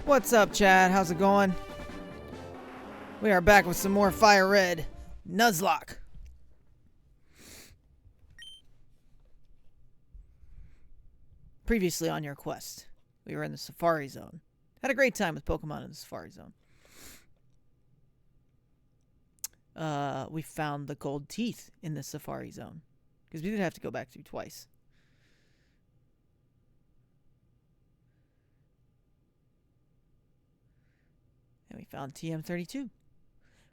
What's up, Chad? How's it going? We are back with some more Fire Red Nuzlocke. Previously on your quest, we were in the Safari Zone. Had a great time with Pokemon in the Safari Zone. We found the gold teeth in the Safari Zone, because we did have to go back through twice. And we found TM32.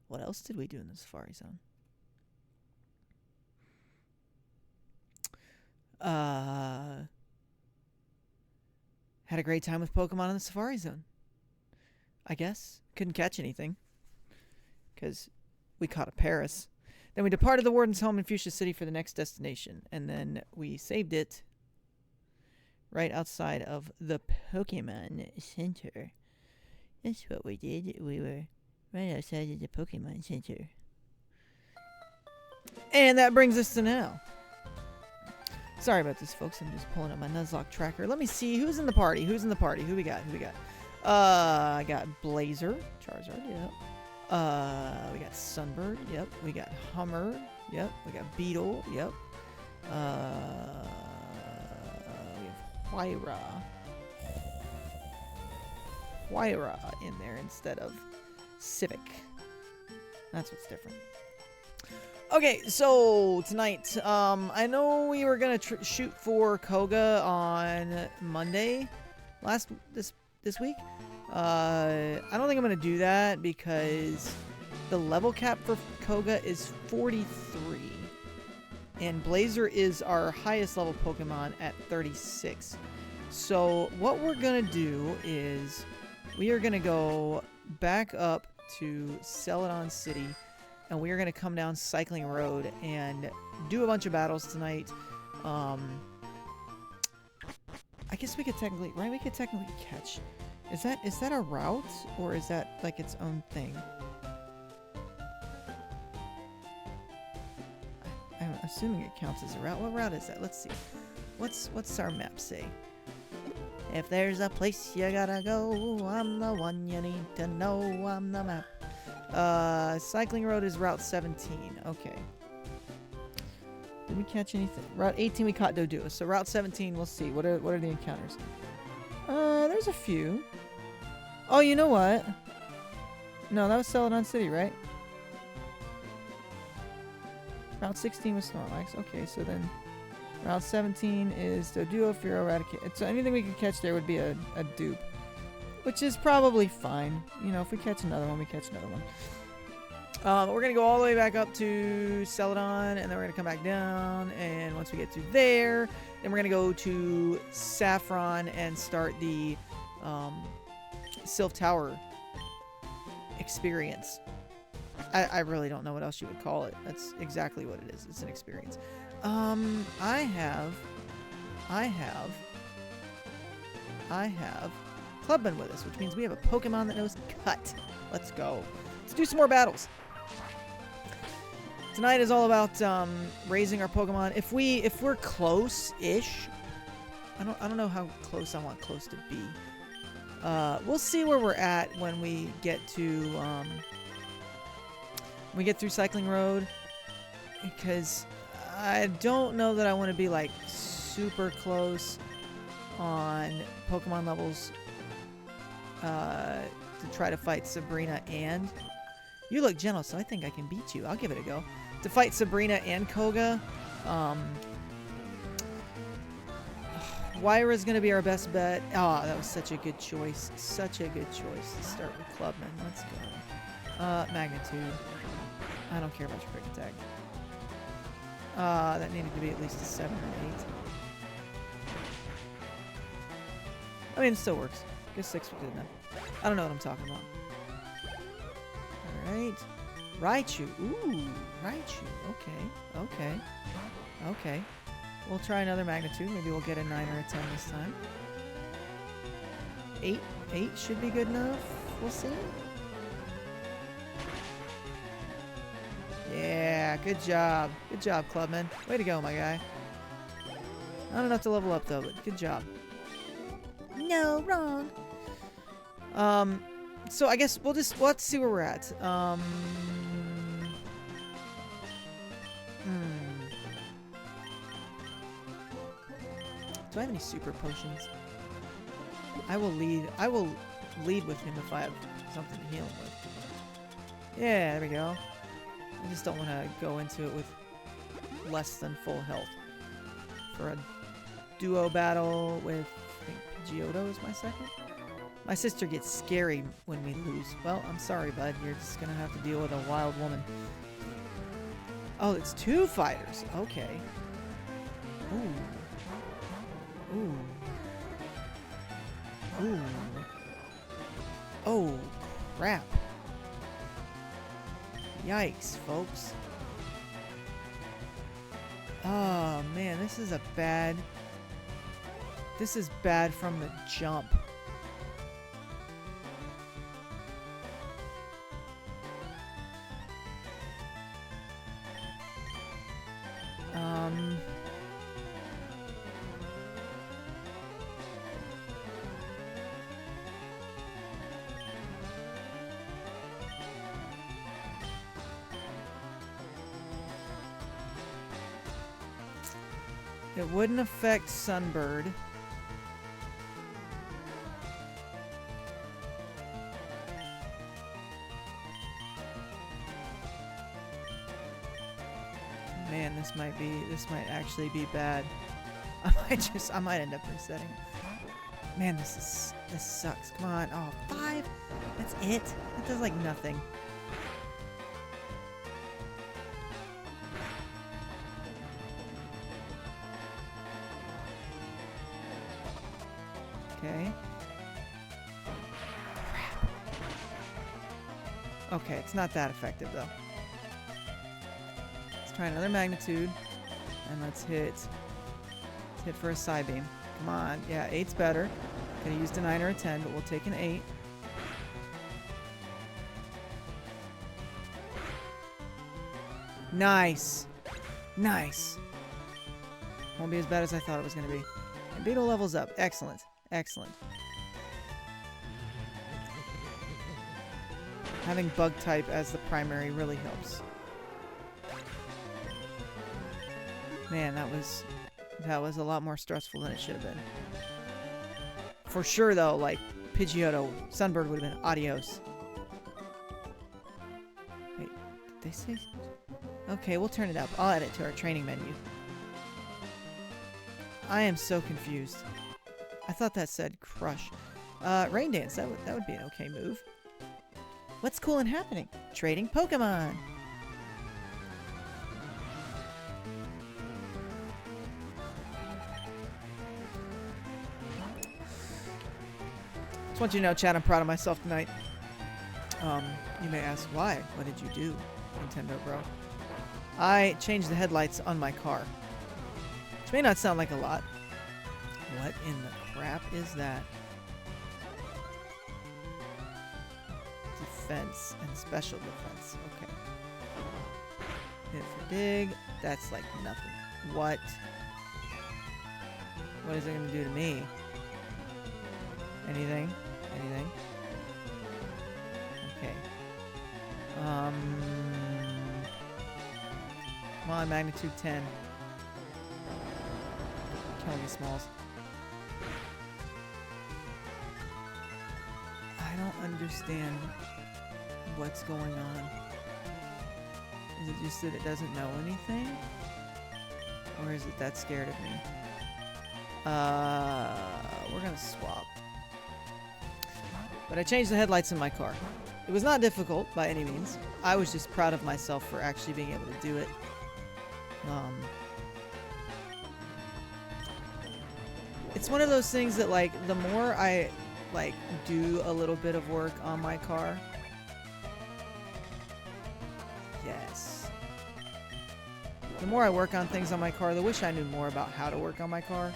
What else did we do in the Safari Zone? Had a great time with Pokemon in the Safari Zone. I guess. Couldn't catch anything, because we caught a Paris. Then we departed the Warden's home in Fuchsia City for the next destination. And then we saved it right outside of the Pokemon Center. That's what we did. We were right outside of the Pokemon Center. And that brings us to now. Sorry about this, folks. I'm just pulling up my Nuzlocke tracker. Let me see who's in the party. Who we got? I got Blazer. Charizard, yeah. We got Sunbird, yep. We got Hummer, yep. We got Beetle, yep. We have Huayra in there instead of Civic. That's what's different. Okay, so tonight, I know we were gonna shoot for Koga on Monday, this week. I don't think I'm gonna do that because the level cap for Koga is 43, and Blazer is our highest level Pokemon at 36. So what we're gonna do is we are gonna go back up to Celadon City, and we are gonna come down Cycling Road and do a bunch of battles tonight. I guess we could technically, right? We could technically catch. Is that a route, or is that like its own thing? I'm assuming it counts as a route. What route is that? Let's see. What's our map say? If there's a place you gotta go, I'm the one you need to know. I'm the map. Cycling Road is Route 17. Okay. Did we catch anything? Route 18 we caught Doduo. So Route 17, we'll see. What are the encounters? There's a few. Oh, you know what? No, that was Celadon City, right? Route 16 was Snorlax. Okay, so then Route 17 is Doduo, Fearow, Raticate. So anything we could catch there would be a dupe, which is probably fine. You know, if we catch another one, we catch another one. We're going to go all the way back up to Celadon, and then we're going to come back down, and once we get through there, then we're going to go to Saffron and start the Sylph Tower experience. I really don't know what else you would call it. That's exactly what it is. It's an experience. I have Clubman with us, which means we have a Pokemon that knows Cut. Let's go. Let's do some more battles. Tonight is all about raising our Pokemon. If we're close-ish, I don't know how close I want close to be. We'll see where we're at when we get to through Cycling Road, because I don't know that I want to be like super close on Pokemon levels to try to fight Sabrina. And you look gentle, so I think I can beat you. I'll give it a go. To fight Sabrina and Koga, Huayra's going to be our best bet. Oh, that was such a good choice. Such a good choice to start with Clubman. Let's go. Magnitude. I don't care about your quick attack. That needed to be at least a 7 or 8. I mean, it still works. I guess 6 would be good enough. I don't know what I'm talking about. Alright. Raichu. Ooh, Raichu. Okay. We'll try another magnitude. Maybe we'll get a 9 or a 10 this time. 8 should be good enough. We'll see. Yeah, good job. Good job, Clubman. Way to go, my guy. Not enough to level up, though, but good job. No, wrong. So I guess let's see where we're at. Do I have any super potions? I will lead with him if I have something to heal him with. Yeah, there we go. I just don't want to go into it with less than full health. For a duo battle with, I think Pidgeotto is my second. My sister gets scary when we lose. Well, I'm sorry, bud. You're just gonna have to deal with a wild woman. Oh, it's 2 fighters. Okay. Ooh. Ooh. Ooh. Oh, crap. Yikes, folks. Oh, man, this is bad from the jump. It wouldn't affect Sunbird. Man, this might actually be bad. I might end up resetting. Man, this sucks. Come on. Oh, 5? That's it? That does like nothing. Okay. Crap. Okay, it's not that effective though. Let's try another magnitude. And let's hit for a side beam. Come on. Yeah, 8's better. Could have used a 9 or a 10, but we'll take an 8. Nice. Nice. Won't be as bad as I thought it was going to be. And Beetle levels up. Excellent. Excellent. Having bug type as the primary really helps. Man, that was a lot more stressful than it should have been. For sure though, like Pidgeotto, Sunbird would have been adios. Wait, did they say? Okay, we'll turn it up. I'll add it to our training menu. I am so confused. I thought that said crush. Rain Dance, that would be an okay move. What's cool and happening? Trading Pokemon! Just want you to know, Chad, I'm proud of myself tonight. You may ask, why? What did you do, Nintendo Bro? I changed the headlights on my car. Which may not sound like a lot. What in the crap is that? Defense and special defense. Okay. Hit for dig. That's like nothing. What? What is it going to do to me? Anything? Anything? Okay. Come on, magnitude 10. Kill me, Smalls. I don't understand what's going on. Is it just that it doesn't know anything? Or is it that scared of me? We're gonna swap. But I changed the headlights in my car. It was not difficult by any means. I was just proud of myself for actually being able to do it. It's one of those things that, like, the more I, like, do a little bit of work on my car. Yes. The more I work on things on my car, the wish I knew more about how to work on my car.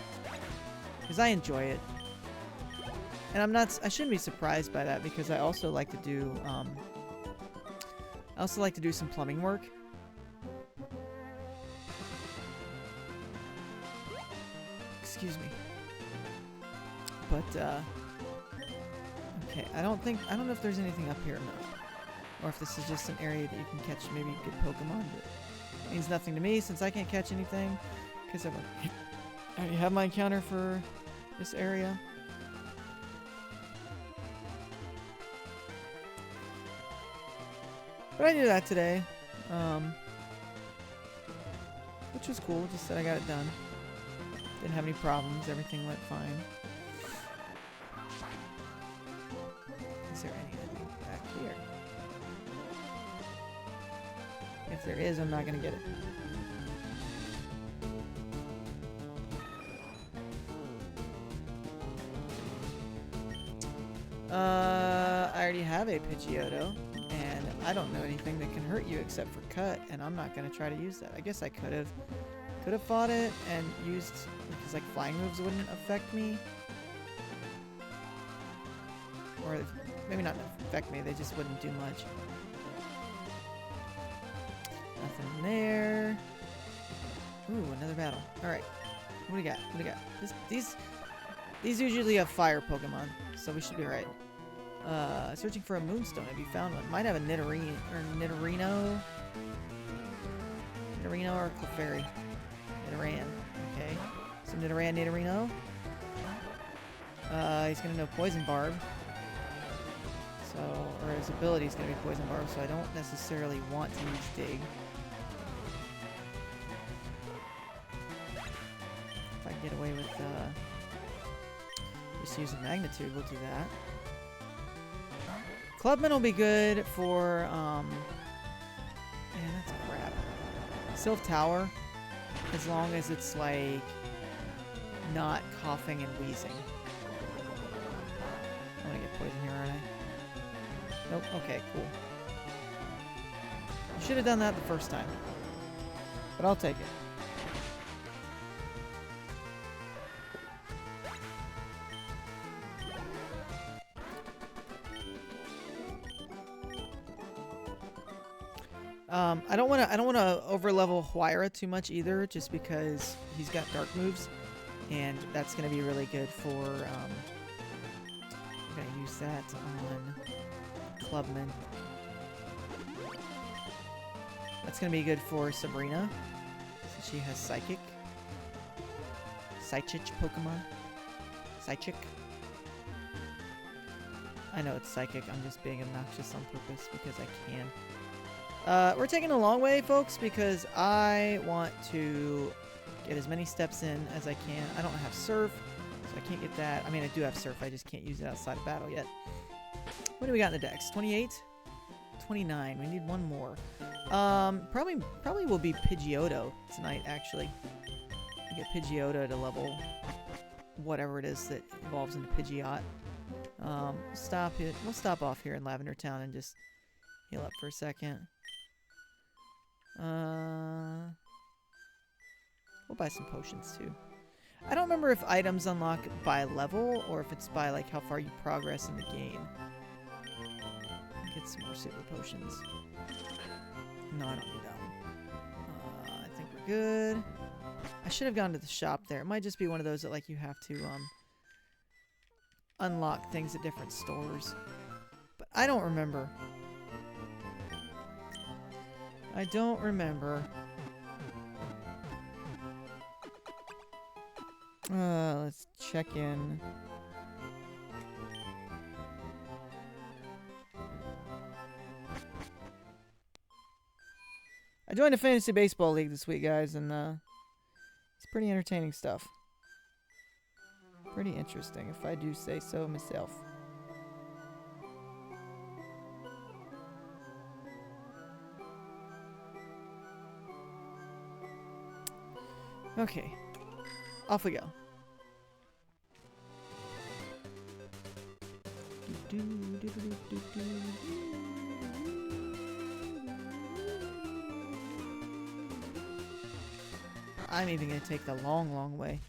Because I enjoy it. And I shouldn't be surprised by that, because I also like to do, some plumbing work. Excuse me. But, Okay, I don't know if there's anything up here or not. Or if this is just an area that you can catch maybe good Pokemon, but it means nothing to me since I can't catch anything. Because I already have my encounter for this area. But I did that today. Which was cool, just that I got it done. Didn't have any problems, everything went fine. Is there anything back here? If there is, I'm not gonna get it. I already have a Pidgeotto, and I don't know anything that can hurt you except for cut, and I'm not gonna try to use that. I guess I could have fought it and used, because like flying moves wouldn't affect me, or maybe not affect me. They just wouldn't do much. Nothing there. Ooh, another battle. All right, what do we got? What do we got? These usually have fire Pokemon, so we should be alright. Searching for a Moonstone. Have you found one? Might have a Nidorino or Clefairy. Nidoran. Okay. So Nidorino. He's gonna know Poison Barb. So, or his ability is gonna be Poison Barb, so I don't necessarily want to use Dig. If I can get away with, just using Magnitude, we'll do that. Clubman will be good for, man, that's crap. Sylph Tower, as long as it's, like, not coughing and wheezing. I'm gonna get poison here, aren't I? Nope, okay, cool. You should have done that the first time. But I'll take it. I don't want to overlevel Huayra too much either, just because he's got dark moves, and that's going to be really good for. I'm going to use that on Clubman. That's going to be good for Sabrina, since she has Psychic. Psychic Pokemon. Psychic. I know it's Psychic. I'm just being obnoxious on purpose because I can. We're taking a long way, folks, because I want to get as many steps in as I can. I don't have Surf, so I can't get that. I mean, I do have Surf. I just can't use it outside of battle yet. What do we got in the dex? 28? 29. We need one more. Probably will be Pidgeotto tonight, actually. I get Pidgeotto to level whatever it is that evolves into Pidgeot. Stop it. We'll stop off here in Lavender Town and just heal up for a second. We'll buy some potions too. I don't remember if items unlock by level or if it's by like how far you progress in the game. Get some more super potions. No, I don't need that one. I think we're good. I should have gone to the shop there. It might just be one of those that like you have to unlock things at different stores. But I don't remember. I don't remember. Let's check in. I joined a fantasy baseball league this week, guys, and it's pretty entertaining stuff. Pretty interesting, if I do say so myself. Okay, off we go. I'm even gonna take the long, long way.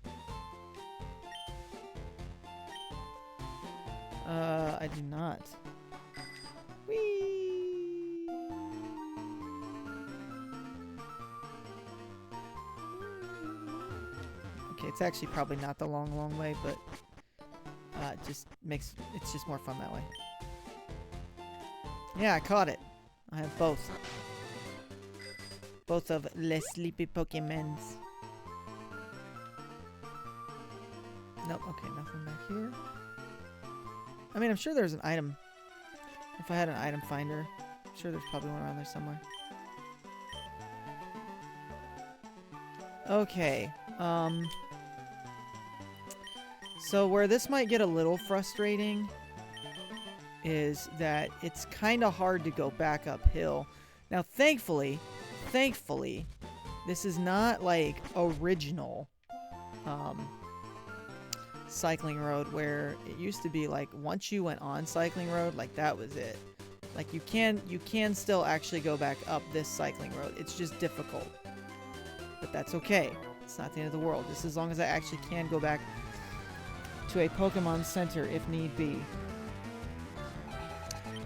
I do not. Whee! Okay, it's actually probably not the long, long way, but it's just more fun that way. Yeah, I caught it. I have both. Both of Les Sleepy Pokemons. Nope, okay, nothing back here. I mean, I'm sure there's an item. If I had an item finder, I'm sure there's probably one around there somewhere. Okay, so where this might get a little frustrating is that it's kind of hard to go back uphill. Now, thankfully, this is not like original cycling road where it used to be like once you went on cycling road, like that was it. Like you can still actually go back up this cycling road. It's just difficult. But that's okay. It's not the end of the world. Just as long as I actually can go back to a Pokemon Center if need be.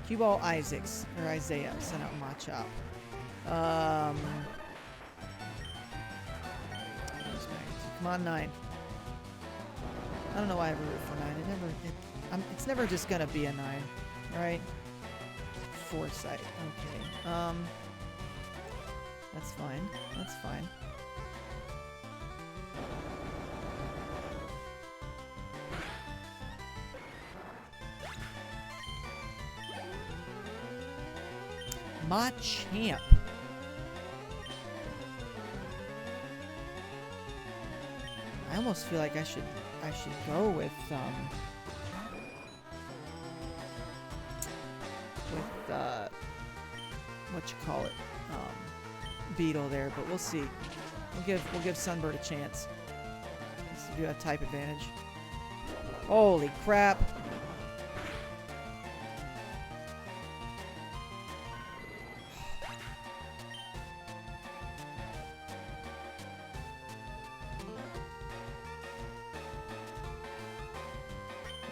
Cue-Ball Isaac sent out Machop. Come on, 9. I don't know why I ever root for 9. It's never just gonna be a 9, right? Foresight. Okay. That's fine. That's fine. Machamp. I almost feel like I should go with what you call it, Beetle there, but we'll see. We'll give Sunbird a chance. Let's do a type advantage. Holy crap!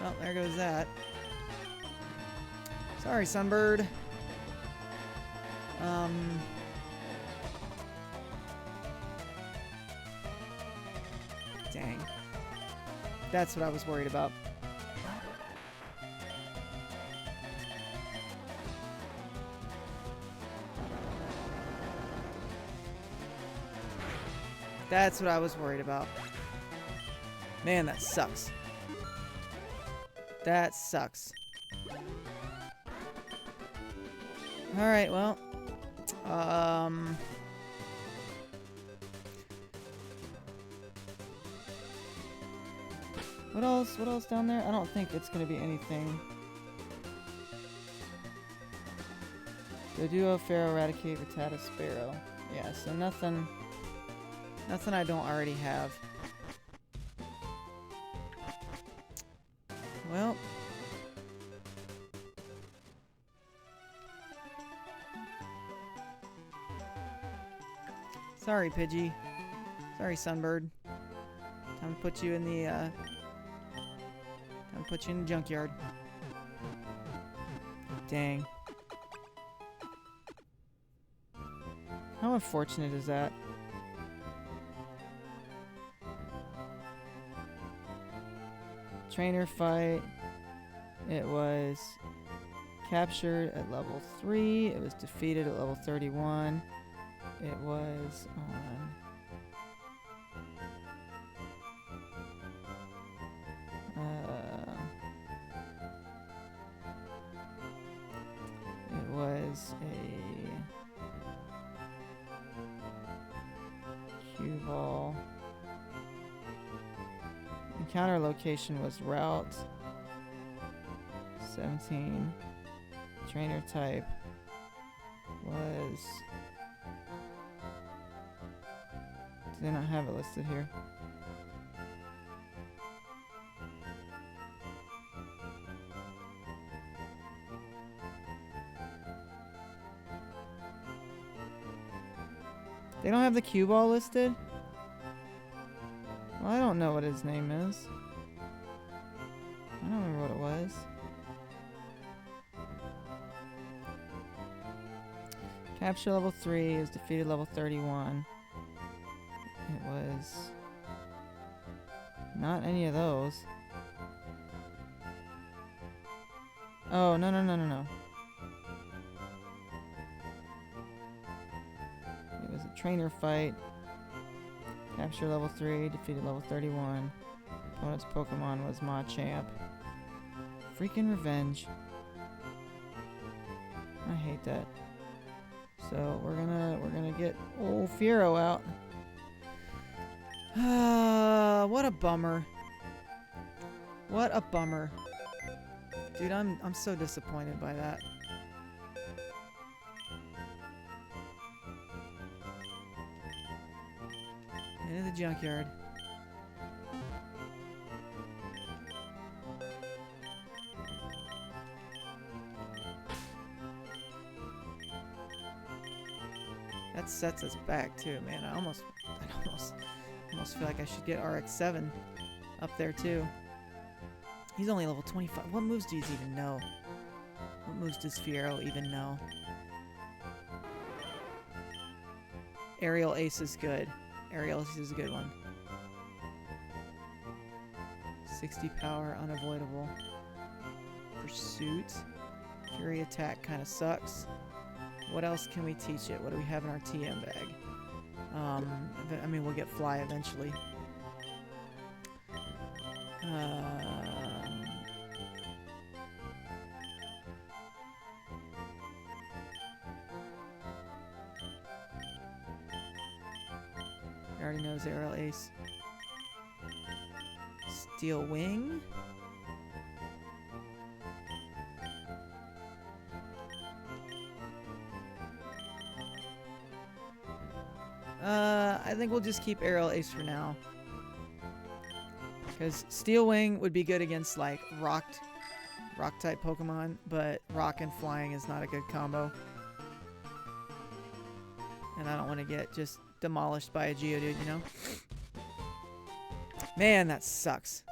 Well, there goes that. Sorry, Sunbird. Dang. That's what I was worried about. That's what I was worried about. Man, that sucks. That sucks. Alright, well. What else? What else down there? I don't think it's gonna be anything. Doduo, Pharaoh, Eradicate, Rattata, Sparrow. Yeah, so nothing I don't already have. Well. Sorry, Pidgey. Sorry, Sunbird. Time to put you in the, junkyard. Dang. How unfortunate is that? Trainer fight. It was captured at level 3. It was defeated at level 31. It was on... it was a cue ball. Encounter location was route 17. Trainer type was... do they not have it listed here? They don't have the cue ball listed? Well, I don't know what his name is. I don't remember what it was. Capture level 3 is defeated level 31. It was not any of those. Oh, no, no, no, no, no. It was a trainer fight. Capture level 3, defeated level 31. Opponent's Pokemon was Machamp. Freaking revenge. I hate that. So we're gonna get old Fiero out. What a bummer. What a bummer. Dude, I'm so disappointed by that. Into the junkyard. That sets us back too, man. I almost feel like I should get RX-7 up there too. He's only level 25. What moves do you even know? What moves does Fiero even know? Aerial Ace is good. Aerial Ace is a good one. 60 power, unavoidable. Pursuit. Fury attack kind of sucks. What else can we teach it? What do we have in our TM bag? I mean, we'll get Fly eventually. I already knows Aerial Ace. Steel Wing. I think we'll just keep Aerial Ace for now. Because Steel Wing would be good against, like, rock-type Pokemon, but rock and flying is not a good combo. And I don't want to get just demolished by a Geodude, you know? Man, that sucks.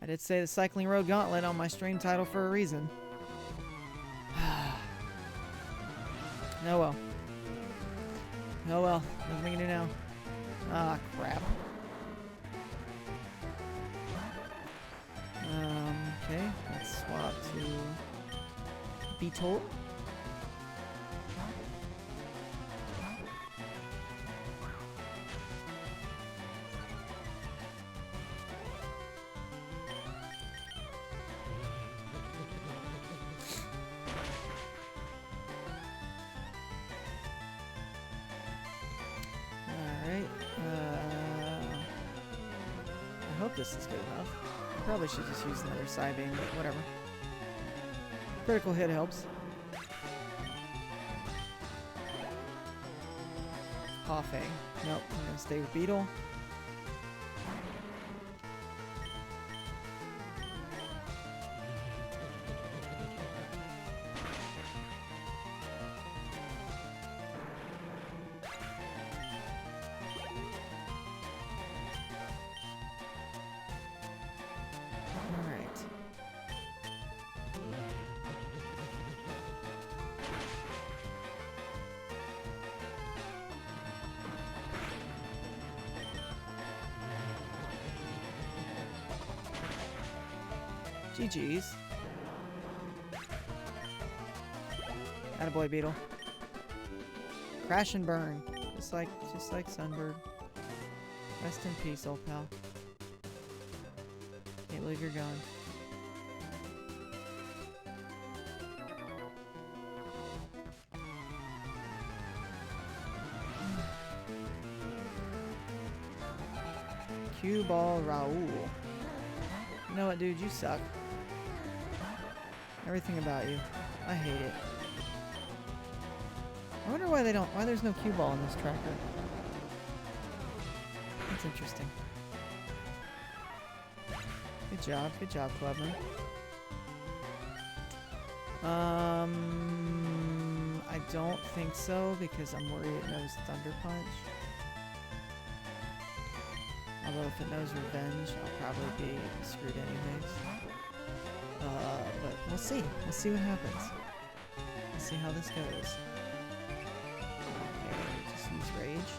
I did say the Cycling Road Gauntlet on my stream title for a reason. Oh well. Oh well. Nothing we can do now. Ah, crap. Okay. Let's swap to Beetle. I hope this is good enough. I probably should just use another Psybeam, but whatever. Critical hit helps. Coughing. Nope, I'm gonna stay with Beetle. GG's. Attaboy, Beetle. Crash and burn. Just like Sunbird. Rest in peace, old pal. Can't believe you're gone. Cue ball Raoul. You know what, dude? You suck. Everything about you. I hate it. I wonder why there's no cue ball in this tracker. That's interesting. Good job, Clubman. I don't think so because I'm worried it knows Thunder Punch. Although if it knows Revenge, I'll probably be screwed anyways. But we'll see. We'll see what happens. We'll see how this goes. Okay, just use Rage.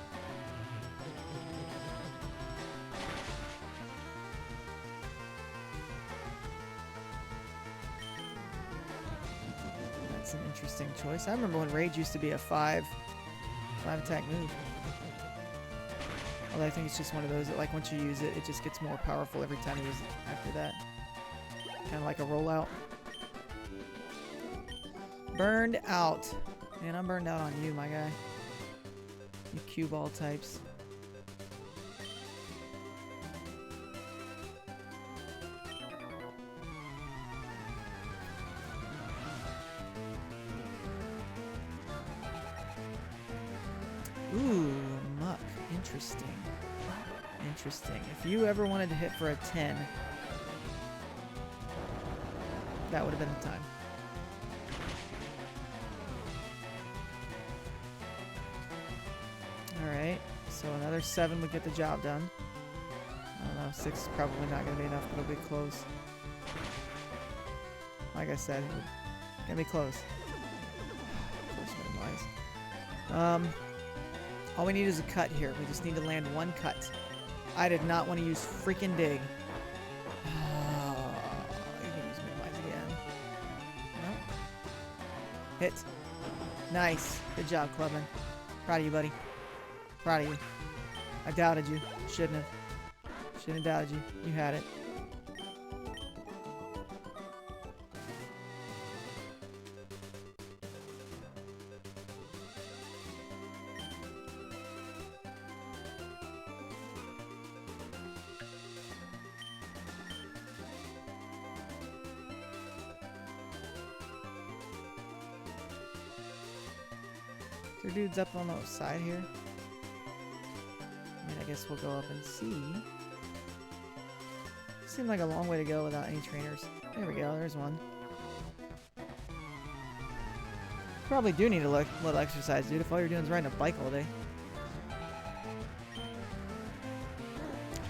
That's an interesting choice. I remember when Rage used to be a 5 attack move. Although I think it's just one of those that, like, once you use it, it just gets more powerful every time you use it after that. Kind of like a rollout. Burned out. Man, I'm burned out on you, my guy. You cue ball types. Ooh, muck. Interesting. Interesting. If you ever wanted to hit for a 10, that would have been the time. Alright, so another 7 would get the job done. I don't know, 6 is probably not going to be enough, but it'll be close. Like I said, it's going to be close. Close minimize. All we need is a cut here. We just need to land one cut. I did not want to use freaking dig. You can use minimize again. No. Hit. Nice. Good job, Clubman. Proud of you, buddy. Proud of you. I doubted you. Shouldn't have. Shouldn't have doubted you. You had it. There dudes up on the side here. I mean, I guess we'll go up and see. Seemed like a long way to go without any trainers. There we go, there's one. Probably do need a little exercise, dude, if all you're doing is riding a bike all day.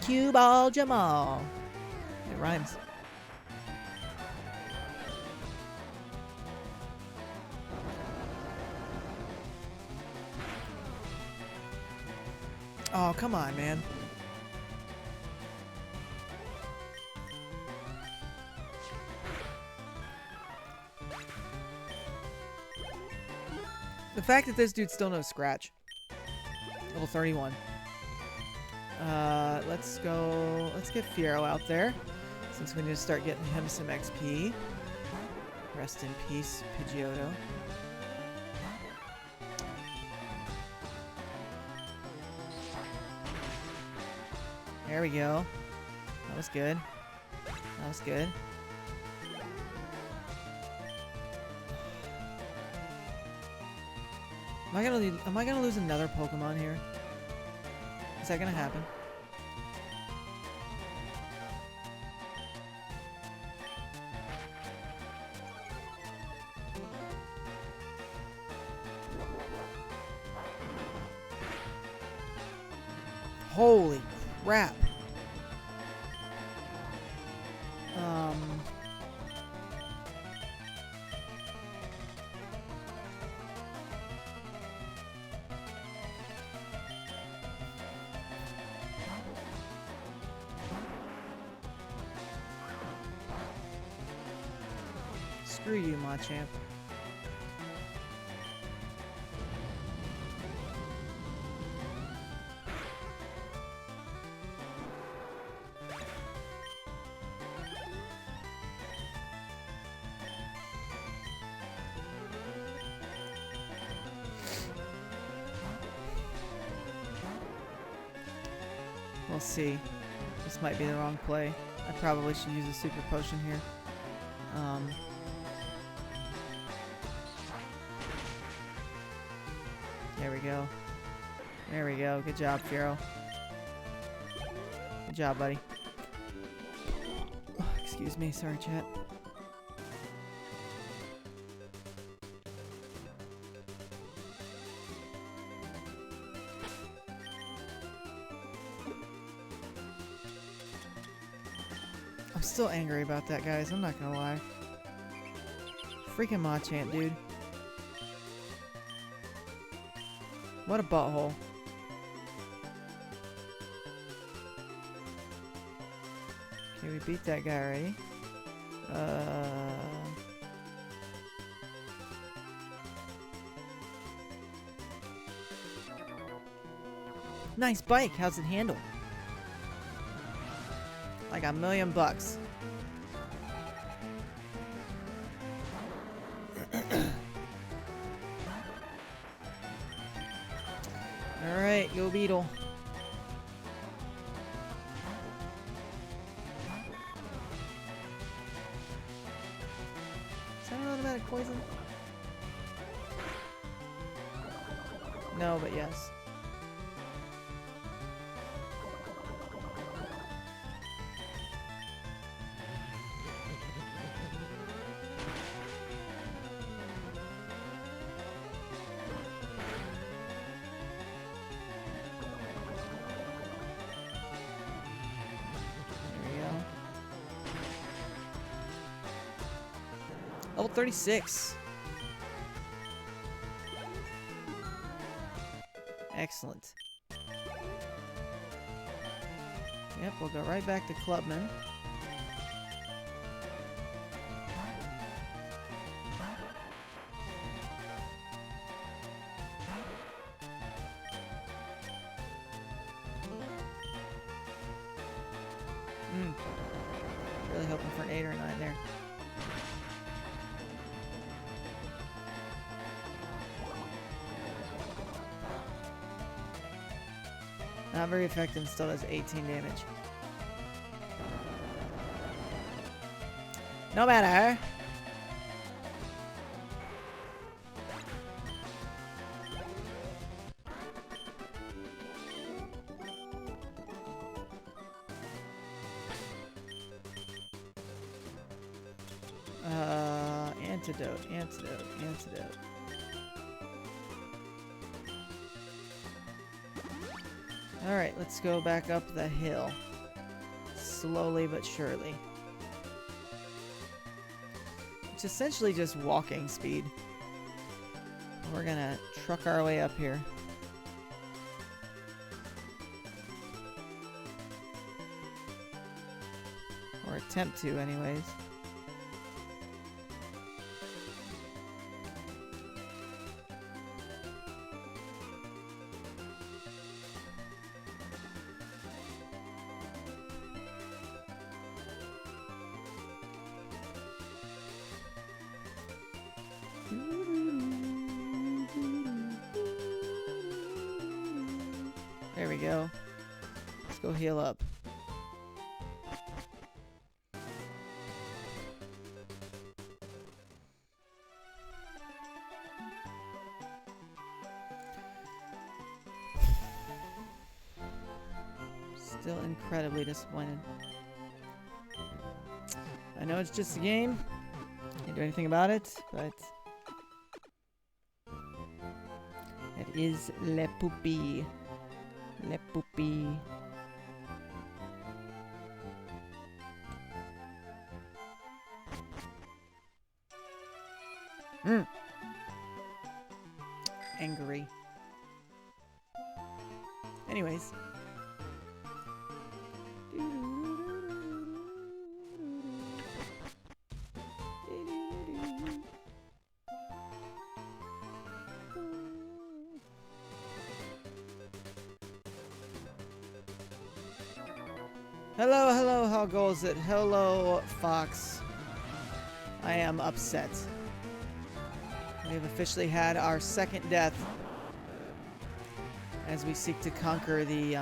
Cue ball Jamal. It rhymes. Oh, come on, man. The fact that this dude still knows Scratch. Level 31. Let's go... Let's get Fiero out there, since we need to start getting him some XP. Rest in peace, Pidgeotto. There we go. That was good. That was good. Am I gonna lose another Pokemon here? Is that gonna happen? Holy crap. Screw you, Machamp. We'll see. This might be the wrong play. I probably should use a super potion here. There we go. There we go. Good job, Fiero. Good job, buddy. Oh, excuse me. Sorry, chat. I'm still angry about that, guys. I'm not gonna lie. Freaking Machamp, dude. What a butthole. Okay, we beat that guy already. Nice bike. How's it handle? Like $1,000,000. Alright, go Beetle. Is that an automatic poison? No, but yes. Level 36. Excellent. Yep, we'll go right back to Clubman. Really hoping for an 8 or a 9 there. Not very effective, still does 18 damage. No matter. Antidote. Alright, let's go back up the hill. Slowly but surely. It's essentially just walking speed. We're gonna truck our way up here. Or attempt to, anyways. There we go. Let's go heal up. Still incredibly disappointed. I know it's just a game. Can't do anything about it, but it is Le Poupie. Le Poupie. Angry. Anyways. Hello, how goes it? Hello, Fox. I am upset. We have officially had our second death as we seek to conquer the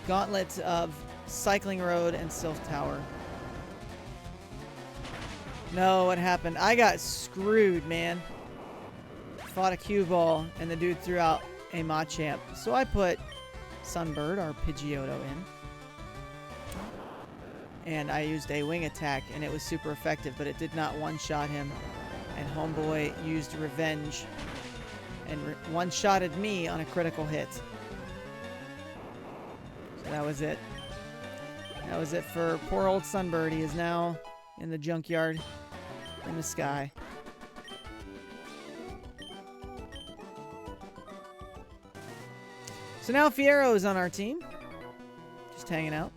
gauntlet of Cycling Road and Sylph Tower. No, what happened? I got screwed, man. Fought a cue ball, and the dude threw out a Machamp. So I put Sunbird, our Pidgeotto, in. And I used a wing attack, and it was super effective, but it did not one-shot him. And Homeboy used revenge and one-shotted me on a critical hit. So that was it. That was it for poor old Sunbird. He is now in the junkyard in the sky. So now Fiero is on our team. Just hanging out.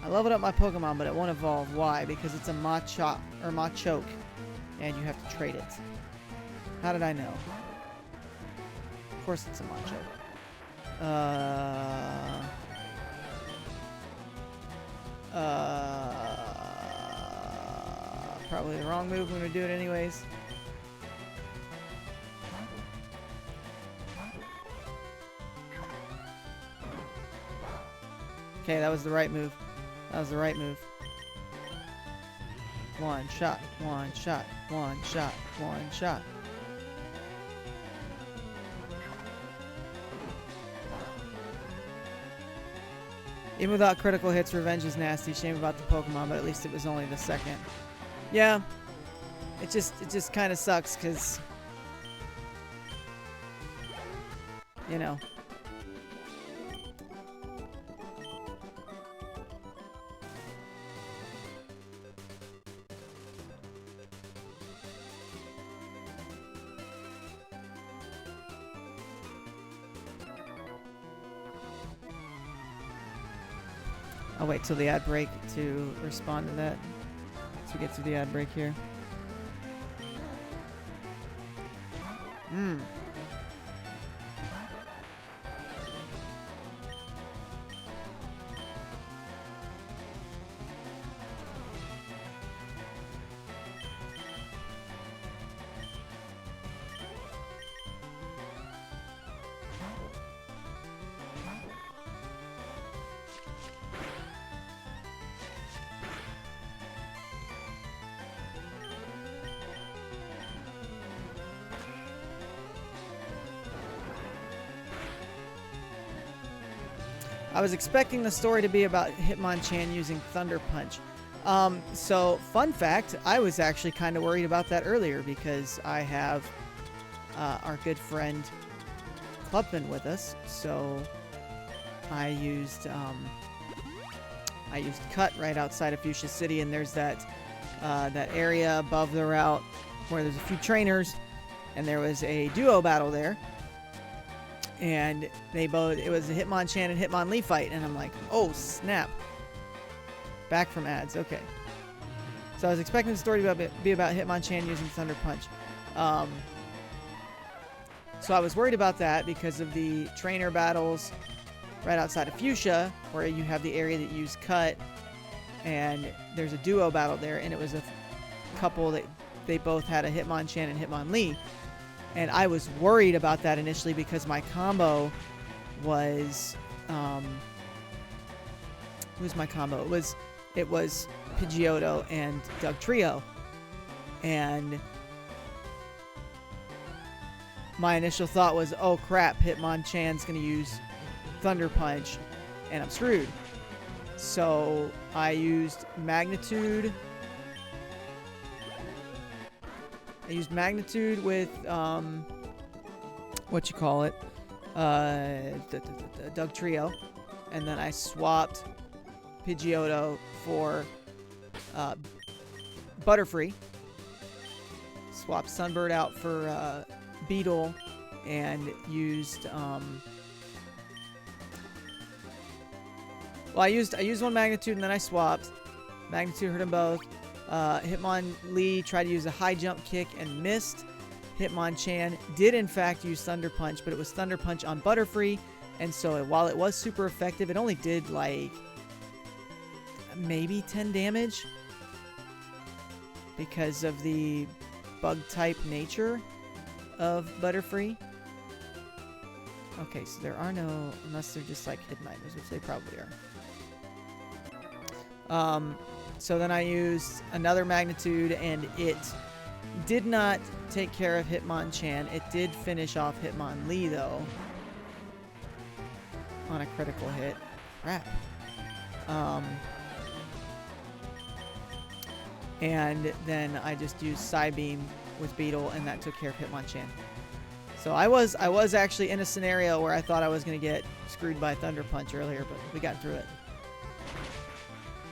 I leveled up my Pokemon, but it won't evolve. Why? Because it's a Machop or Machoke, and you have to trade it. How did I know? course it's a Macho. Probably the wrong move. I'm gonna do it anyways. Okay, that was the right move. That was the right move. One shot, one shot, one shot, one shot. Even without critical hits, revenge is nasty. Shame about the Pokemon, but at least it was only the second. Yeah. It just kind of sucks because, you know. I'll wait till the ad break to respond to that. Let's get through the ad break here. I was expecting the story to be about Hitmonchan using Thunder Punch. So, fun fact, I was actually kind of worried about that earlier because I have our good friend Clubman with us. So, I used Cut right outside of Fuchsia City, and there's that area above the route where there's a few trainers, and there was a duo battle there. And it was a Hitmonchan and Hitmonlee fight, and I'm like, oh snap. Back from ads, okay. So I was expecting the story to be about Hitmonchan using Thunder Punch. So I was worried about that because of the trainer battles right outside of Fuchsia, where you have the area that you use Cut, and there's a duo battle there, and it was a couple that they both had a Hitmonchan and Hitmonlee. And I was worried about that initially because my combo was, who's my combo? It was Pidgeotto and Dugtrio. And my initial thought was, oh crap, Hitmonchan's going to use Thunder Punch, and I'm screwed. So I used Magnitude. I used Magnitude with, Dugtrio. And then I swapped Pidgeotto for Butterfree. Swapped Sunbird out for Beetle. And used, I used one Magnitude and then I swapped. Magnitude hurt them both. Hitmonlee tried to use a high jump kick and missed. Hitmonchan did in fact use Thunder Punch, but it was Thunder Punch on Butterfree, and so while it was super effective, it only did like maybe 10 damage because of the bug type nature of Butterfree. Okay, so there are no, unless they're just like hidden items, which they probably are. So then I used another Magnitude, and it did not take care of Hitmonchan. It did finish off Hitmonlee, though, on a critical hit. Crap. And then I just used Psybeam with Beetle, and that took care of Hitmonchan. So I was actually in a scenario where I thought I was going to get screwed by Thunder Punch earlier, but we got through it.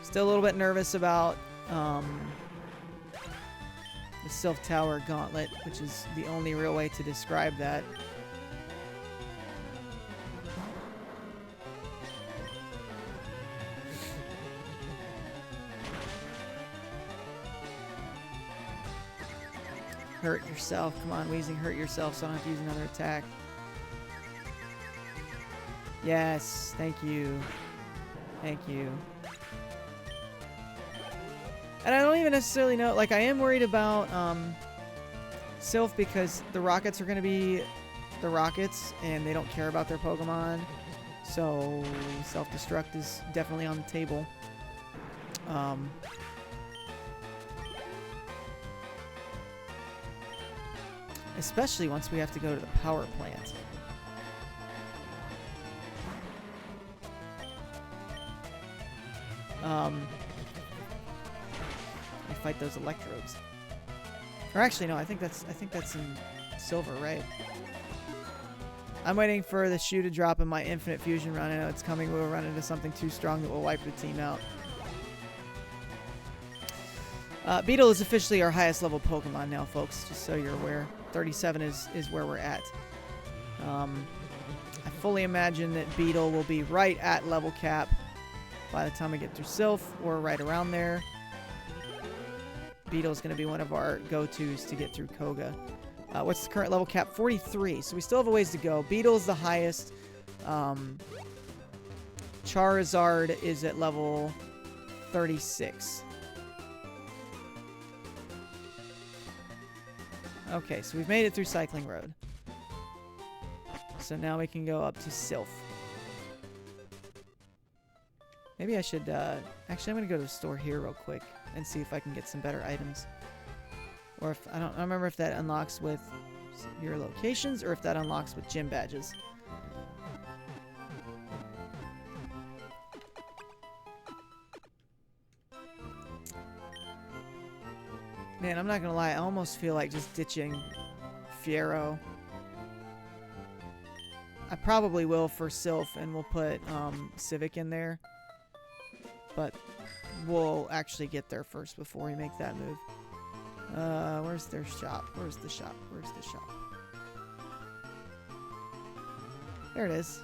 Still a little bit nervous about the Sylph Tower Gauntlet, which is the only real way to describe that. Hurt yourself. Come on, Weezing, hurt yourself so I don't have to use another attack. Yes, thank you. Thank you. And I don't even necessarily know, like, I am worried about Sylph because the Rockets are going to be the Rockets and they don't care about their Pokemon. So, self-destruct is definitely on the table. Especially once we have to go to the power plant. I fight those electrodes. Or actually, no, I think that's in silver, right? I'm waiting for the shoe to drop in my infinite fusion run. I know it's coming. We'll run into something too strong that will wipe the team out. Beetle is officially our highest level Pokemon now, folks, just so you're aware. 37 is where we're at. I fully imagine that Beetle will be right at level cap by the time we get through Sylph, or right around there. Beetle is going to be one of our go-tos to get through Koga. What's the current level cap? 43, so we still have a ways to go. Beetle is the highest. Charizard is at level 36. Okay, so we've made it through Cycling Road. So now we can go up to Sylph. Maybe I should, actually I'm going to go to the store here real quick and see if I can get some better items. Or if, I don't remember if that unlocks with your locations or if that unlocks with gym badges. Man, I'm not going to lie, I almost feel like just ditching Fiero. I probably will for Sylph, and we'll put Civic in there. But we'll actually get there first before we make that move. Where's their shop? Where's the shop? Where's the shop? There it is.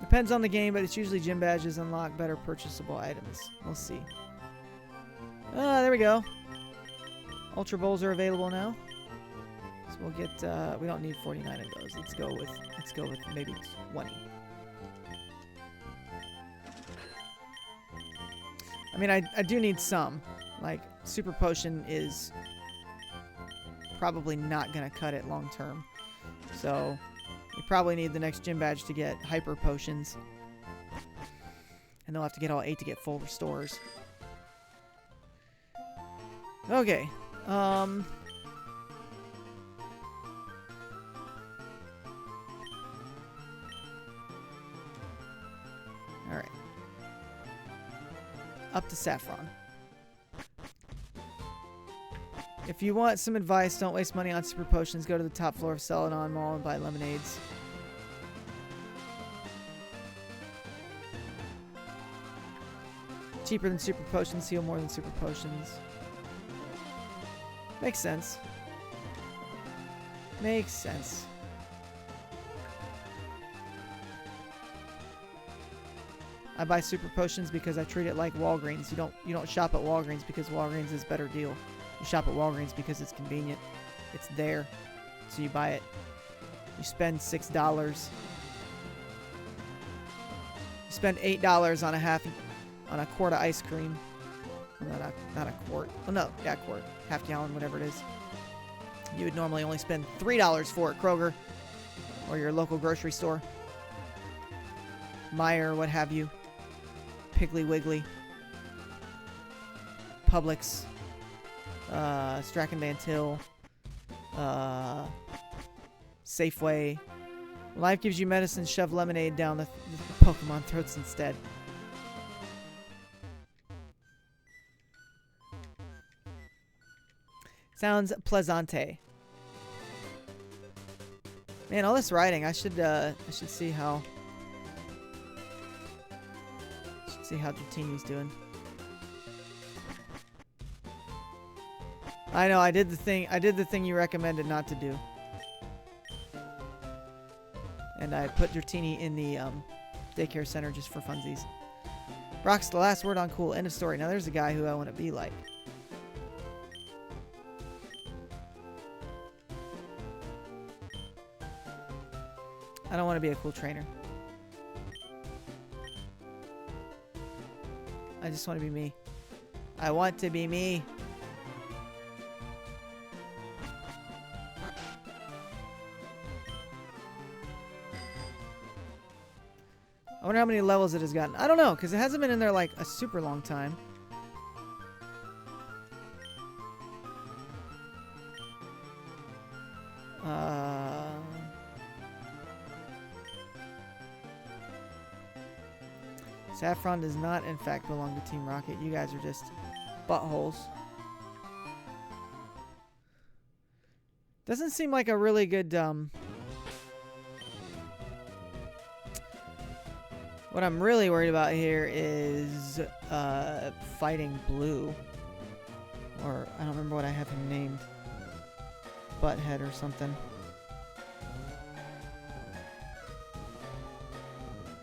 Depends on the game, but it's usually gym badges unlock better purchasable items. We'll see. There we go. Ultra Bowls are available now. So we'll get, we don't need 49 of those. Let's go with maybe 20. I mean, I do need some. Like, Super Potion is probably not going to cut it long term. So, we probably need the next gym badge to get Hyper Potions. And they'll have to get all 8 to get full restores. Okay. Alright. Up to Saffron. If you want some advice, don't waste money on super potions. Go to the top floor of Celadon Mall and buy lemonades. Cheaper than super potions, heal more than super potions. Makes sense. Makes sense. I buy super potions because I treat it like Walgreens. You don't shop at Walgreens because Walgreens is a better deal. You shop at Walgreens because it's convenient. It's there. So you buy it. You spend $6. You spend $8 on a quart of ice cream. Not a quart. Oh no, yeah, quart. Half gallon, whatever it is. You would normally only spend $3 for it, Kroger. Or your local grocery store. Meijer, what have you. Piggly Wiggly. Publix. Strachan Van Til. Safeway. Life gives you medicine, shove lemonade down the Pokemon throats instead. Sounds pleasante. Man, all this writing, I should see how Dratini's doing. I know, I did the thing you recommended not to do. And I put Dratini in the daycare center just for funsies. Rock's the last word on cool. End of story. Now there's a guy who I want to be like. I don't want to be a cool trainer. I just want to be me. I want to be me. I wonder how many levels it has gotten. I don't know, because it hasn't been in there like a super long time. Saffron does not, in fact, belong to Team Rocket. You guys are just buttholes. Doesn't seem like a really good, What I'm really worried about here is, fighting Blue. Or, I don't remember what I have him named. Butthead or something.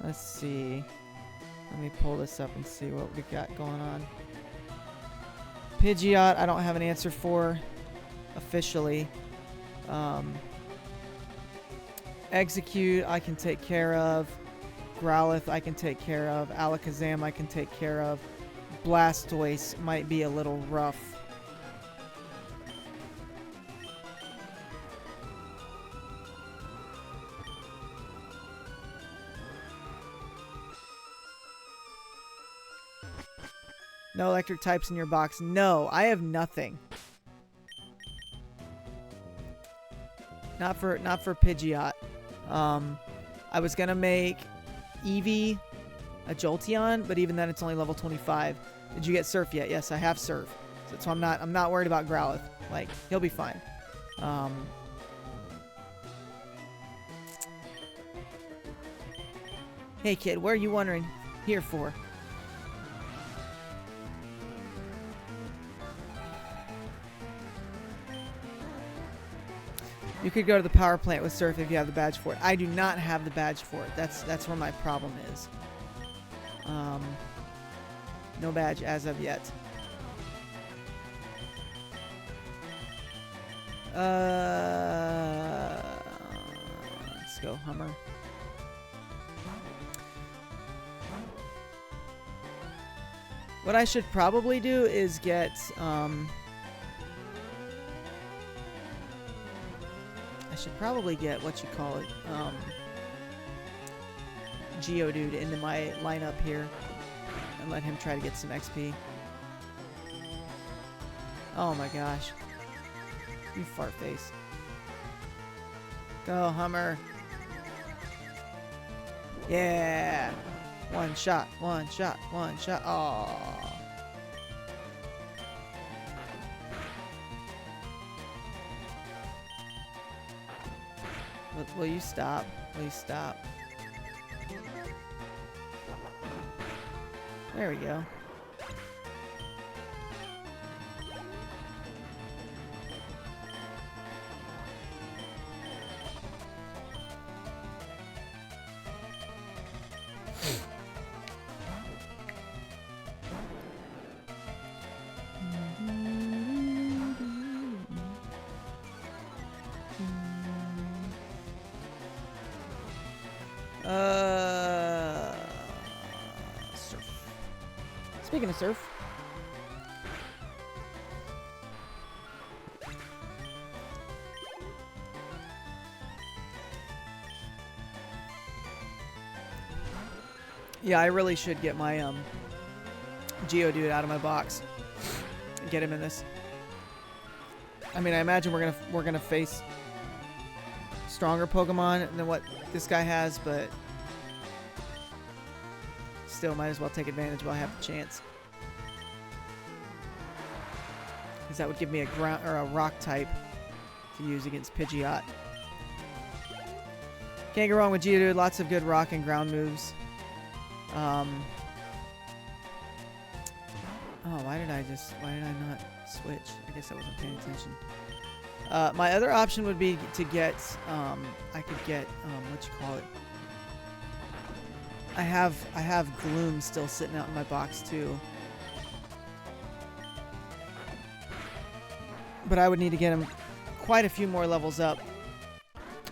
Let's see. Let me pull this up and see what we got going on. Pidgeot, I don't have an answer for officially. Execute, I can take care of. Growlithe, I can take care of. Alakazam, I can take care of. Blastoise might be a little rough. No electric types in your box. No, I have nothing. Not for Pidgeot. I was gonna make Eevee a Jolteon, but even then it's only level 25. Did you get Surf yet? Yes, I have Surf. So I'm not worried about Growlithe. Like, he'll be fine. Hey kid, what are you wondering here for? You could go to the power plant with Surf if you have the badge for it. I do not have the badge for it. That's where my problem is. No badge as of yet. Let's go, Hummer. What I should probably do is get I should probably get what you call it, Geodude into my lineup here and let him try to get some XP. Oh my gosh. You fart face. Go, Hummer. Yeah. One shot, one shot, one shot. Aww. Will you stop? Will you stop? There we go. Surf. Speaking of Surf. Yeah, I really should get my Geodude out of my box and get him in this. I mean, I imagine we're gonna face stronger Pokemon than what this guy has, but still might as well take advantage while I have the chance. Because that would give me a ground or a rock type to use against Pidgeot. Can't go wrong with Geodude. Lots of good rock and ground moves. Oh, why did I not switch? I guess I wasn't paying attention. My other option would be to get, I could get, what you call it? I have Gloom still sitting out in my box too. But I would need to get him quite a few more levels up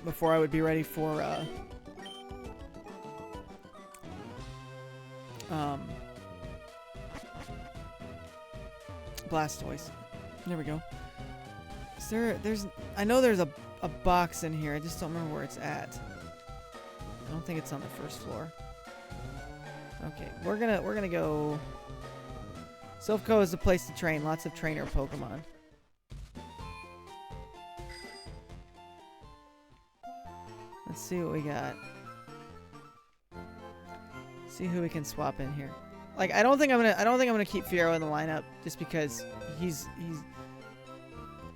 before I would be ready for Blastoise. There we go. I know there's a box in here. I just don't remember where it's at. I don't think it's on the first floor. Okay, we're gonna go. Silphco is the place to train. Lots of trainer Pokemon. Let's see what we got. See who we can swap in here. Like I don't think I'm gonna keep Fiero in the lineup just because he's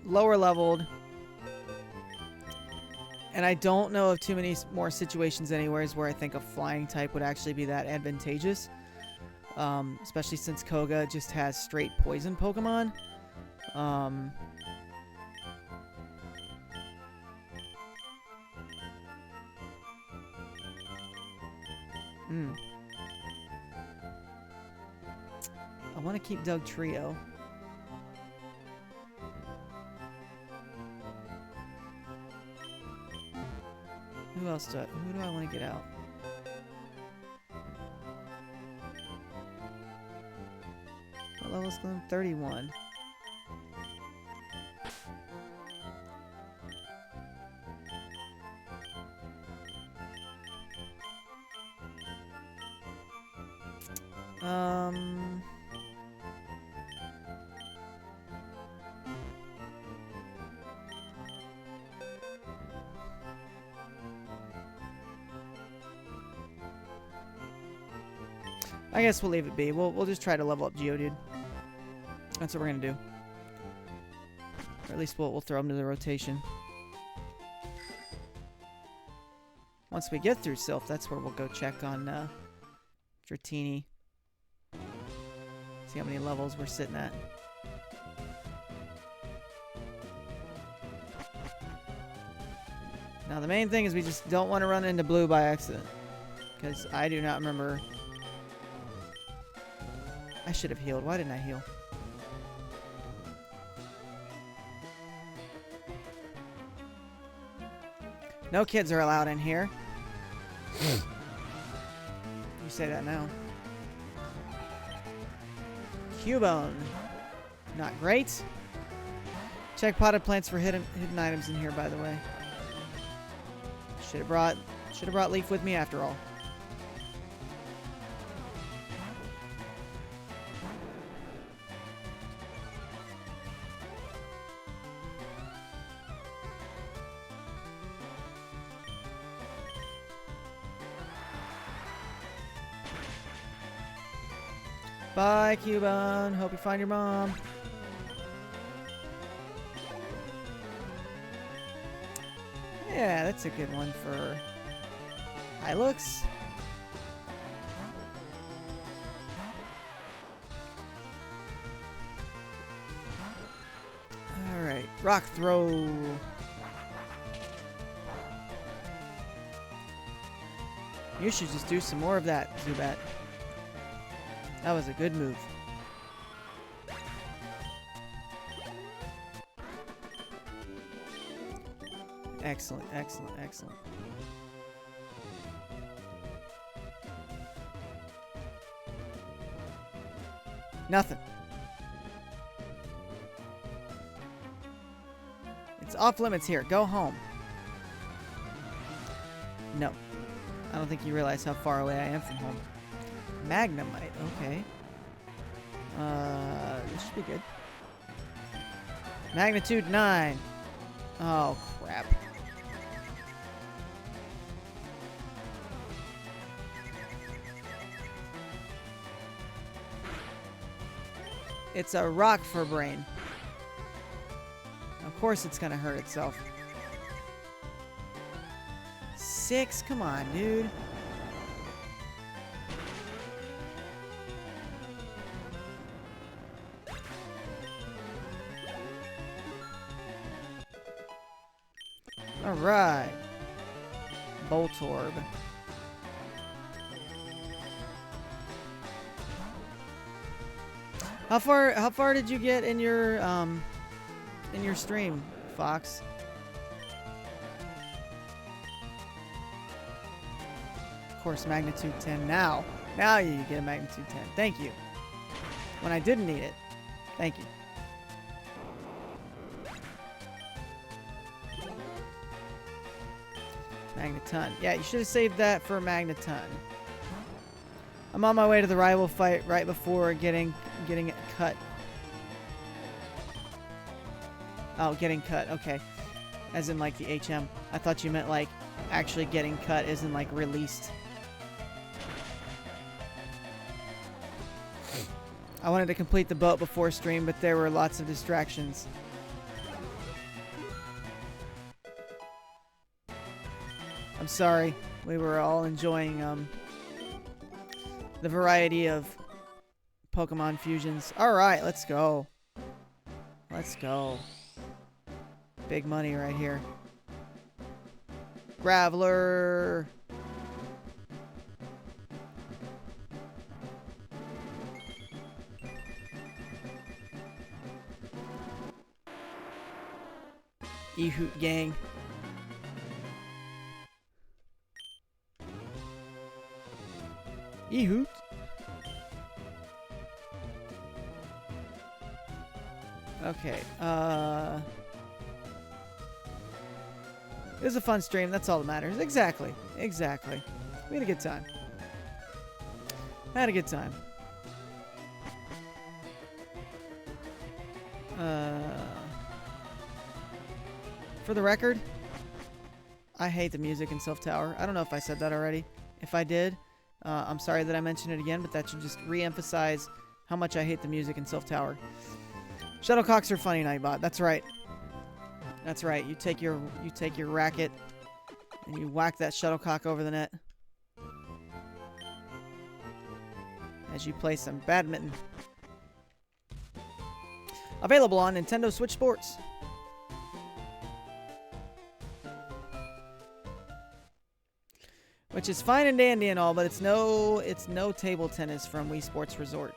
lower leveled. And I don't know of too many more situations anywhere where I think a flying type would actually be that advantageous. Especially since Koga just has straight poison Pokemon. I want to keep Doug Trio. Who do I want to get out? What level is Gloom? 31. I guess we'll leave it be. We'll just try to level up Geodude. That's what we're gonna do. Or at least we'll throw him to the rotation. Once we get through Sylph, that's where we'll go check on Dratini. See how many levels we're sitting at. Now the main thing is we just don't want to run into blue by accident. Because I do not remember. I should have healed. Why didn't I heal? No kids are allowed in here. You say that now. Cubone. Not great. Check potted plants for hidden items in here, by the way. Should have brought Leaf with me after all. Bye, Cubone. Hope you find your mom. Yeah, that's a good one for Hylux. Alright, Rock Throw. You should just do some more of that, Zubat. That was a good move. Excellent, excellent, excellent. Nothing. It's off limits here. Go home. No. I don't think you realize how far away I am from home. Magnemite, okay. This should be good. Magnitude 9. Oh, crap. It's a rock for brain. Of course it's gonna hurt itself. 6? Come on, dude. Alright. Voltorb. How far did you get in your stream, Fox? Of course, magnitude 10 now. Now you get a magnitude 10. Thank you. When I didn't need it. Thank you. Magneton. Yeah, you should have saved that for Magneton. I'm on my way to the rival fight right before getting it cut. Oh, getting cut. Okay. As in like the HM. I thought you meant like actually getting cut as in like released. I wanted to complete the boat before stream, but there were lots of distractions. I'm sorry. We were all enjoying the variety of Pokemon fusions. Alright, let's go. Let's go. Big money right here. Graveler. E-Hoot gang. E-Hoot. Okay, it was a fun stream, that's all that matters. Exactly. Exactly. We had a good time. I had a good time. For the record, I hate the music in Self Tower. I don't know if I said that already. If I did, I'm sorry that I mentioned it again, but that should just re-emphasize how much I hate the music in Self Tower. Shuttlecocks are funny, Nightbot. That's right. That's right. You take your racket and you whack that shuttlecock over the net as you play some badminton. Available on Nintendo Switch Sports. Which is fine and dandy and all, but it's no table tennis from Wii Sports Resort.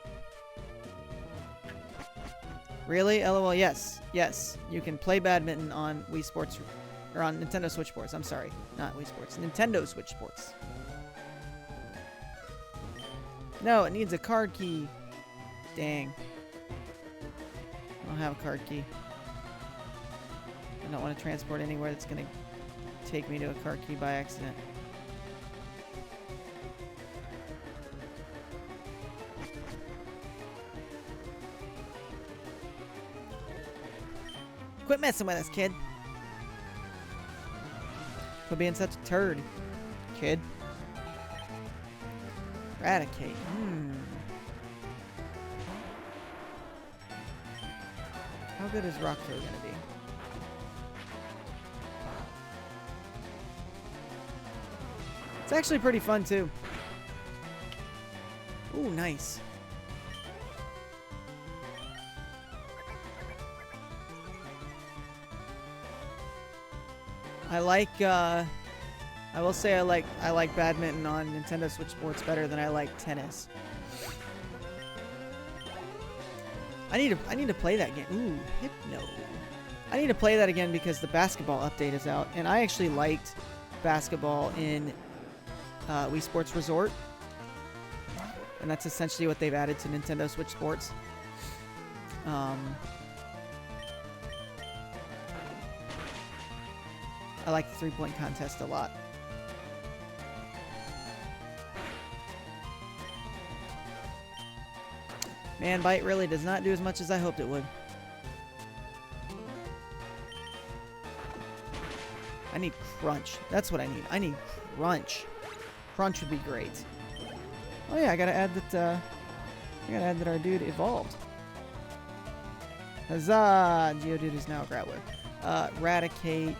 Really? LOL, yes. Yes. You can play badminton on Wii Sports, or on Nintendo Switch Sports. I'm sorry. Not Wii Sports. Nintendo Switch Sports. No, it needs a card key. Dang. I don't have a card key. I don't want to transport anywhere that's going to take me to a card key by accident. Quit messing with us, kid. Quit being such a turd, kid. Eradicate. How good is Rock Throw gonna be? It's actually pretty fun too. Ooh, nice. I will say I like badminton on Nintendo Switch Sports better than I like tennis. I need to play that game. Ooh, Hypno. I need to play that again because the basketball update is out, and I actually liked basketball in Wii Sports Resort, and that's essentially what they've added to Nintendo Switch Sports. I like the three-point contest a lot. Man, Bite really does not do as much as I hoped it would. I need Crunch. That's what I need. I need Crunch. Crunch would be great. Oh yeah, I gotta add that our dude evolved. Huzzah! Geodude is now a Graveler. Eradicate.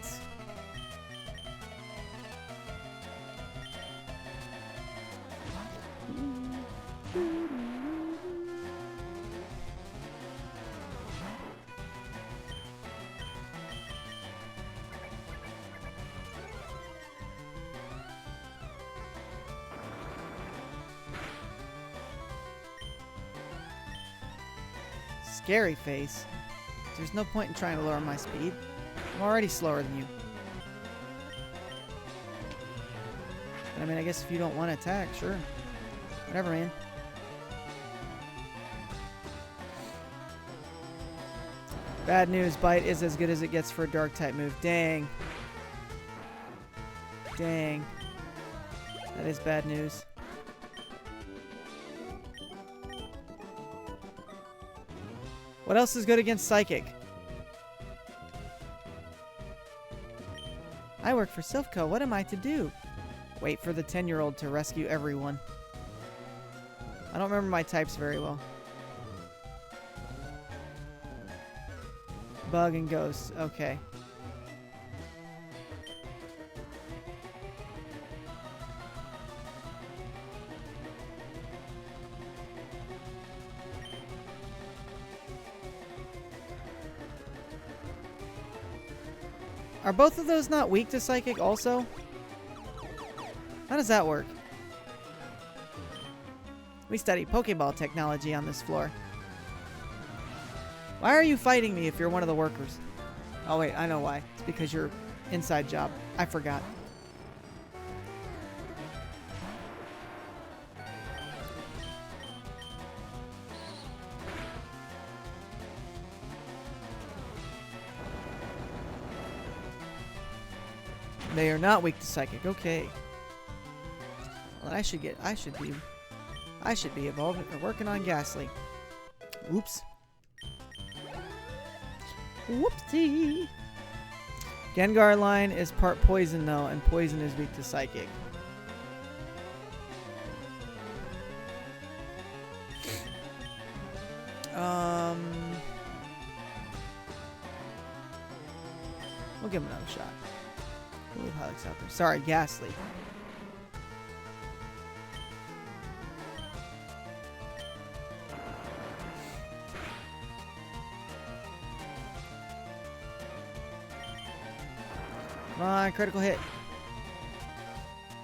scary face. There's no point in trying to lower my speed. I'm already slower than you. But I mean, I guess if you don't want to attack, sure. Whatever, man. Bad news, Bite is as good as it gets for a dark type move. Dang. Dang. That is bad news. What else is good against Psychic? I work for Silphco. What am I to do? Wait for the 10-year-old to rescue everyone. I don't remember my types very well. Bug and Ghost. Okay. Are both of those not weak to Psychic also? How does that work? We study Pokeball technology on this floor. Why are you fighting me if you're one of the workers? Oh wait, I know why. It's because you're inside job. I forgot. They are not weak to Psychic. Okay. Well, I should be evolving or working on Ghastly. Oops. Whoopsie. Gengar line is part poison though, and poison is weak to Psychic. We'll give him another shot. Ooh, Hilux out there. Sorry, Ghastly. Come on, critical hit.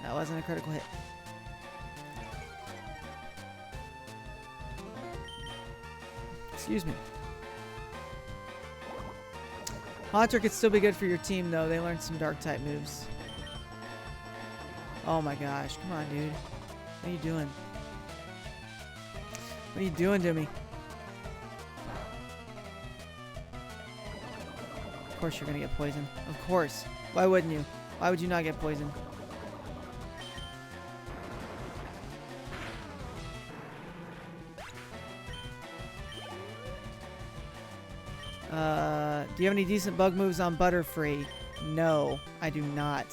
That wasn't a critical hit. Excuse me. Haunter could still be good for your team, though. They learned some dark-type moves. Oh my gosh. Come on, dude. What are you doing? What are you doing to me? Of course you're gonna get poisoned. Of course. Why wouldn't you? Why would you not get poisoned? Do you have any decent bug moves on Butterfree? No, I do not.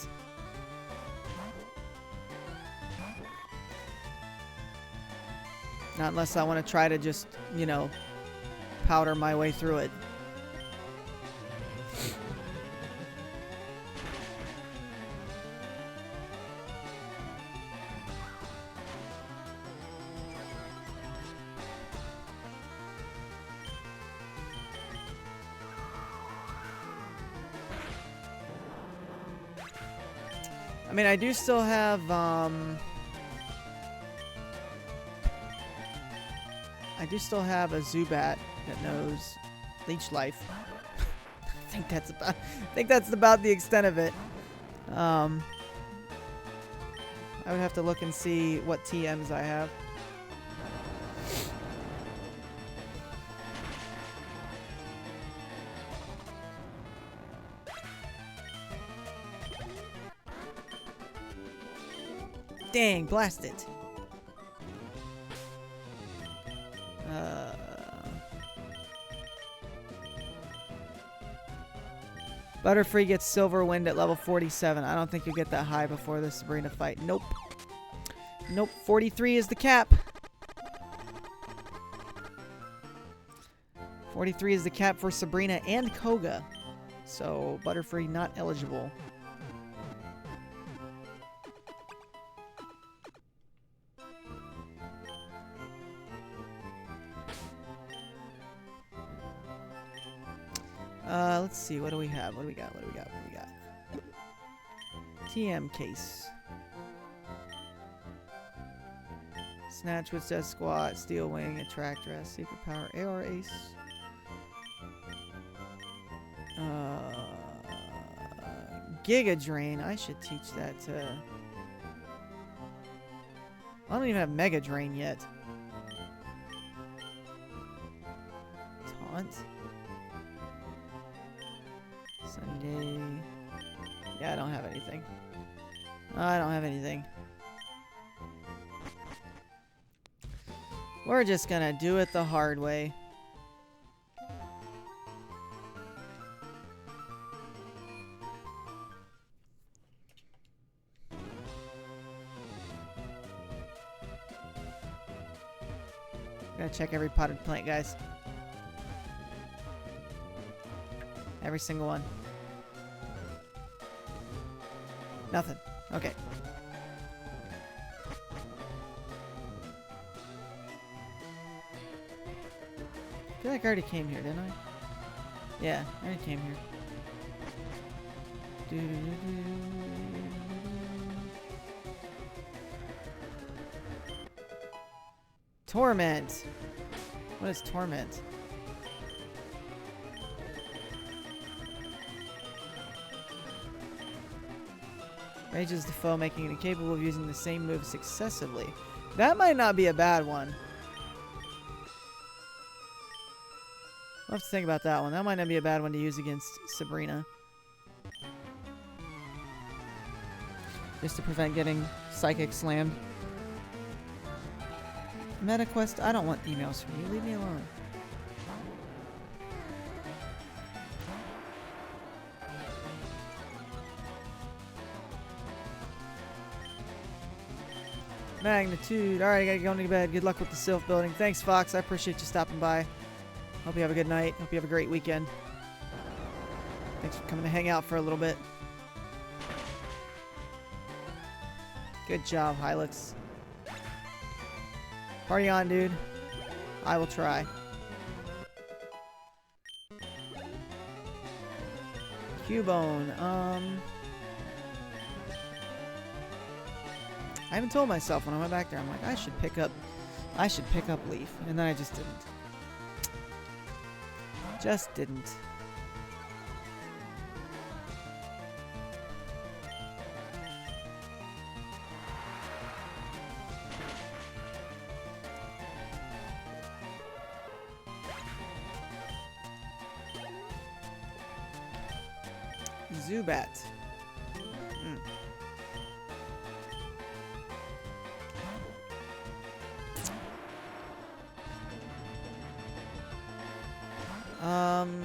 Not unless I want to try to just, you know, powder my way through it. I mean, I do still have, I do still have a Zubat that knows Leech Life. I think that's about the extent of it. I would have to look and see what TMs I have. Dang, blast it. Butterfree gets Silver Wind at level 47. I don't think you'll get that high before the Sabrina fight. Nope. Nope, 43 is the cap. 43 is the cap for Sabrina and Koga. So, Butterfree not eligible. Let's see. What do we have? What do we got? What do we got? What do we got? TM case. Snatch, Witch Death Squat, Steel Wing, Attract Dress, Secret Power, AR Ace. Giga Drain. I should teach that to... I don't even have Mega Drain yet. Taunt. Sunday. Yeah, I don't have anything. I don't have anything. We're just gonna do it the hard way. Gotta check every potted plant, guys. Every single one. Nothing. Okay. I feel like I already came here, didn't I? Yeah, I already came here. Torment. What is torment? Rages the foe, making it incapable of using the same move successively. That might not be a bad one. I'll have to think about that one. That might not be a bad one to use against Sabrina. Just to prevent getting Psychic slammed. Meta quest? I don't want emails from you. Leave me alone. Magnitude. Alright, I gotta go to bed. Good luck with the Sylph building. Thanks, Fox. I appreciate you stopping by. Hope you have a good night. Hope you have a great weekend. Thanks for coming to hang out for a little bit. Good job, Hylix. Party on, dude. I will try. Cubone. I haven't told myself when I went back there. I'm like, I should pick up Leaf, and then I just didn't. Just didn't. Zubat. I'm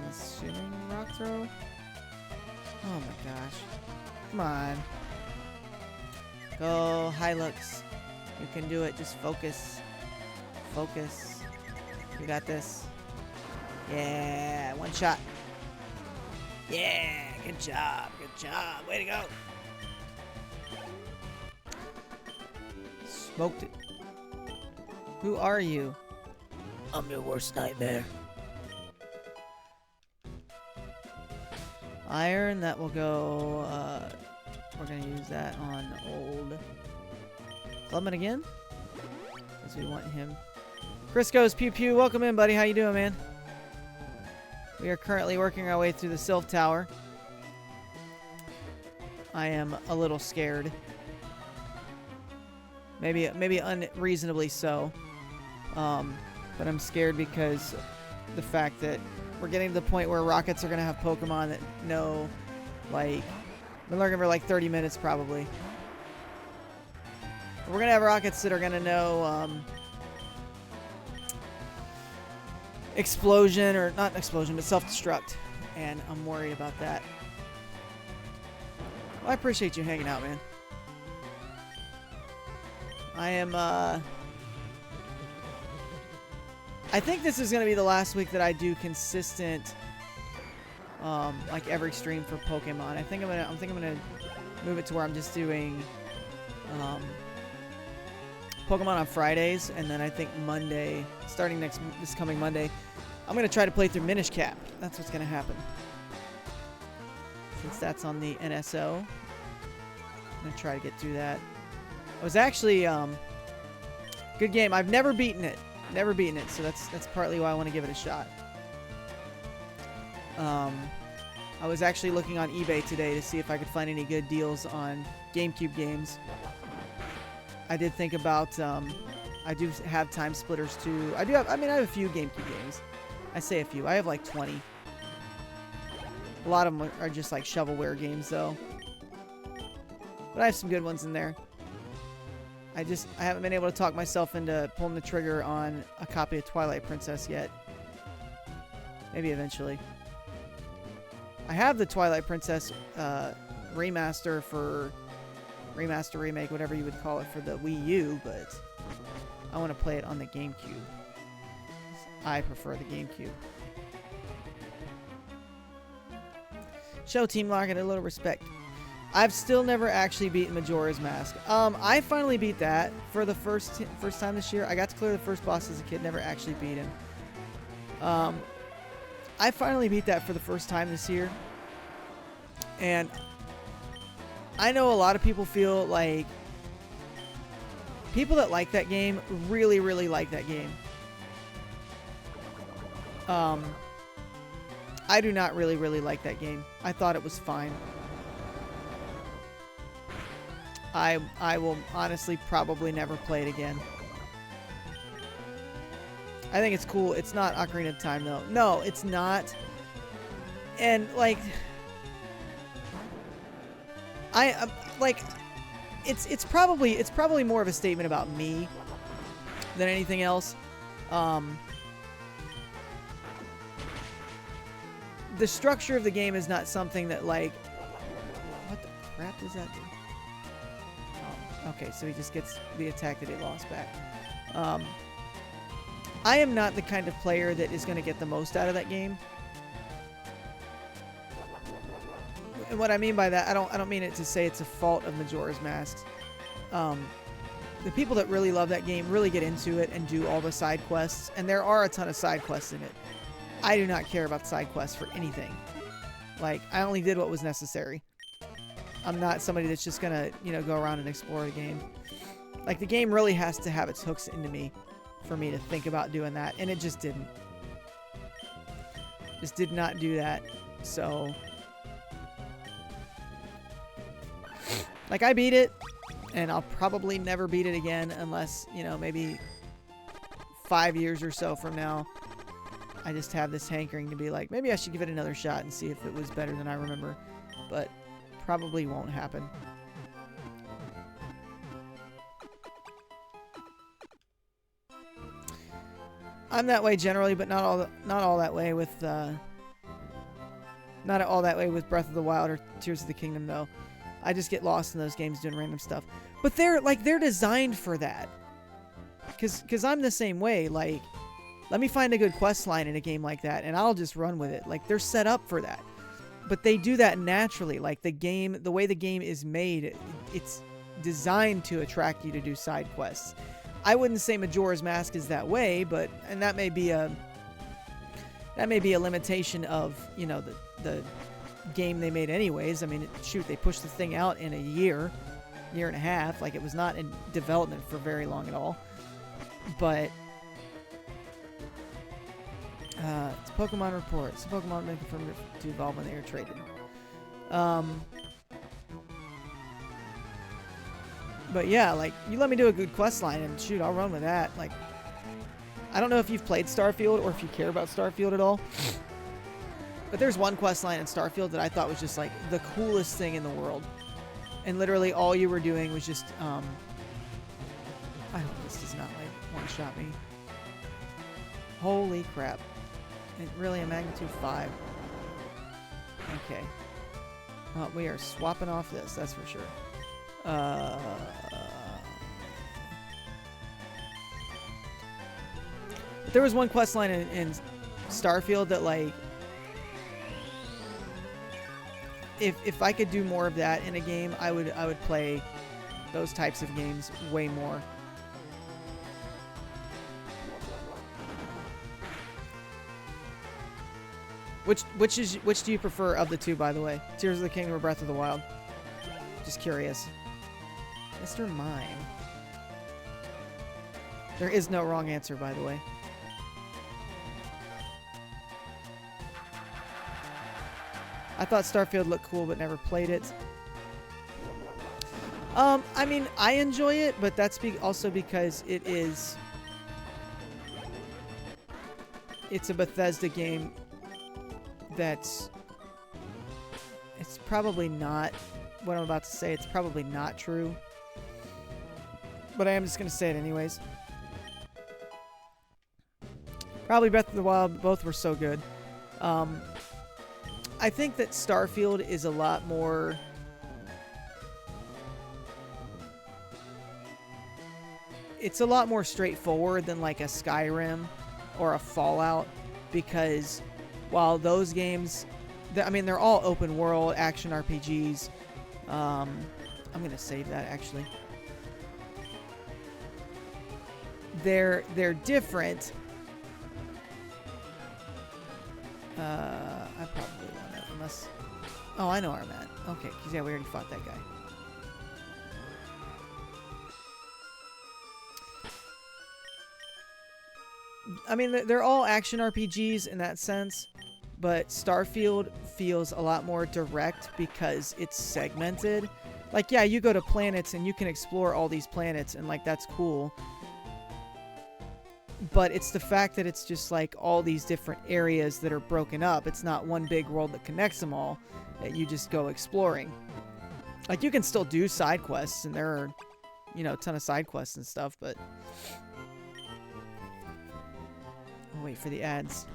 assuming Rock Throw. Oh my gosh. Come on. Go, Hylux. You can do it. Just focus. Focus. You got this. Yeah, one shot. Yeah, good job. Good job. Way to go. Smoked it. Who are you? I'm your worst nightmare. Iron, that will go, we're gonna use that on old Clubman again. Because we want him. Crisco's Pew Pew, welcome in, buddy. How you doing, man? We are currently working our way through the Sylph Tower. I am a little scared. Maybe unreasonably so. But I'm scared because the fact that we're getting to the point where rockets are going to have Pokemon that know, like, been lurking for like 30 minutes probably. We're going to have rockets that are going to know, explosion, or not explosion, but self-destruct. And I'm worried about that. Well, I appreciate you hanging out, man. I am, I think this is going to be the last week that I do consistent, like every stream for Pokemon. I think I'm gonna move it to where I'm just doing, Pokemon on Fridays, and then I think Monday, starting this coming Monday, I'm gonna try to play through Minish Cap. That's what's gonna happen. Since that's on the NSO, I'm gonna try to get through that. It was actually, good game. I've never beaten it. Never beaten it, so that's partly why I want to give it a shot. I was actually looking on eBay today to see if I could find any good deals on GameCube games. I did think about, I do have Time Splitters too. I have a few GameCube games. I say a few. I have like 20. A lot of them are just like shovelware games though. But I have some good ones in there. I haven't been able to talk myself into pulling the trigger on a copy of Twilight Princess yet. Maybe eventually. I have the Twilight Princess remaster, remake, whatever you would call it, for the Wii U, but I want to play it on the GameCube. I prefer the GameCube. Show Team Locket a little respect. I've still never actually beaten Majora's Mask. I finally beat that for the first time this year. I got to clear the first boss as a kid, never actually beat him. I finally beat that for the first time this year. And I know a lot of people feel like people that like that game really, really like that game. I do not really, really like that game. I thought it was fine. I will honestly probably never play it again. I think it's cool. It's not Ocarina of Time though. No, it's not. And like, it's probably more of a statement about me than anything else. The structure of the game is not something that like, what the crap does that do? Okay, so he just gets the attack that he lost back. I am not the kind of player that is going to get the most out of that game. And what I mean by that, I don't mean it to say it's a fault of Majora's Mask. The people that really love that game really get into it and do all the side quests, and there are a ton of side quests in it. I do not care about side quests for anything. Like, I only did what was necessary. I'm not somebody that's just gonna, go around and explore the game. Like, the game really has to have its hooks into me for me to think about doing that, and it just didn't. Just did not do that. So, like, I beat it, and I'll probably never beat it again unless, maybe 5 years or so from now, I just have this hankering to be like, maybe I should give it another shot and see if it was better than I remember. But probably won't happen. I'm that way generally, but not all that way with not all that way with Breath of the Wild or Tears of the Kingdom though. I just get lost in those games doing random stuff. But they're designed for that. Cause I'm the same way. Like, let me find a good quest line in a game like that, and I'll just run with it. Like, they're set up for that. But they do that naturally. Like, the way the game is made, it's designed to attract you to do side quests. I wouldn't say Majora's Mask is that way, and that may be a limitation of, the game they made anyways. I mean, shoot, they pushed the thing out in a year and a half. Like, it was not in development for very long at all. But it's Pokemon reports. Pokemon may confirm to evolve when they are traded. But yeah, like, you let me do a good quest line and shoot, I'll run with that. Like, I don't know if you've played Starfield or if you care about Starfield at all. But there's one quest line in Starfield that I thought was just like the coolest thing in the world. And literally all you were doing was just I hope this does not like one-shot me. Holy crap. And really a magnitude 5. Okay. Well, we are swapping off this, that's for sure. There was one quest line in Starfield that, like, if I could do more of that in a game, I would play those types of games way more. Which do you prefer of the two, by the way? Tears of the Kingdom or Breath of the Wild? Just curious. Mr. Mime. There is no wrong answer, by the way. I thought Starfield looked cool, but never played it. I mean, I enjoy it, but that's also because it's a Bethesda game it's probably not what I'm about to say. It's probably not true, but I am just going to say it anyways. Probably Breath of the Wild, both were so good. I think that Starfield is a lot more... It's a lot more straightforward than like a Skyrim or a Fallout, because while those games, I mean, they're all open world action RPGs. I'm going to save that actually. They're different. I probably want to, unless... Oh, I know where I'm at. Okay, because yeah, we already fought that guy. I mean, they're all action RPGs in that sense, but Starfield feels a lot more direct because it's segmented. Like, yeah, you go to planets and you can explore all these planets, and, like, that's cool. But it's the fact that it's just, like, all these different areas that are broken up. It's not one big world that connects them all that you just go exploring. Like, you can still do side quests, and there are, you know, a ton of side quests and stuff, but... I'll wait for the ads.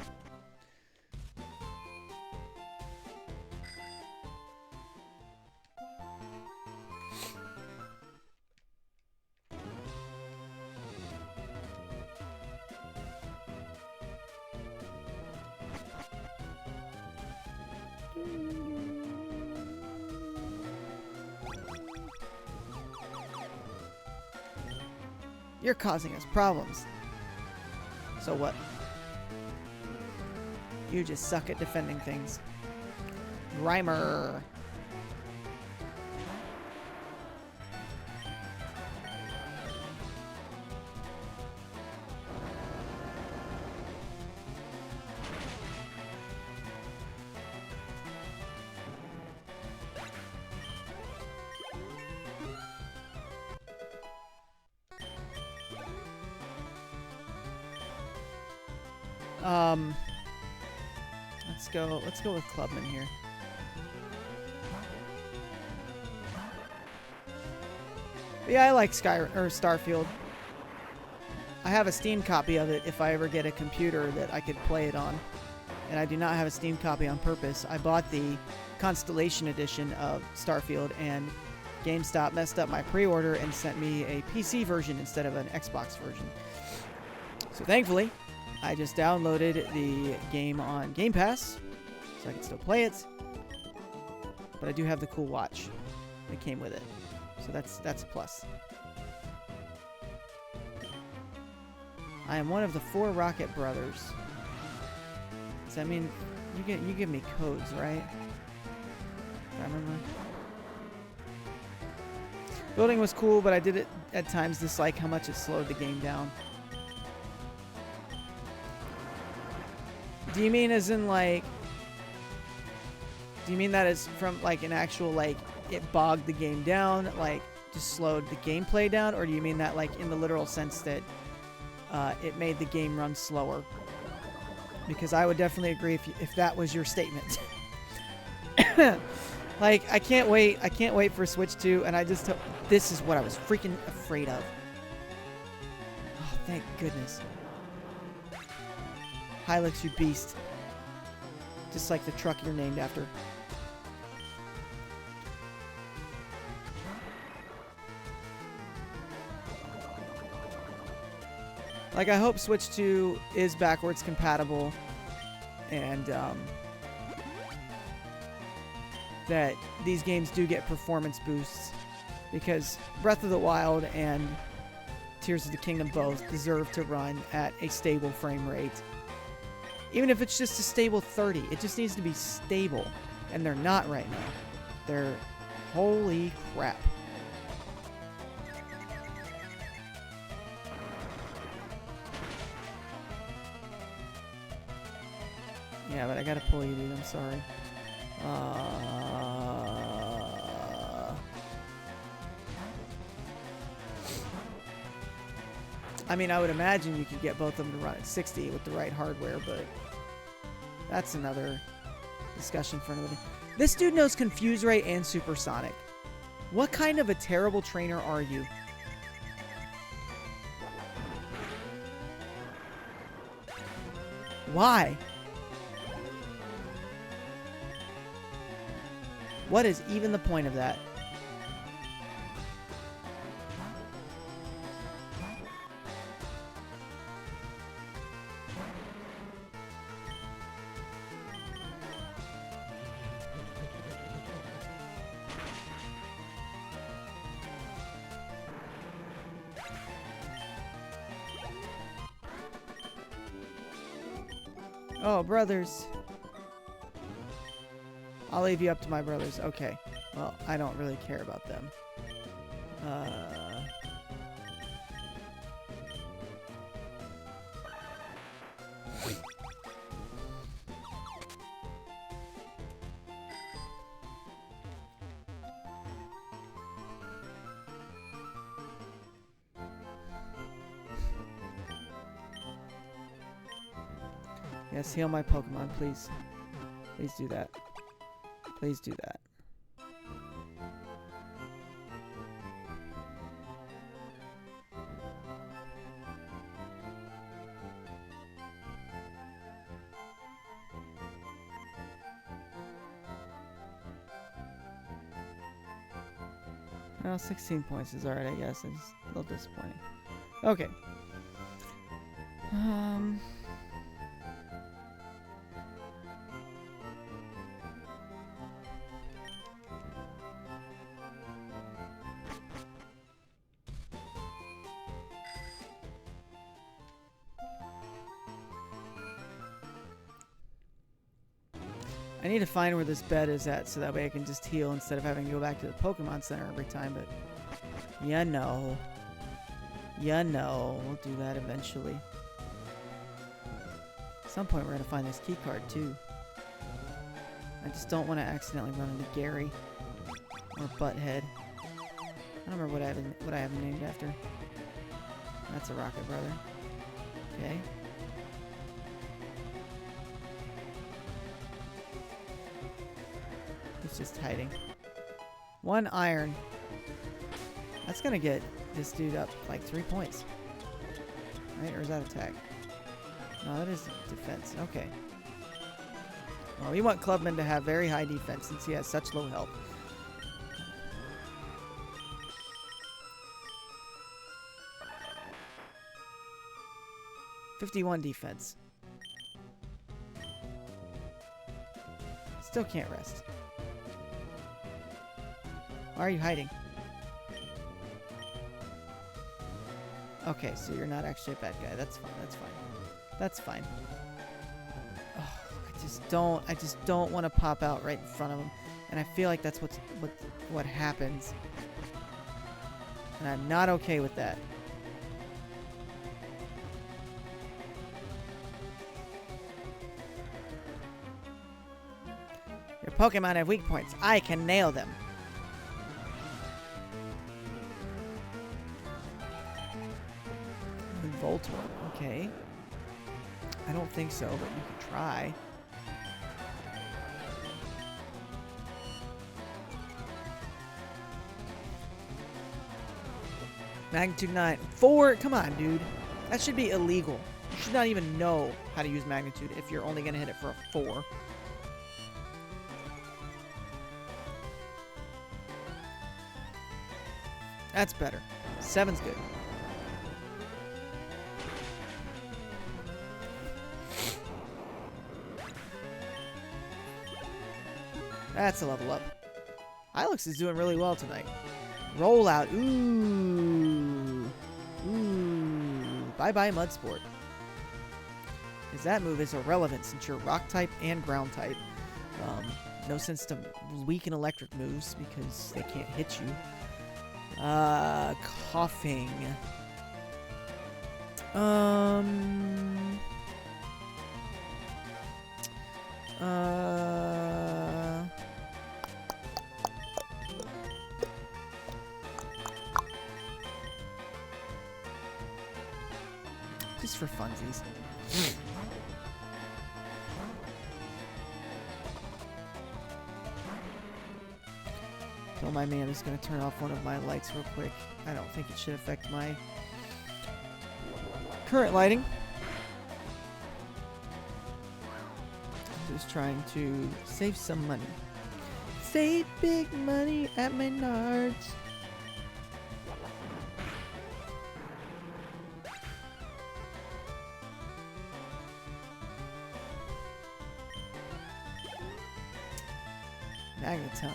You're causing us problems. So what? You just suck at defending things. Rhymer. Let's go with Clubman here. But yeah, I like Starfield. I have a Steam copy of it if I ever get a computer that I could play it on. And I do not have a Steam copy on purpose. I bought the Constellation edition of Starfield, and GameStop messed up my pre-order and sent me a PC version instead of an Xbox version. So thankfully, I just downloaded the game on Game Pass, so I can still play it. But I do have the cool watch that came with it, so that's a plus. I am one of the 4 Rocket Brothers. Does that mean you give me codes, right? I remember. Building was cool, but I did it at times dislike how much it slowed the game down. Do you mean as in, like... Do you mean that as from, like, an actual, like, it bogged the game down, like, just slowed the gameplay down? Or do you mean that, like, in the literal sense that it made the game run slower? Because I would definitely agree if that was your statement. Like, I can't wait for Switch 2, and this is what I was freaking afraid of. Oh, thank goodness. Hilux, you beast. Just like the truck you're named after. Like, I hope Switch 2 is backwards compatible, and that these games do get performance boosts, because Breath of the Wild and Tears of the Kingdom both deserve to run at a stable frame rate. Even if it's just a stable 30, it just needs to be stable, and they're not right now. They're... holy crap. Yeah, but I gotta pull you, dude. I'm sorry. I mean, I would imagine you could get both of them to run at 60 with the right hardware, but that's another discussion for another day. This dude knows Confuse Ray and Supersonic. What kind of a terrible trainer are you? Why? What is even the point of that? Oh, brothers. I'll leave you up to my brothers. Okay. Well, I don't really care about them. Yes, heal my Pokemon, please. Please do that. Please do that. Well, 16 points is alright, I guess. It's a little disappointing. Okay. I need to find where this bed is at so that way I can just heal instead of having to go back to the Pokemon Center every time, but you know. You know. We'll do that eventually. At some point we're going to find this key card too. I just don't want to accidentally run into Gary or Butthead. I don't remember what I have him named after. That's a Rocket Brother. Okay. He's just hiding. 1 iron. That's gonna get this dude up like 3 points. Right? Or is that attack? No, that is defense. Okay. Well, we want Clubman to have very high defense since he has such low health. .51 defense. Still can't rest. Why are you hiding? Okay, so you're not actually a bad guy. That's fine. That's fine. That's fine. Oh, I just don't want to pop out right in front of him, and I feel like that's what happens, and I'm not okay with that. Your Pokemon have weak points. I can nail them. Voltorb, okay. I don't think so, but you can try. Magnitude 9. 4? Come on, dude. That should be illegal. You should not even know how to use Magnitude if you're only going to hit it for a 4. That's better. 7's good. That's a level up. Ilex is doing really well tonight. Roll out. Ooh. Ooh. Bye-bye Mudsport. Because that move is irrelevant since you're rock type and ground type. No sense to weaken electric moves because they can't hit you. Coughing. just for funsies. Don't mind me, I'm just going to turn off one of my lights real quick. I don't think it should affect my current lighting. I'm just trying to save some money. Save big money at Menards. Magneton.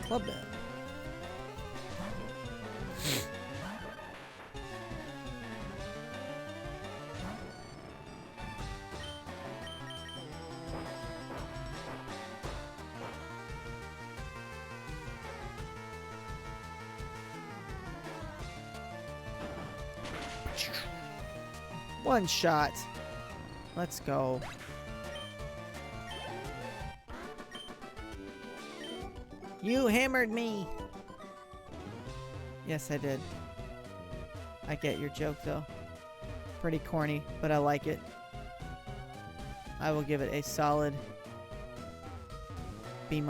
Club bed. One shot. Let's go. You hammered me. Yes, I did. I get your joke, though. Pretty corny, but I like it. I will give it a solid B-.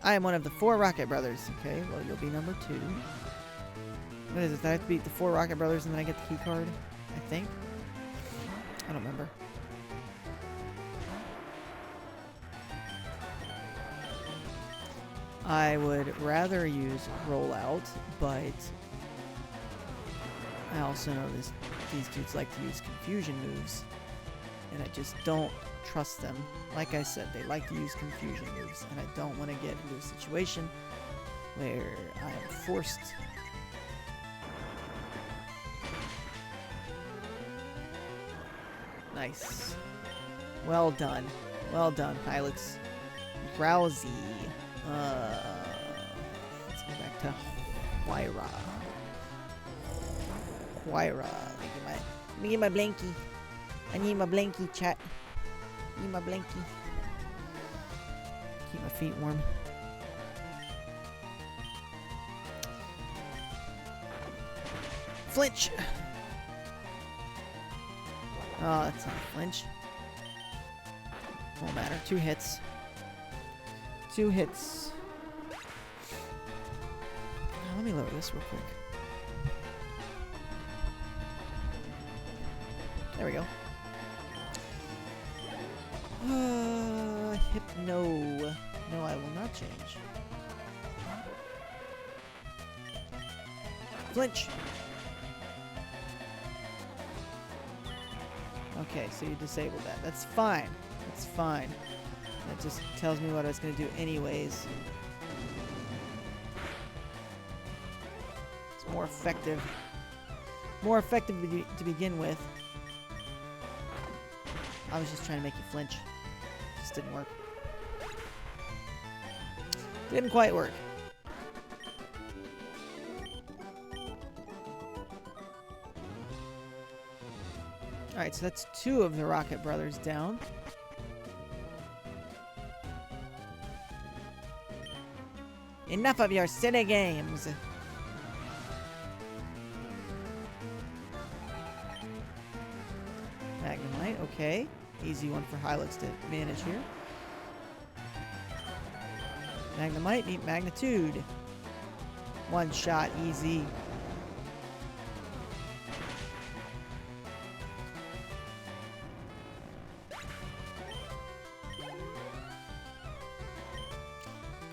I am one of the 4 Rocket Brothers. Okay, well, you'll be number 2. What is it? Do I have to beat the 4 Rocket Brothers and then I get the key card? I think. I don't remember. I would rather use Rollout, but I also know these dudes like to use confusion moves, and I just don't trust them. Like I said, they like to use confusion moves, and I don't want to get into a situation where I am forced. Nice. Well done. Well done, Hylix. Drowsy. Let's go back to Huayra. Huayra. Let me get my blankie. I need my blankie, chat. Need my blankie. Keep my feet warm. Flinch! Oh, that's not a flinch. Won't matter. 2 hits. 2 hits. Now, let me lower this real quick. There we go. Hypno. No, I will not change. Flinch. Okay, so you disabled that. That's fine. That's fine. That just tells me what I was going to do anyways. It's more effective. More effective to begin with. I was just trying to make you flinch. Just didn't work. Didn't quite work. Alright, so that's 2 of the Rocket Brothers down. Enough of your silly games! Magnemite, okay. Easy one for Hylix to manage here. Magnemite, meet Magnitude. 1 shot, easy.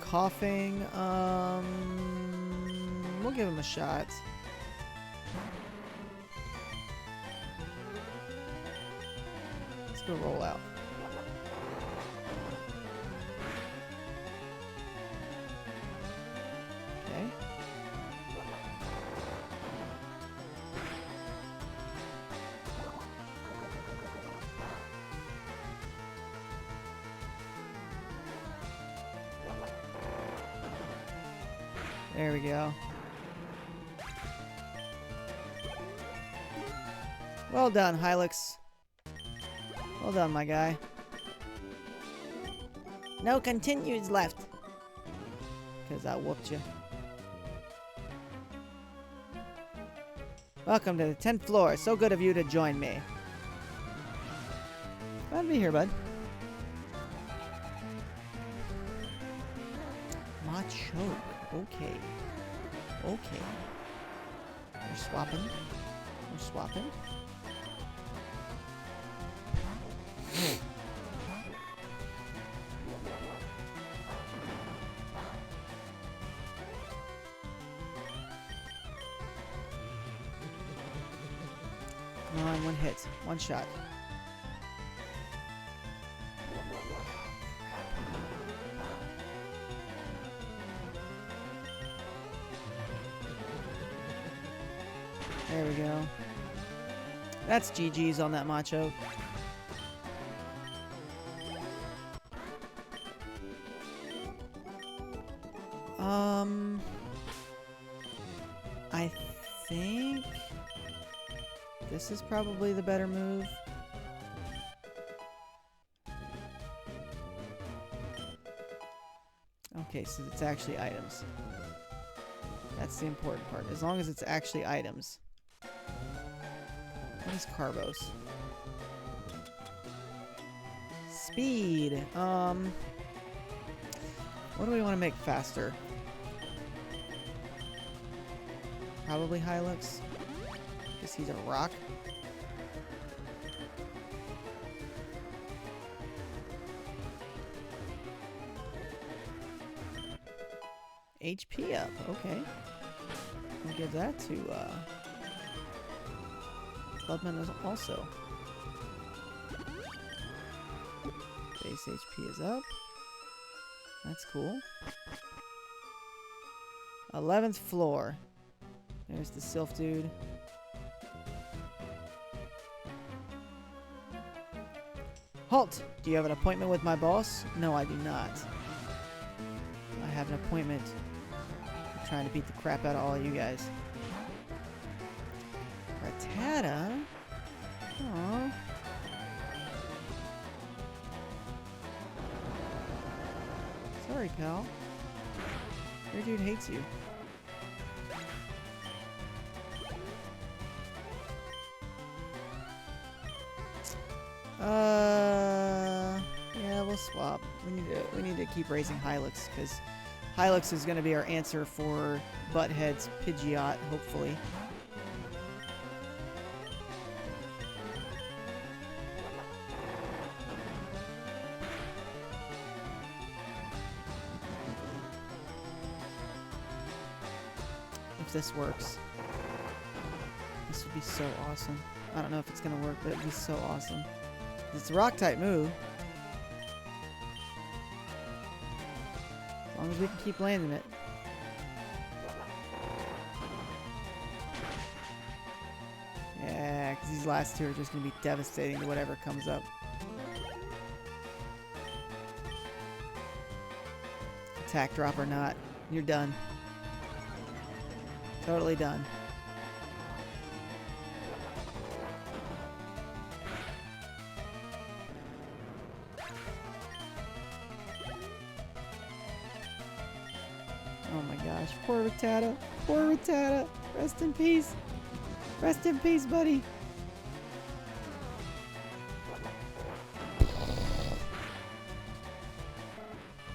Coughing, we'll give him a shot. Let's go roll out. Okay. There we go. Well done, Hylix. Well done, my guy. No continues left. because I whooped you. Welcome to the 10th floor. So good of you to join me. Glad to be here, bud. Machoke. Okay. Okay. We're swapping. We're swapping. Come on, one hit. One shot. There we go. That's GG's on that Macho. I think this is probably the better move. Okay, so it's actually items. That's the important part. As long as it's actually items. What is Carbos? Speed. What do we want to make faster? Probably Hylux. Because he's a rock. HP up. Okay. We'll give that to Clubman also. Base HP is up. That's cool. 11th floor. There's the Sylph dude. Halt! Do you have an appointment with my boss? No, I do not. I have an appointment. I'm trying to beat the crap out of all of you guys. Rattata? Aww. Sorry, pal. Your dude hates you. Yeah, we'll swap. We need to keep raising Hylux, because Hylux is going to be our answer for Butthead's Pidgeot, hopefully. If this works. This would be so awesome. I don't know if it's going to work, but it would be so awesome. It's a rock-type move. As long as we can keep landing it. Yeah, because these last two are just going to be devastating to whatever comes up. Attack drop or not, you're done. Totally done. Oh my gosh, poor Rattata. Poor Rattata. Rest in peace. Rest in peace, buddy.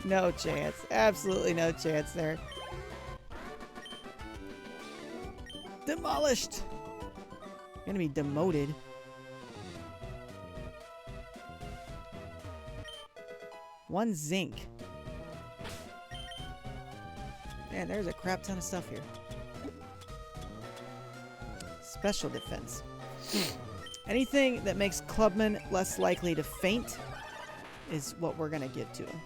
No chance. Absolutely no chance there. Demolished. Gonna be demoted. One zinc. Man, there's a crap ton of stuff here. Special defense. Anything that makes Clubman less likely to faint is what we're gonna give to him.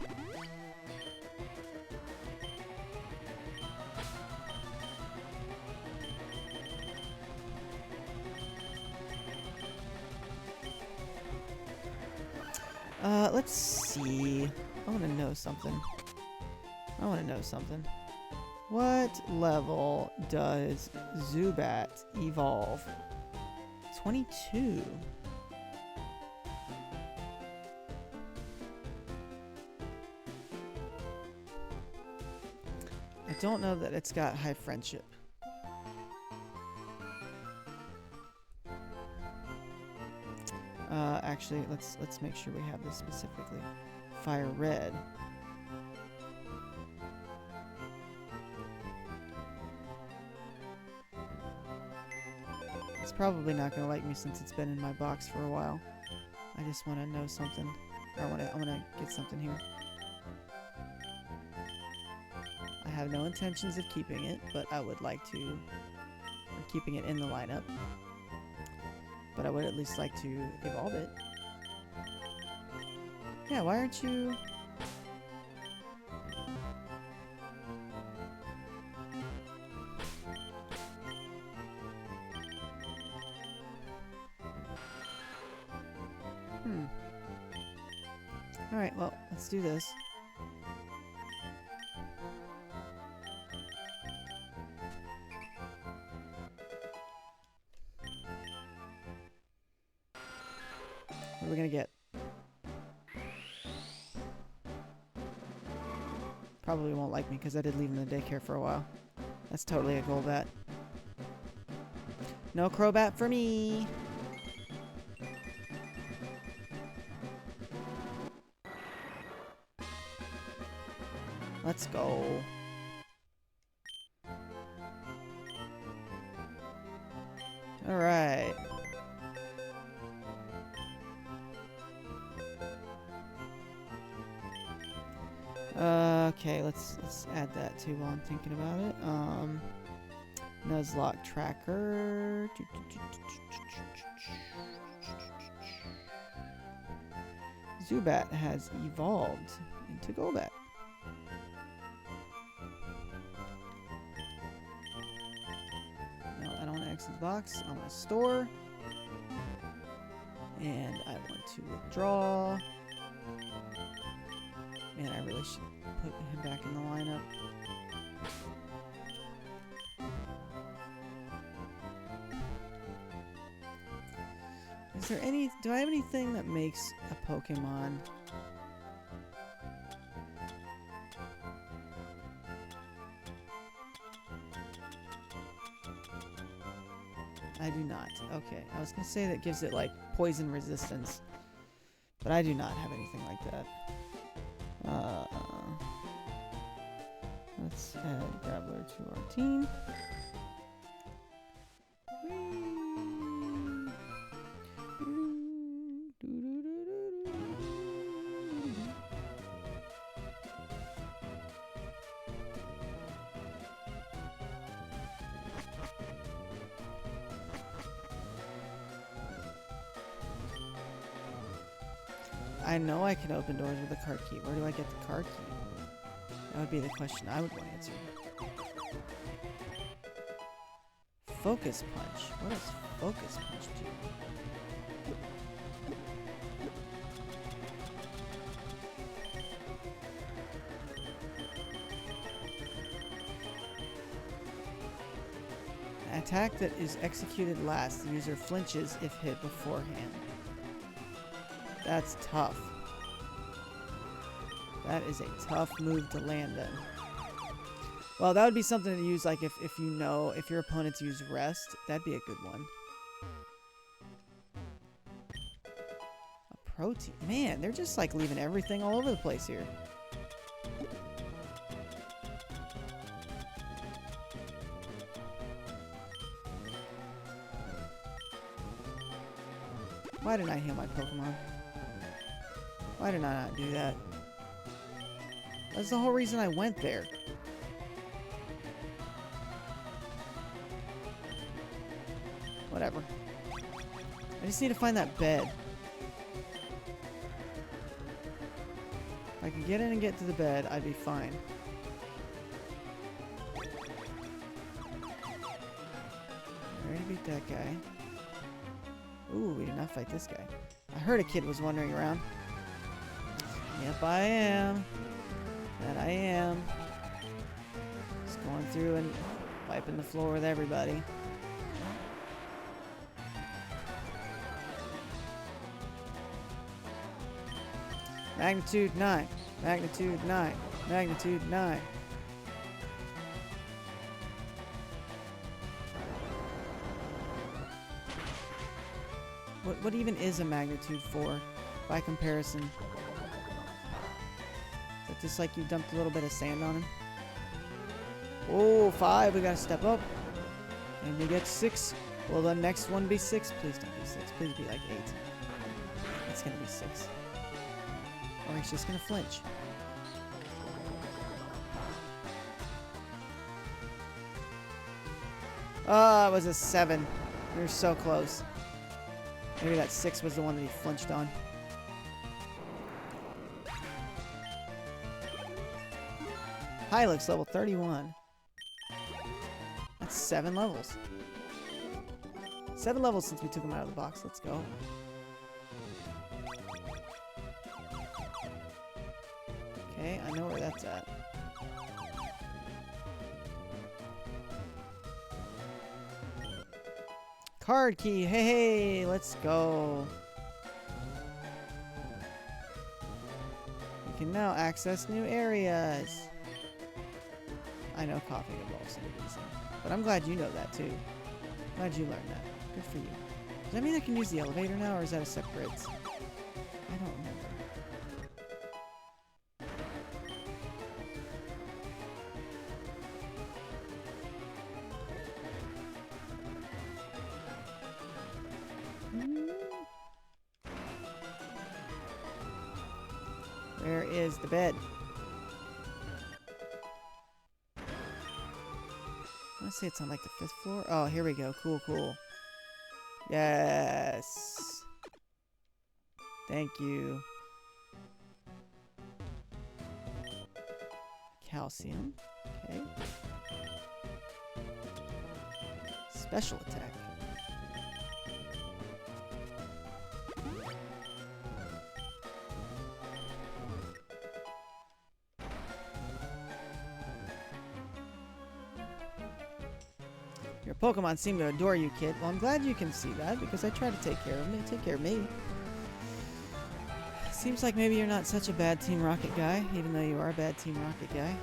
Let's see. I want to know something. What level does Zubat evolve? 22. don't know that it's got high friendship. Actually, let's make sure we have this specifically. Fire red. It's probably not going to like me since it's been in my box for a while. I just want to know something. Or I want to get something here. I have no intentions of keeping it, but I would like to, or keeping it in the lineup. But I would at least like to evolve it. Yeah, why aren't you... Alright, well, let's do this. What are we gonna get? Probably won't like me because I did leave him in the daycare for a while. That's totally a Golbat. No Crobat for me! Let's go. Alright. Okay, let's add that too while I'm thinking about it. Nuzlocke tracker. Zubat has evolved into Golbat. No, I don't want to exit the box. I want to store. And I want to withdraw. Man, I really should put him back in the lineup. Is there any... Do I have anything that makes a Pokemon... I do not. Okay, I was gonna say that gives it, like, poison resistance. But I do not have anything like that. Let's add Graveler to our team. I know I can open doors with a card key. Where do I get the card key? That would be the question I would want to answer. Focus Punch. What does Focus Punch do? An attack that is executed last. The user flinches if hit beforehand. That's tough. That is a tough move to land then. Well, that would be something to use, like, if you know, if your opponents use Rest, that'd be a good one. A Protein. Man, they're just, like, leaving everything all over the place here. Why didn't I heal my Pokemon? Why did I not do that? That's the whole reason I went there. Whatever. I just need to find that bed. If I could get in and get to the bed, I'd be fine. I already beat that guy. Ooh, we did not fight this guy. I heard a kid was wandering around. Yep, I am. That I am. Just going through and wiping the floor with everybody. Magnitude 9. Magnitude 9. Magnitude 9. What even is a magnitude 4 by comparison? Is it just like you dumped a little bit of sand on him? Oh, 5. We gotta step up. And we get 6. Will the next one be 6? Please don't be 6. Please be like 8. It's gonna be 6. Or he's just gonna flinch. Oh, it was a 7. We were so close. Maybe that 6 was the one that he flinched on. Hylix, level 31. That's 7 levels. 7 levels since we took him out of the box. Let's go. Okay, I know where that's at. Card key. Hey, hey, let's go. We can now access new areas. I know coughing involves some reason, but I'm glad you know that too. Glad you learned that. Good for you. Does that mean I can use the elevator now, or is that a separate? I don't remember. Where is the bed? I want to say it's on like the 5th floor. Oh, here we go. Cool, cool. Yes. Thank you. Calcium. Okay. Special attack. Your Pokemon seem to adore you, kid. Well, I'm glad you can see that, because I try to take care of them. They take care of me. Seems like maybe you're not such a bad Team Rocket guy, even though you are a bad Team Rocket guy.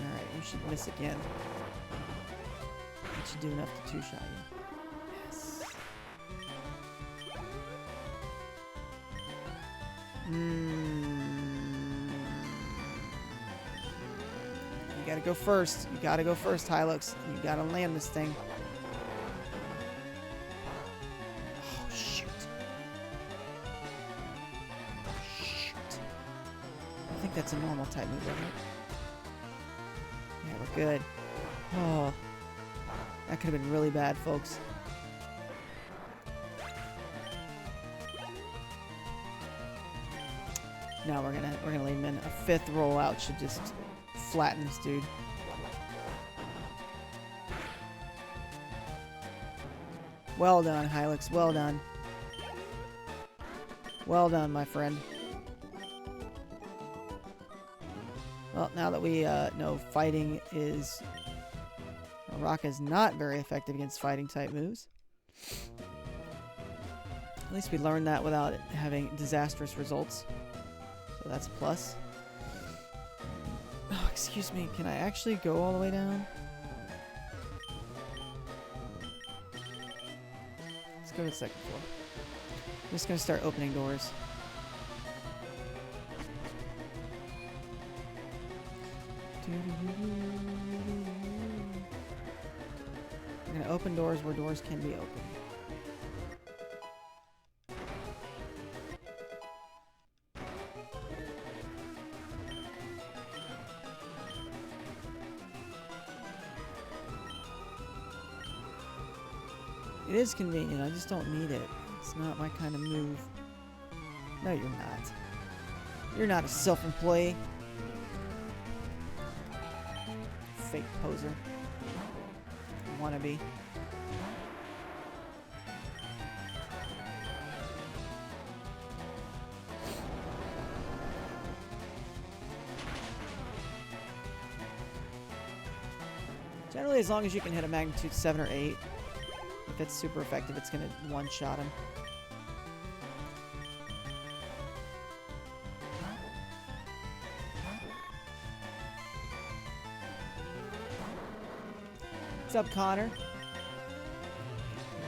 Alright, you should miss again. That should do enough to two-shot you. You gotta go first. You gotta go first, Hylix. You gotta land this thing. Oh, shoot. Shoot. I think that's a normal type move, isn't it? Yeah, we're good. Oh. That could have been really bad, folks. Now we're gonna leave him in. A 5th rollout should just flatten this dude. Well done, Hylix. Well done. Well done, my friend. Well, now that we know fighting is... Rock is not very effective against fighting type moves. At least we learned that without it having disastrous results. So that's a plus. Oh, excuse me. Can I actually go all the way down? Let's go to the 2nd floor. I'm just going to start opening doors. We're going to open doors where doors can be opened. It is convenient, I just don't need it. It's not my kind of move. No, you're not. You're not a self-employee. Fake poser. Wannabe. Generally, as long as you can hit a magnitude 7 or 8, if it's super effective, it's going to one-shot him. What's up, Connor?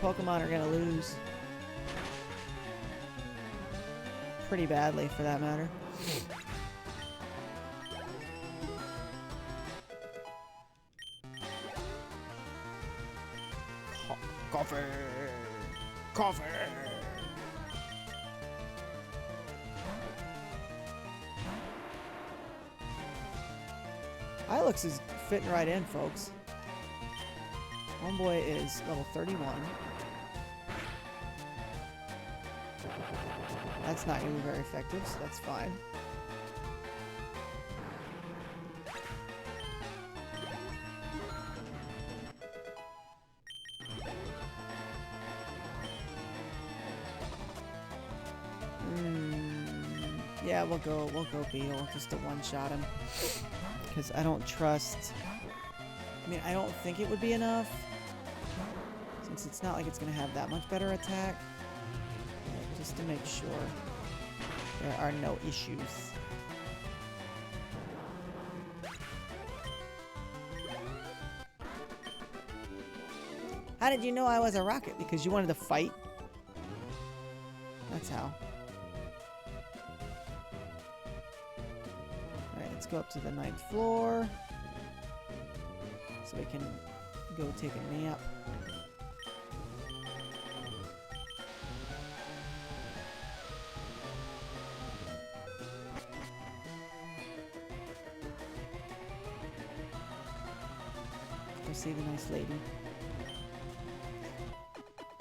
Pokemon are gonna lose. Pretty badly, for that matter. Coffee! Coffee! Ilux is fitting right in, folks. Homeboy is level 31. That's not going to be very effective, so that's fine. Yeah, we'll go Beetle just to one-shot him. Because I don't trust... I mean, I don't think it would be enough. Since it's not like it's going to have that much better attack. Just to make sure there are no issues. How did you know I was a rocket? Because you wanted to fight? That's how. Alright, let's go up to the 9th floor. So we can go take a nap. Go see the nice lady.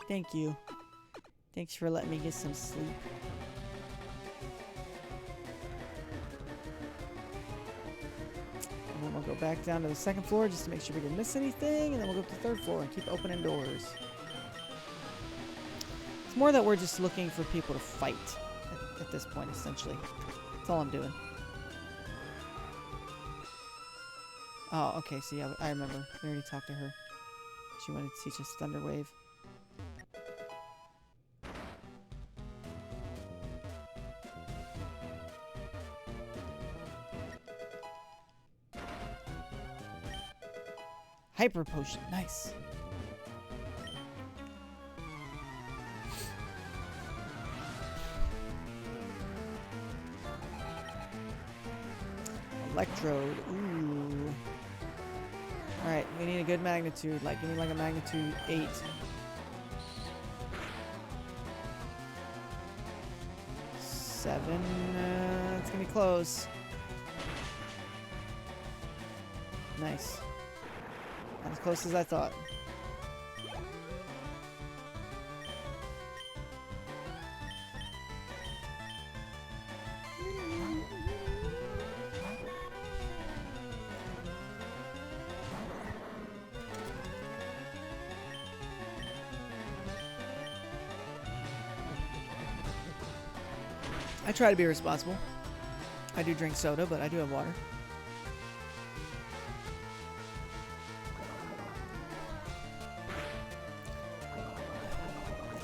Thank you. Thanks for letting me get some sleep. And then we'll go back down to the 2nd floor just to make sure we didn't miss anything. And then we'll go up to the 3rd floor and keep opening doors. It's more that we're just looking for people to fight at this point, essentially. That's all I'm doing. Oh, okay, so yeah, I remember. We already talked to her. She wanted to teach us Thunder Wave. Hyper Potion, nice. Electrode, ooh. Alright, we need a good magnitude. Like, give me like a magnitude 8. Seven. It's gonna be close. Nice. Not as close as I thought. I try to be responsible. I do drink soda, but I do have water.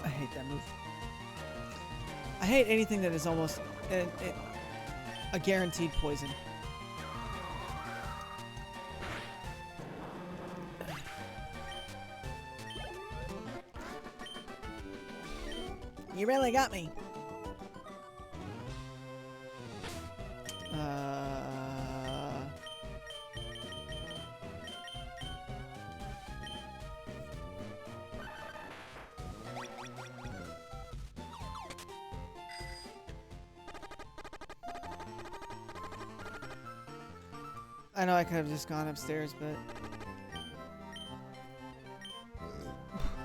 I hate that move. I hate anything that is almost a guaranteed poison. You really got me. I know I could have just gone upstairs, but...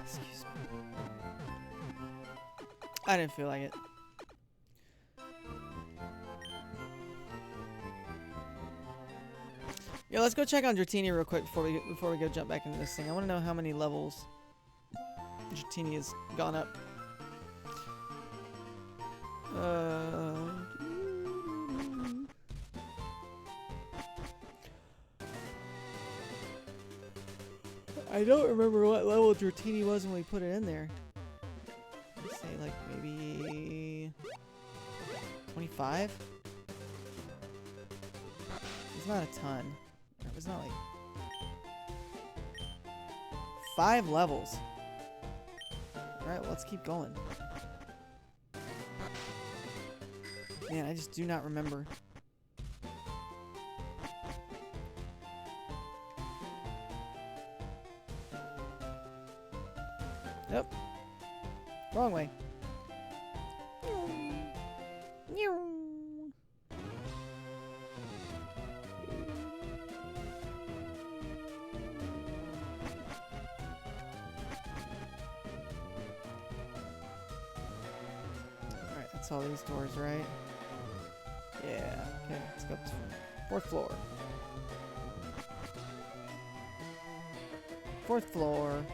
Excuse me. I didn't feel like it. Yo, let's go check on Dratini real quick before we go jump back into this thing. I want to know how many levels Dratini has gone up. I don't remember what level Dratini was when we put it in there. Let's say like maybe 25? It's not a ton. It was not like... 5 levels. Alright, well, let's keep going. Man, I just do not remember. Yep. Wrong way. Alright, that's all these doors, right? Yeah. Okay, let's go up to the 4th floor. 4th floor.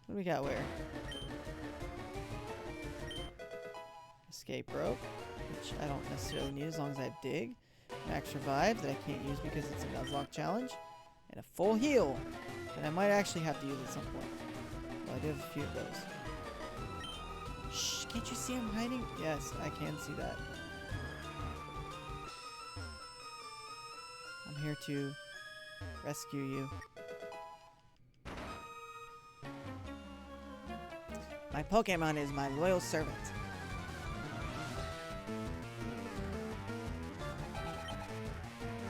What do we got where? Escape rope, which I don't necessarily need as long as I have dig. Max revive that I can't use because it's a Nuzlocke challenge. And a full heal that I might actually have to use at some point. Well, I do have a few of those. Shh, can't you see I'm hiding? Yes, I can see that. I'm here to rescue you. My Pokemon is my loyal servant.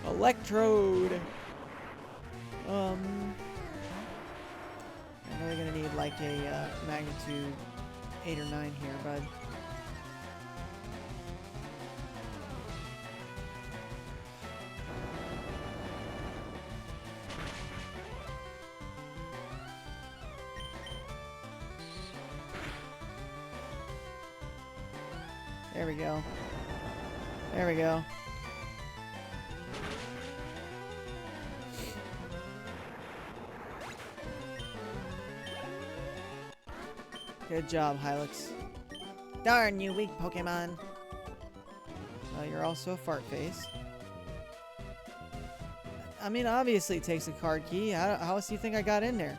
Electrode! I'm really gonna need like a magnitude 8 or 9 here, bud. There we go. There we go. Good job, Hylix. Darn you weak Pokemon. Well, you're also a fart face. I mean, obviously it takes a card key. How else do you think I got in there?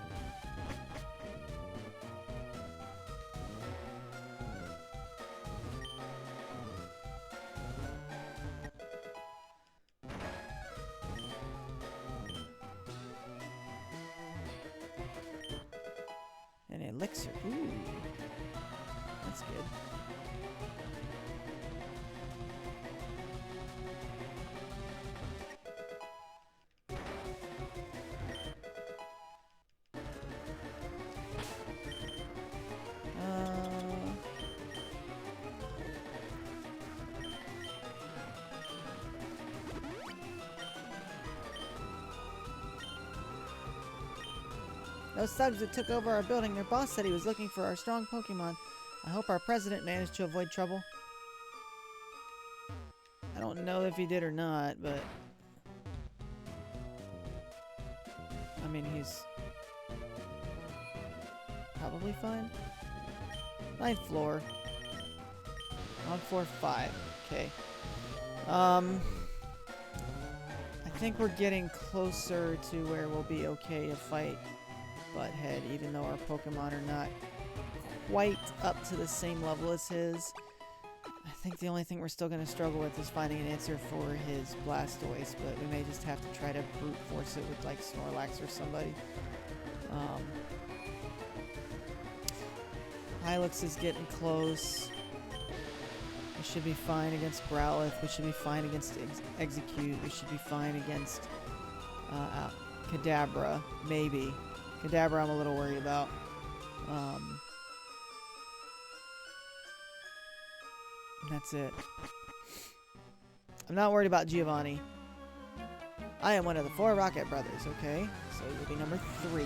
An elixir. Ooh. That's good. Those thugs that took over our building, their boss said he was looking for our strong Pokemon. I hope our president managed to avoid trouble. I don't know if he did or not, but... I mean, he's... probably fine. 9th floor. On floor 5. Okay. I think we're getting closer to where we'll be okay to fight Butthead, even though our Pokemon are not quite up to the same level as his. I think the only thing we're still going to struggle with is finding an answer for his Blastoise, but we may just have to try to brute force it with like Snorlax or somebody. Hylix is getting close. We should be fine against Growlithe. We should be fine against Execute. We should be fine against Kadabra, maybe. Kadabra I'm a little worried about. That's it. I'm not worried about Giovanni. I am one of the 4 Rocket Brothers, okay? So you'll be number 3.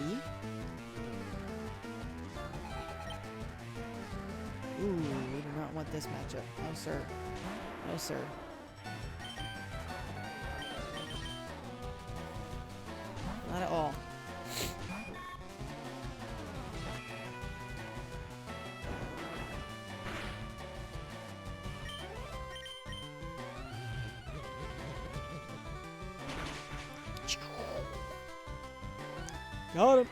Ooh, we do not want this matchup. No, sir. No, sir. Not at all. Got him.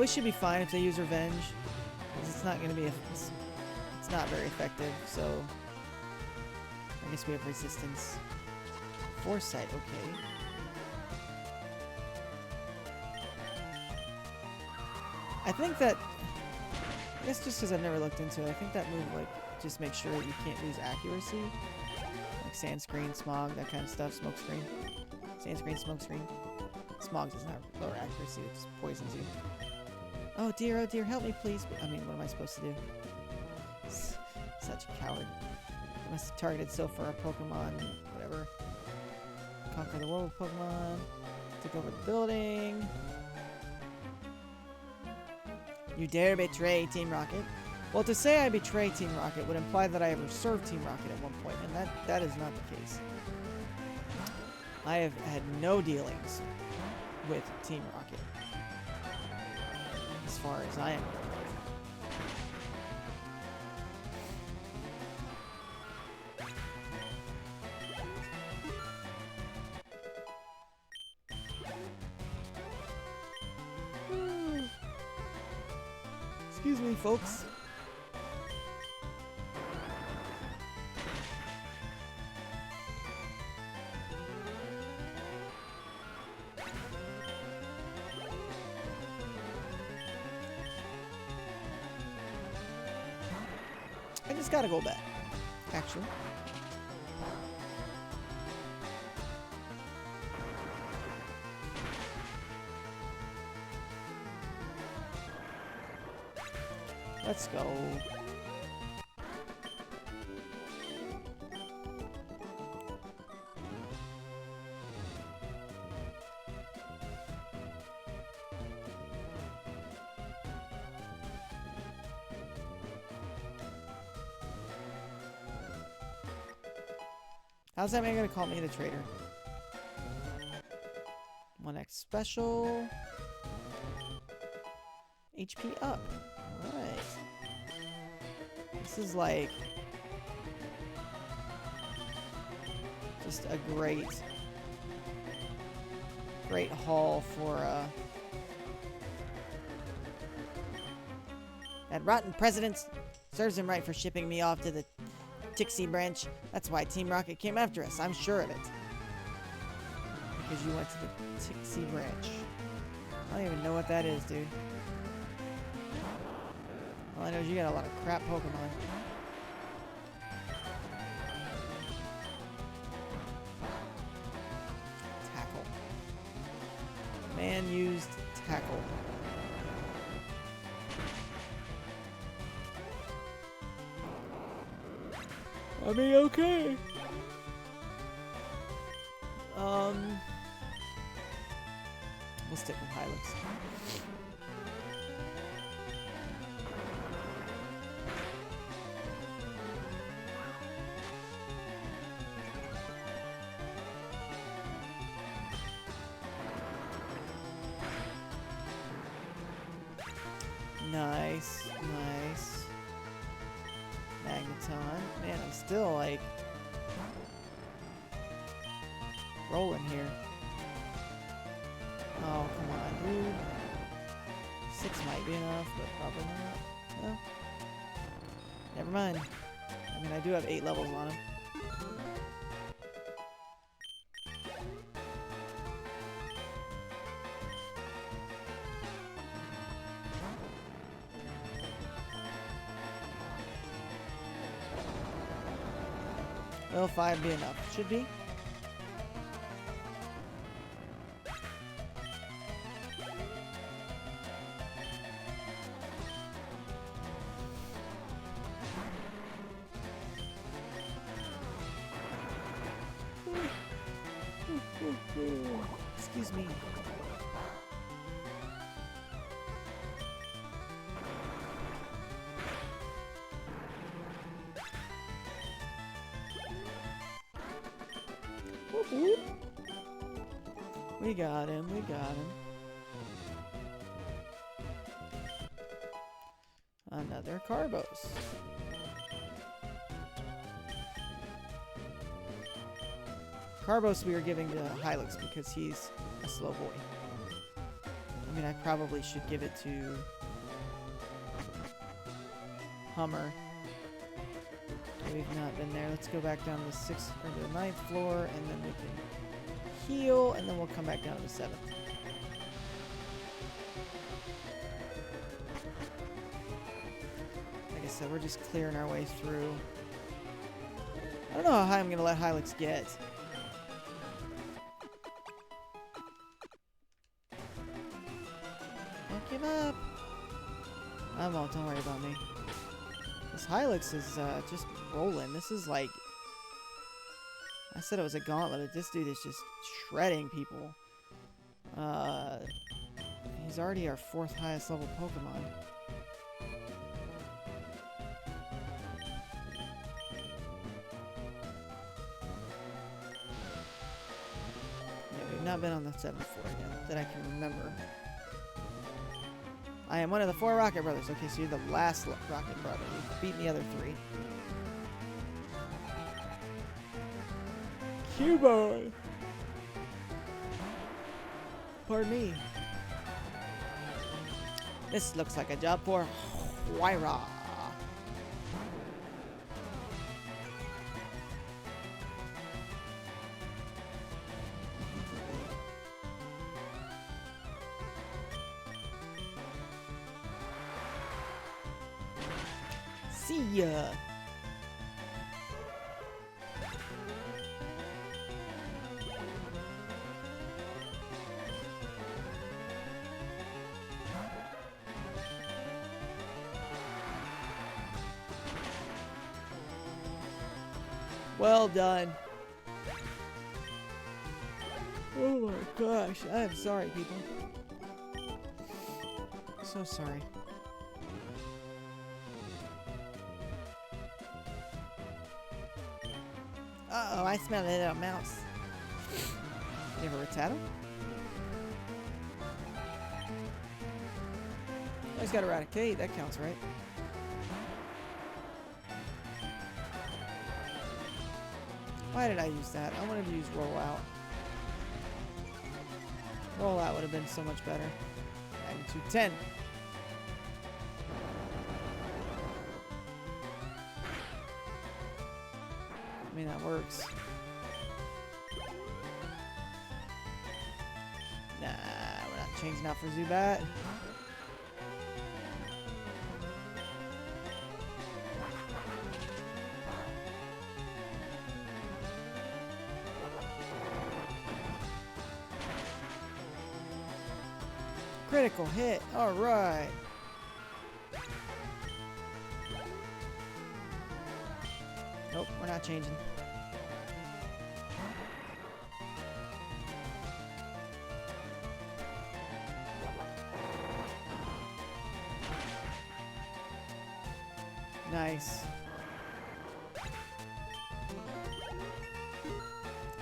we should be fine if they use revenge. Because it's not going to be... It's not very effective, so... I guess we have resistance. Foresight, okay. I think that... I guess just because I've never looked into it, I think that move, like, just makes sure that you can't lose accuracy. Like sand screen, smog, that kind of stuff. Smoke screen. Sand screen, smoke screen. Smog doesn't have lower accuracy, it just poisons you. Oh dear, help me please. I mean, what am I supposed to do? Such a coward. I must have targeted so far a Pokemon, whatever. Conquer the world with Pokemon. Took over the building. You dare betray Team Rocket? Well, to say I betray Team Rocket would imply that I ever served Team Rocket at one point, and that is not the case. I have had no dealings with Team Rocket, as far as I am aware. Excuse me, folks. I just gotta go back, actually. Let's go. How's that man gonna call me the traitor? 1x special. HP up. Alright. This is like just a great haul for that rotten president serves him right for shipping me off to the Tixie branch. That's why Team Rocket came after us. I'm sure of it. Because you went to the Tixie branch. I don't even know what that is, dude. All I know is you got a lot of crap Pokemon. Tackle. Man used tackle. I mean, okay. We'll stick with Hylix. Nice, nice. Magneton. Man, I'm still like rolling here. Oh, come on, dude. 6 might be enough, but probably not. Well, never mind. I mean, I do have 8 levels on him. Will 5 be enough? Should be. Excuse me. Whoop, whoop. We got him, we got him. Another Carbos. Carbos we are giving to Hylix because he's a slow boy. I mean, I probably should give it to Hummer. We've not been there. Let's go back down to the 6th or the 9th floor, and then we can heal, and then we'll come back down to the 7th. Like I said, we're just clearing our way through. I don't know how high I'm going to let Hylix get. Don't give up. I won't. Don't worry about me. This Hylix is just rolling. This is like... I said it was a gauntlet, but this dude is just shredding people. He's already our 4th highest level Pokemon. Yeah, we've not been on the 7th floor yet, that I can remember. I am one of the 4 Rocket Brothers. Okay, so you're the last Rocket Brother. You've beaten the other 3. Cubone! Pardon me. This looks like a job for Huayra. See ya! Well done. Oh my gosh, I am sorry, people. So sorry. Uh-oh, I smell a little mouse. You have a Rattata? Oh, he's got Eradicate. That counts, right? Why did I use that? I wanted to use Rollout. Rollout would have been so much better. Magnitude 10. I mean, that works. Nah, we're not changing out for Zubat. Critical hit. All right. Nope, we're not changing. Nice.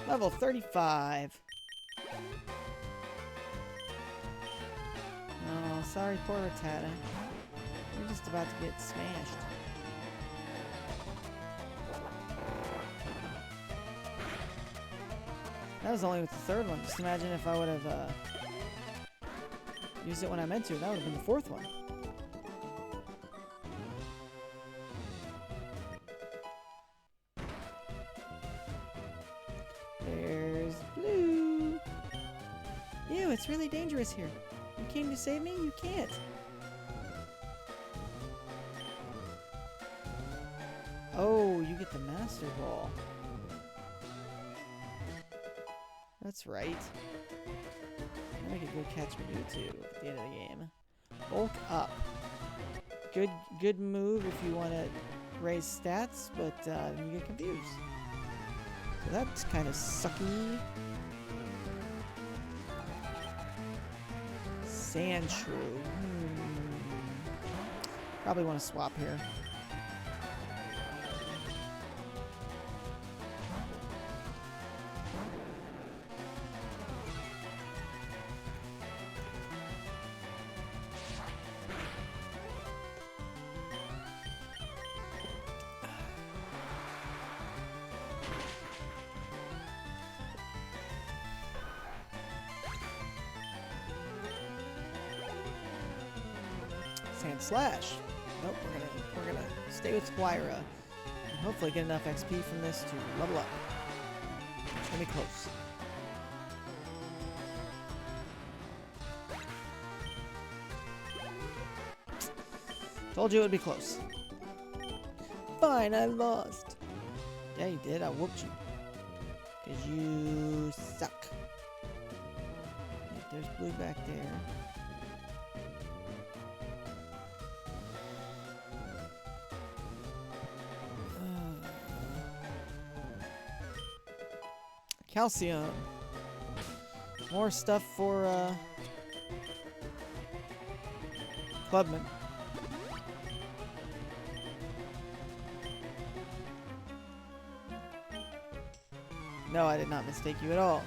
Level 35. Oh, sorry, poor Rattata. You're just about to get smashed. That was only with the 3rd one. Just imagine if I would have used it when I meant to. That would have been the 4th one. There's Blue. Ew, it's really dangerous here. You came to save me? You can't. Oh, you get the Master Ball. That's right. Then I could go catch Mewtwo at the end of the game. Bulk up. Good move if you want to raise stats, but you get confused. So that's kind of sucky. Sandshrew. Probably want to swap here. Sand Slash. Nope, we're gonna stay with Squira and hopefully get enough XP from this to level up. It's gonna be close. Told you it would be close. Fine, I lost. Yeah, you did. I whooped you. Because you suck. Yep, there's blue back there. Calcium. More stuff for, Clubman. No, I did not mistake you at all.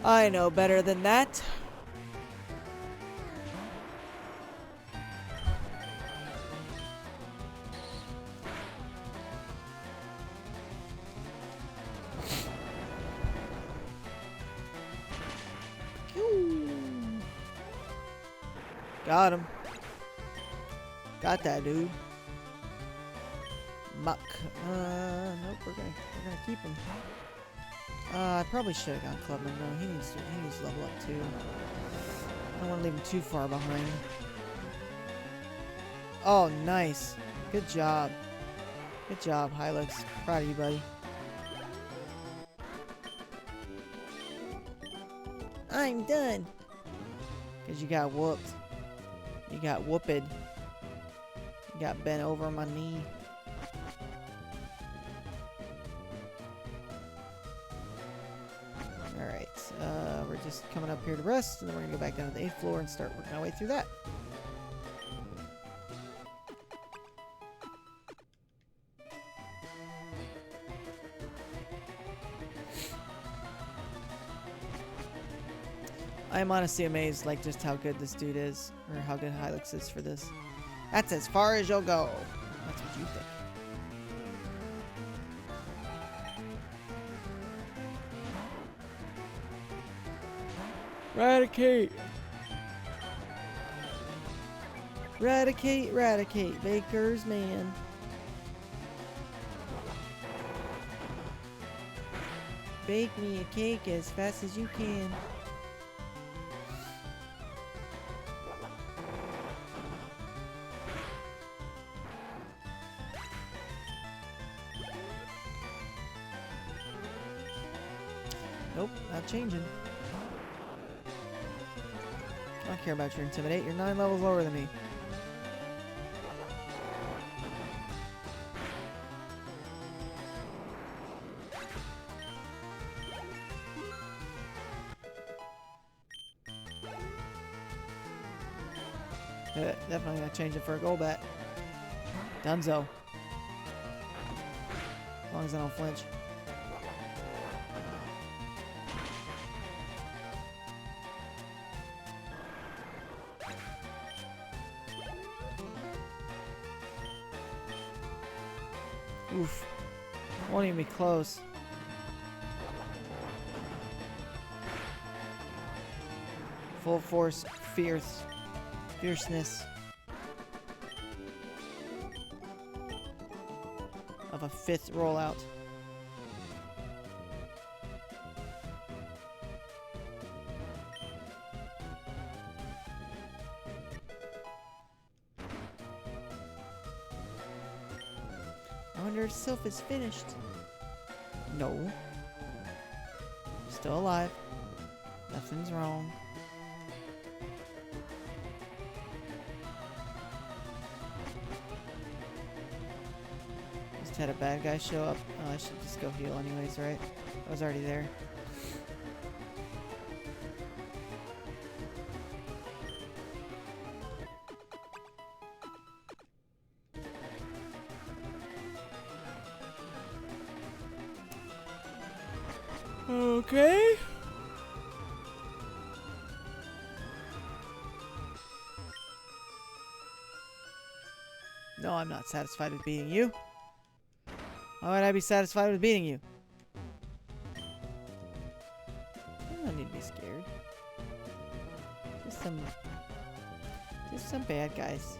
I know better than that. Got him. Got that dude. Muck. Nope, we're gonna keep him. I probably should have gone Clubman. No, he needs to level up too. I don't want to leave him too far behind. Oh, nice. Good job. Good job, Hylux. Proud of you, buddy. I'm done. Because you got whooped. You got whooped. You got bent over on my knee. Alright, we're just coming up here to rest, and then we're going to go back down to the 8th floor and start working our way through that. I am honestly amazed, like, just how good this dude is, or how good Hylux is for this. That's as far as you'll go. That's what you think. Eradicate! Eradicate, eradicate, Baker's man. Bake me a cake as fast as you can. Nope, not changing. I don't care about your Intimidate. You're 9 levels lower than me. Definitely gonna change it for a Golbat. Dunzo. As long as I don't flinch. Oof. Won't even be close. Full force, fierceness of a 5th rollout. I wonder if Sylph is finished. No. Still alive. Nothing's wrong. Just had a bad guy show up. Oh, I should just go heal anyways, right? I was already there. Okay. No, I'm not satisfied with beating you. Why would I be satisfied with beating you? I don't need to be scared. some bad guys.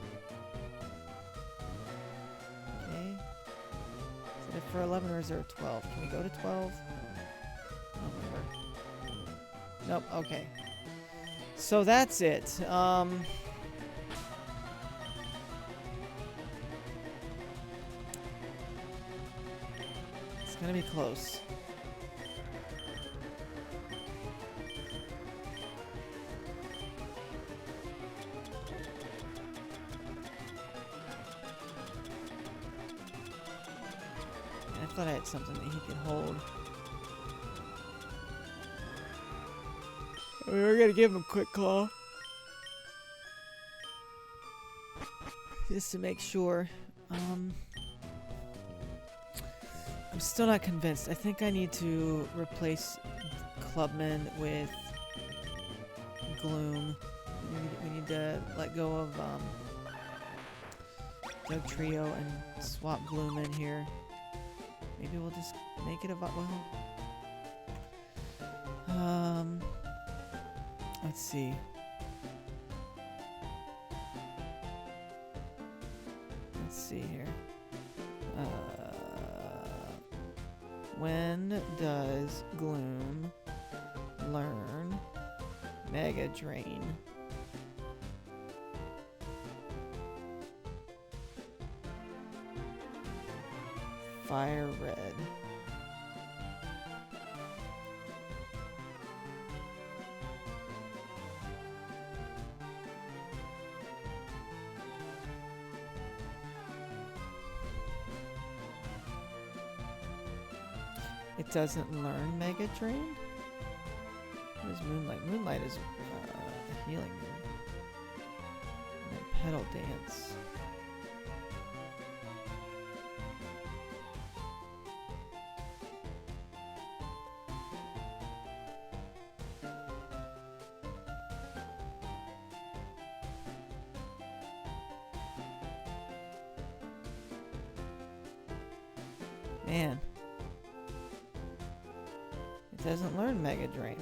Okay. Is it for 11 or is there a 12? Can we go to 12? I don't remember. Nope, okay. So that's it. It's gonna be close. I thought I had something that he could hold. I mean, we're gonna give him a quick claw. Just to make sure. I'm still not convinced. I think I need to replace Clubman with Gloom. We need to let go of Doug Trio and swap Gloom in here. Maybe we'll just make it a let's see. Let's see here. When does Gloom learn Mega Drain? Fire Red. It doesn't learn Mega Drain? What is Moonlight? Moonlight is a healing move. And then Pedal Dance. Man. It doesn't learn Mega Drain.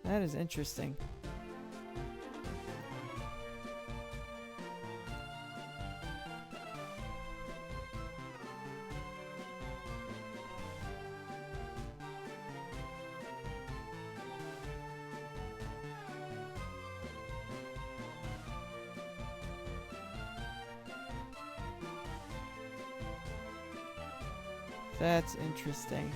That is interesting. That's interesting.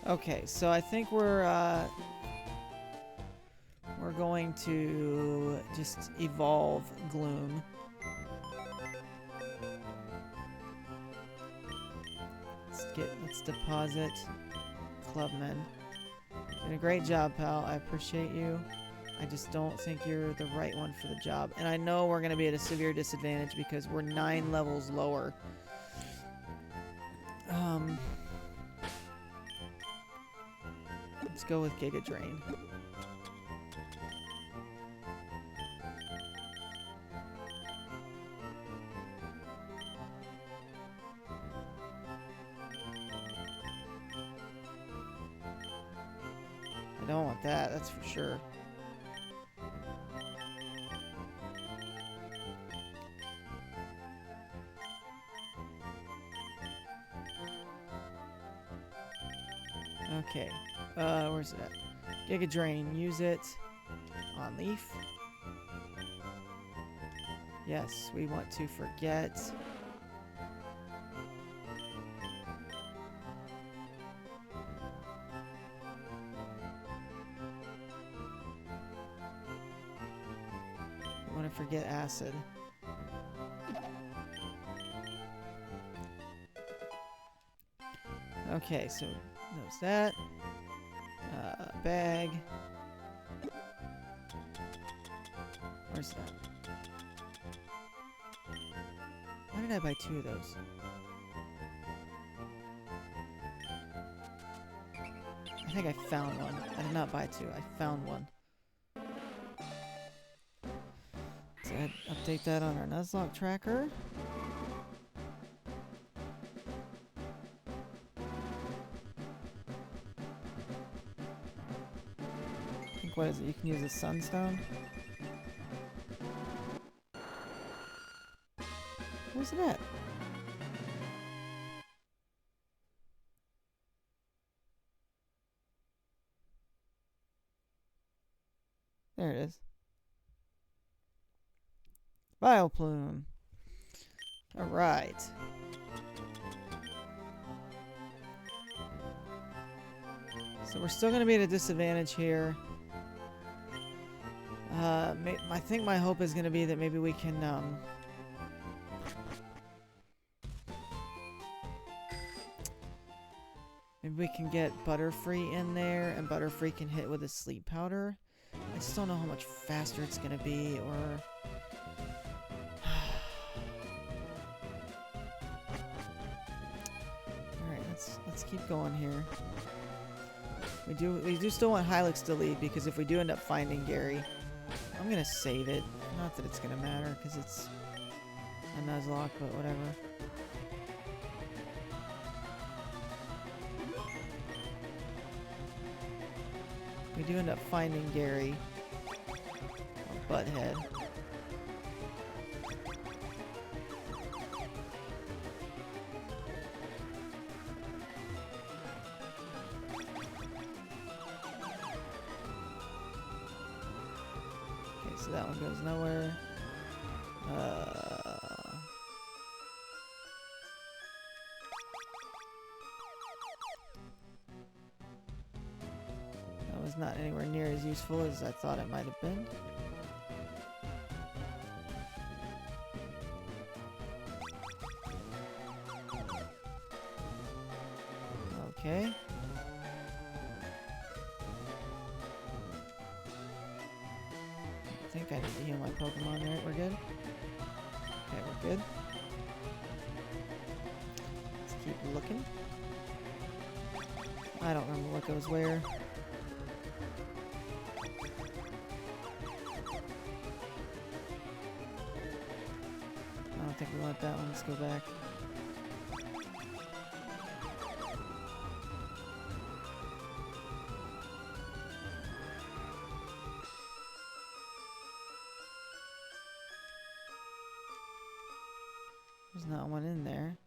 Okay, so I think we're going to just evolve Gloom. Let's deposit Clubman. Doing a great job, pal. I appreciate you. I just don't think you're the right one for the job. And I know we're going to be at a severe disadvantage because we're 9 levels lower. Let's go with Giga Drain. I don't want that, that's for sure. Okay, where's it at? Giga Drain, use it on Leaf. Yes, we want to forget. We want to forget Acid. Okay, so knows that. Bag. Where's that? Why did I buy 2 of those? I think I found one. I did not buy 2. I found one. ahead and update that on our Nuzlocke tracker. I think, what is it? You can use a sunstone? Where's it at? There it is. Bioplume. Alright. So we're still going to be at a disadvantage here. I think my hope is going to be that maybe we can, maybe we can get Butterfree in there, and Butterfree can hit with a sleep powder. I just don't know how much faster it's going to be, or... Alright, let's keep going here. We do still want Hylix to lead, because if we do end up finding Gary, I'm gonna save it. Not that it's gonna matter, because it's a Nuzlocke, but whatever. We do end up finding Gary. Or Butthead. So that one goes nowhere. That was not anywhere near as useful as I thought it might have been. Okay. I think I need to heal my Pokemon there. We're good? Okay, we're good. Let's keep looking. I don't remember what goes where. I don't think we want that one. Let's go back. There's not one in there.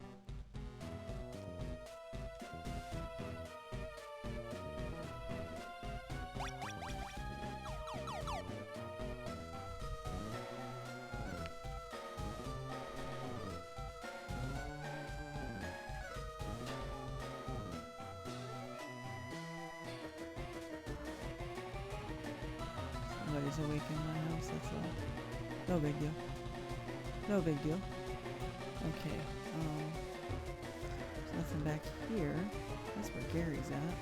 Somebody's awake in my house, that's all. No big deal. No big deal. Okay, there's nothing back here. That's where Gary's at.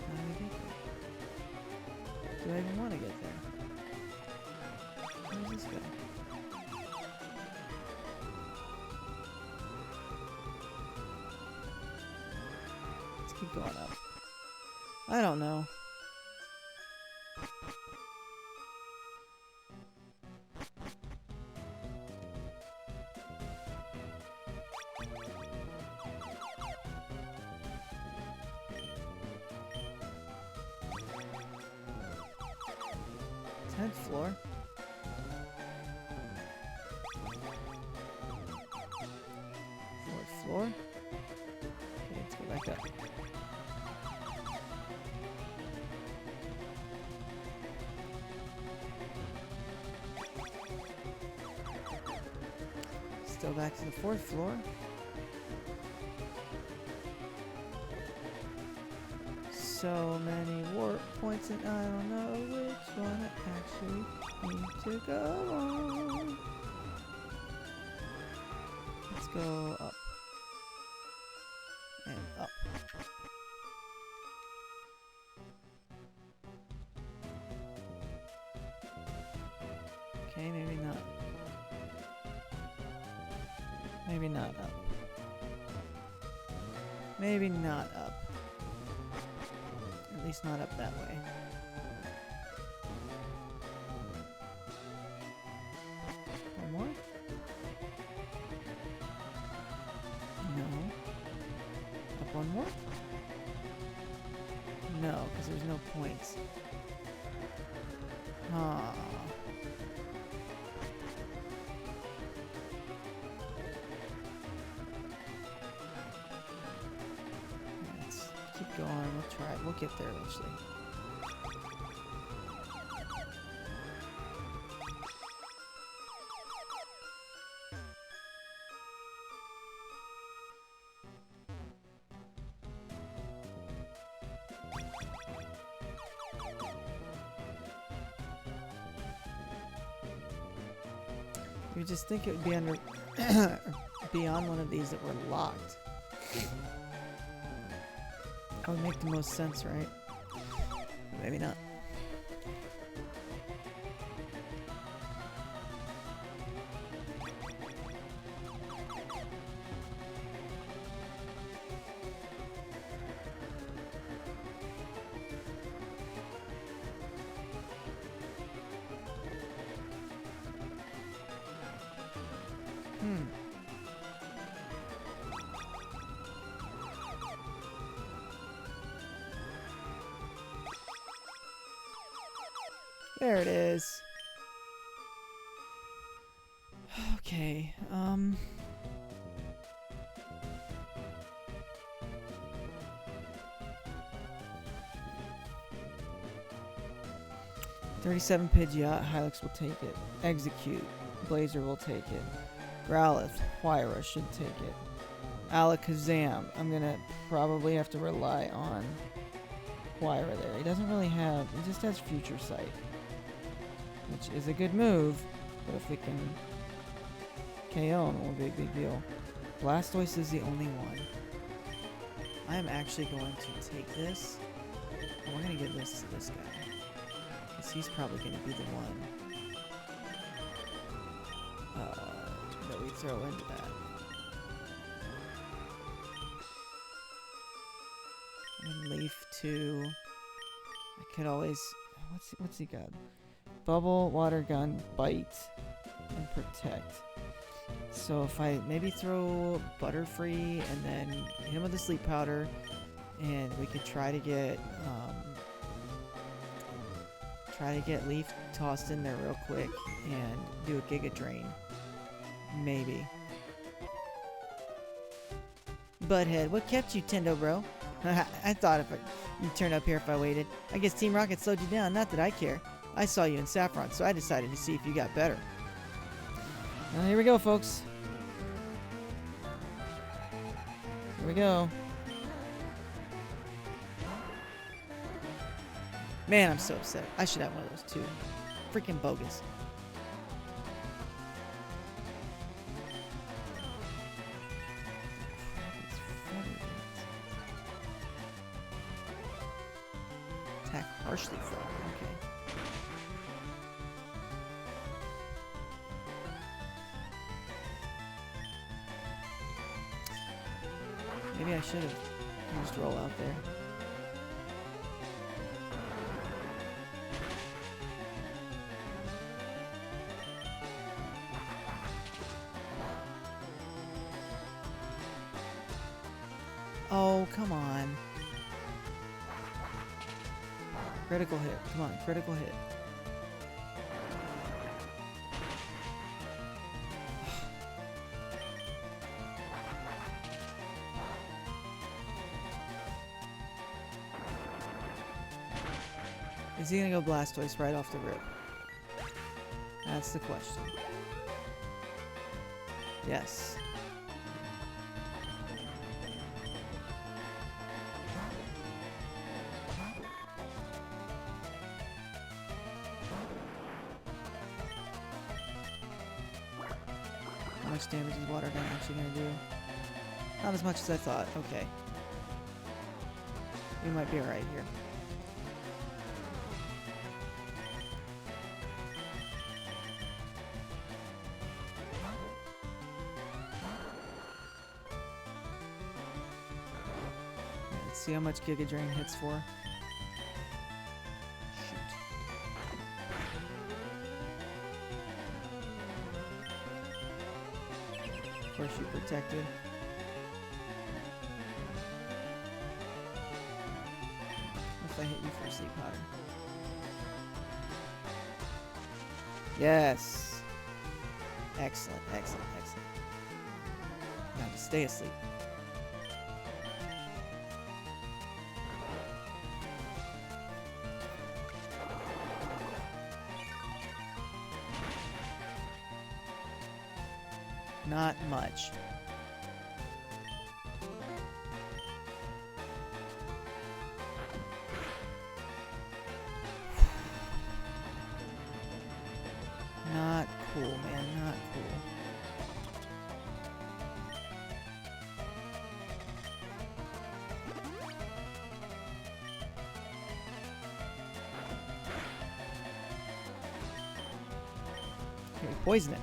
How do we get there? Do I even want to get there? Where's this go? Let's keep going up. I don't know. Tenth floor. Fourth floor. Okay, let's go back up. Still back to the fourth floor. So many warp points and I don't know which one I actually need to go on. Let's go up. And up. Okay, maybe not. Maybe not up. Maybe not up. At least not up that way. one more? No, because there's no points. Ah. Let's keep going. We'll try it. We'll get there eventually. You just think it would be under beyond one of these that were locked. That would make the most sense, right? Maybe not. There it is. Okay, 37 Pidgeot, Hylix will take it. Execute, Blazer will take it. Growlithe, Huayra should take it. Alakazam, I'm gonna probably have to rely on Huayra there. He doesn't really have, he just has Future Sight, which is a good move, but if we can KO him, it won't be a big deal. Blastoise is the only one. I am actually going to take this, and we're going to give this to this guy, because he's probably going to be the one that we throw into that. And Leaf 2, I could always, what's he got? Bubble, Water Gun, Bite, and Protect. So if I maybe throw Butterfree and then hit him with the Sleep Powder, and we could try to get Leaf tossed in there real quick and do a Giga Drain. Maybe. Butthead, what kept you, Tendo bro? I thought you'd turn up here if I waited. I guess Team Rocket slowed you down, not that I care. I saw you in Saffron, so I decided to see if you got better. Well, here we go, folks. Here we go. Man, I'm so upset. I should have one of those too. Freaking bogus. Attack harshly for okay. Maybe I should have used roll out there. Oh, come on. Critical hit. Come on, critical hit. Is he gonna go Blastoise right off the rip? That's the question. Yes. How much damage is Water Gun actually gonna do? Not as much as I thought. Okay. We might be alright here. Let's see how much Giga Drain hits for. Shoot. Of course, you protected. I hit you for a sleep powder. Yes. Excellent, excellent, excellent. Now just stay asleep. Not much. Not cool, man. Not cool. Okay, poison it.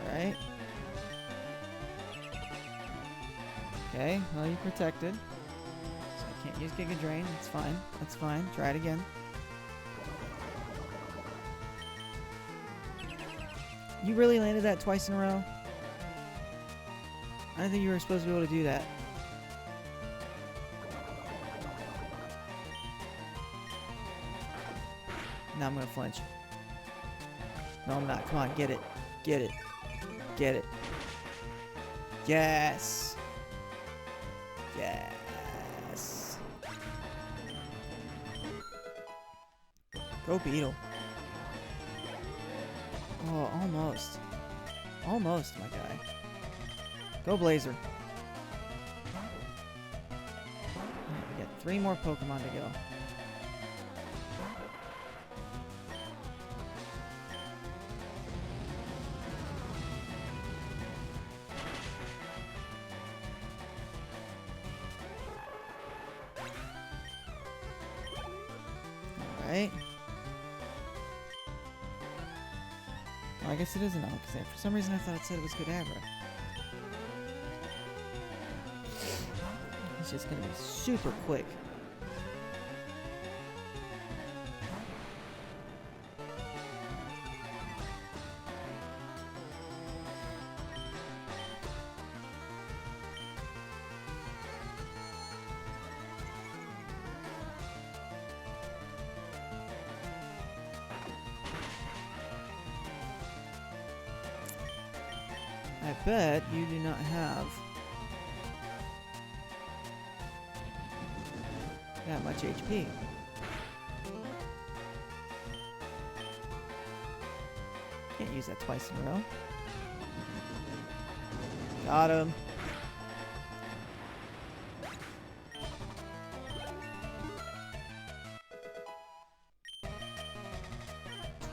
Alright. Okay, well, you're protected. So I can't use Giga Drain. That's fine. That's fine. Try it again. You really landed that twice in a row? I didn't think you were supposed to be able to do that. Now I'm gonna flinch. No, I'm not. Come on, get it. Get it. Get it. Yes. Yes. Go Beetle. Oh, almost. Almost, my guy. Go Blazer. Alright, we got 3 more Pokemon to go. Alright. Well, I guess it is an Alakazam. For some reason I thought it said it was Kadabra. It's just gonna be super quick. I bet you do not have that much HP. Can't use that twice in a row. Got him.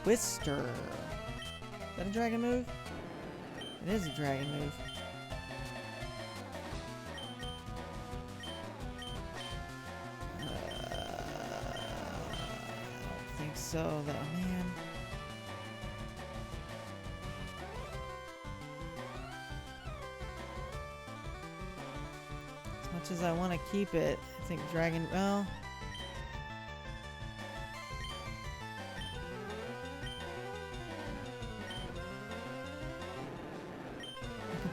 Twister. Is that a dragon move? It is a dragon move. I don't think so, though, man. As much as I want to keep it, I think dragon... Well...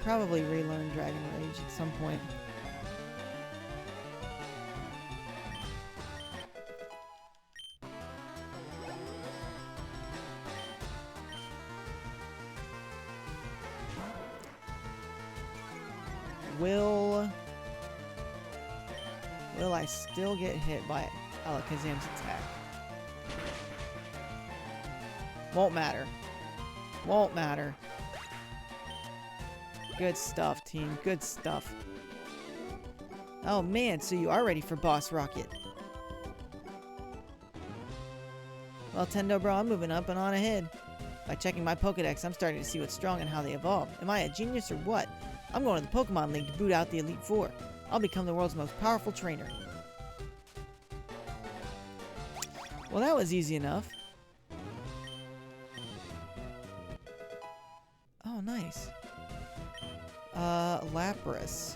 probably relearn Dragon Rage at some point. Will I still get hit by Alakazam's attack? Won't matter. Won't matter. Good stuff, team. Good stuff. Oh, man, so you are ready for Boss Rocket. Well, Tendo Bro, I'm moving up and on ahead. By checking my Pokedex, I'm starting to see what's strong and how they evolve. Am I a genius or what? I'm going to the Pokemon League to boot out the Elite Four. I'll become the world's most powerful trainer. Well, that was easy enough. Oh, nice. Lapras.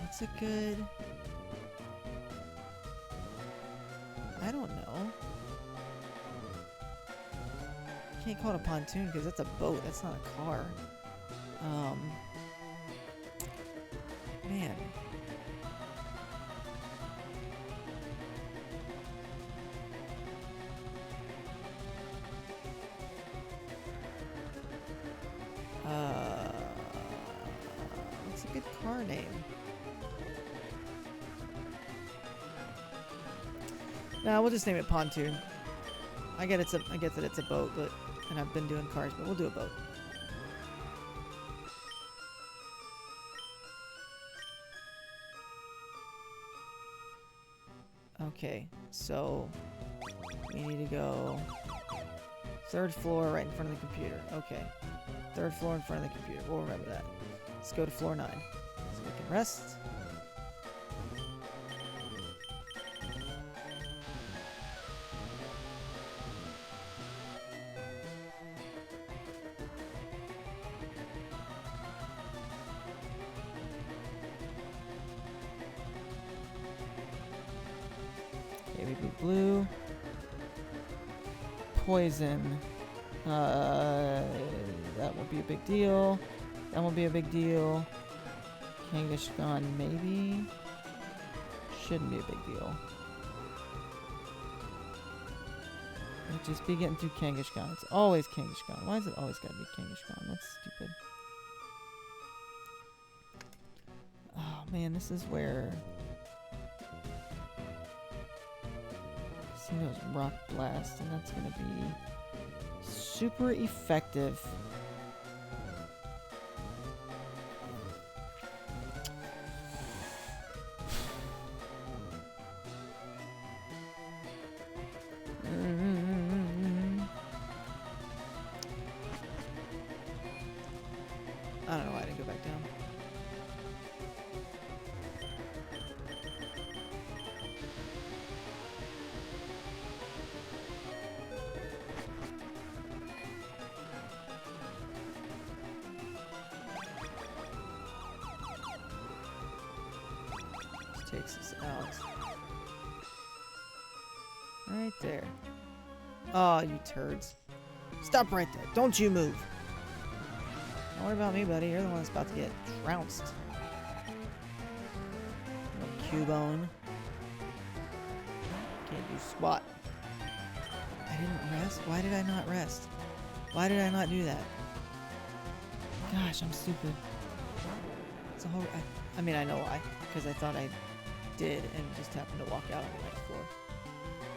What's a good... I don't know. Can't call it a pontoon because that's a boat. That's not a car. Man. What's a good car name? Nah, we'll just name it Pontoon. I get that it's a boat, but and I've been doing cars, but we'll do a boat. Okay, so we need to go 3rd floor right in front of the computer. Okay. 3rd floor in front of the computer. We'll remember that. Let's go to floor 9. So we can rest. Okay, we do blue. Poison. That won't be a big deal. That won't be a big deal. Kangaskhan, maybe? Shouldn't be a big deal. It'll just be getting through Kangaskhan. It's always Kangaskhan. Why is it always gotta be Kangaskhan? That's stupid. Oh man, this is where... Casino's Rock Blast, and that's gonna be super effective. I don't know why I didn't go back down. This takes us out. Right there. Oh, you turds. Stop right there. Don't you move. Don't worry about me, buddy. You're the one that's about to get trounced. Little Cubone. Can't do squat. I didn't rest? Why did I not rest? Why did I not do that? Gosh, I'm stupid. It's a whole... I mean, I know why. Because I thought I did and just happened to walk out on the right floor.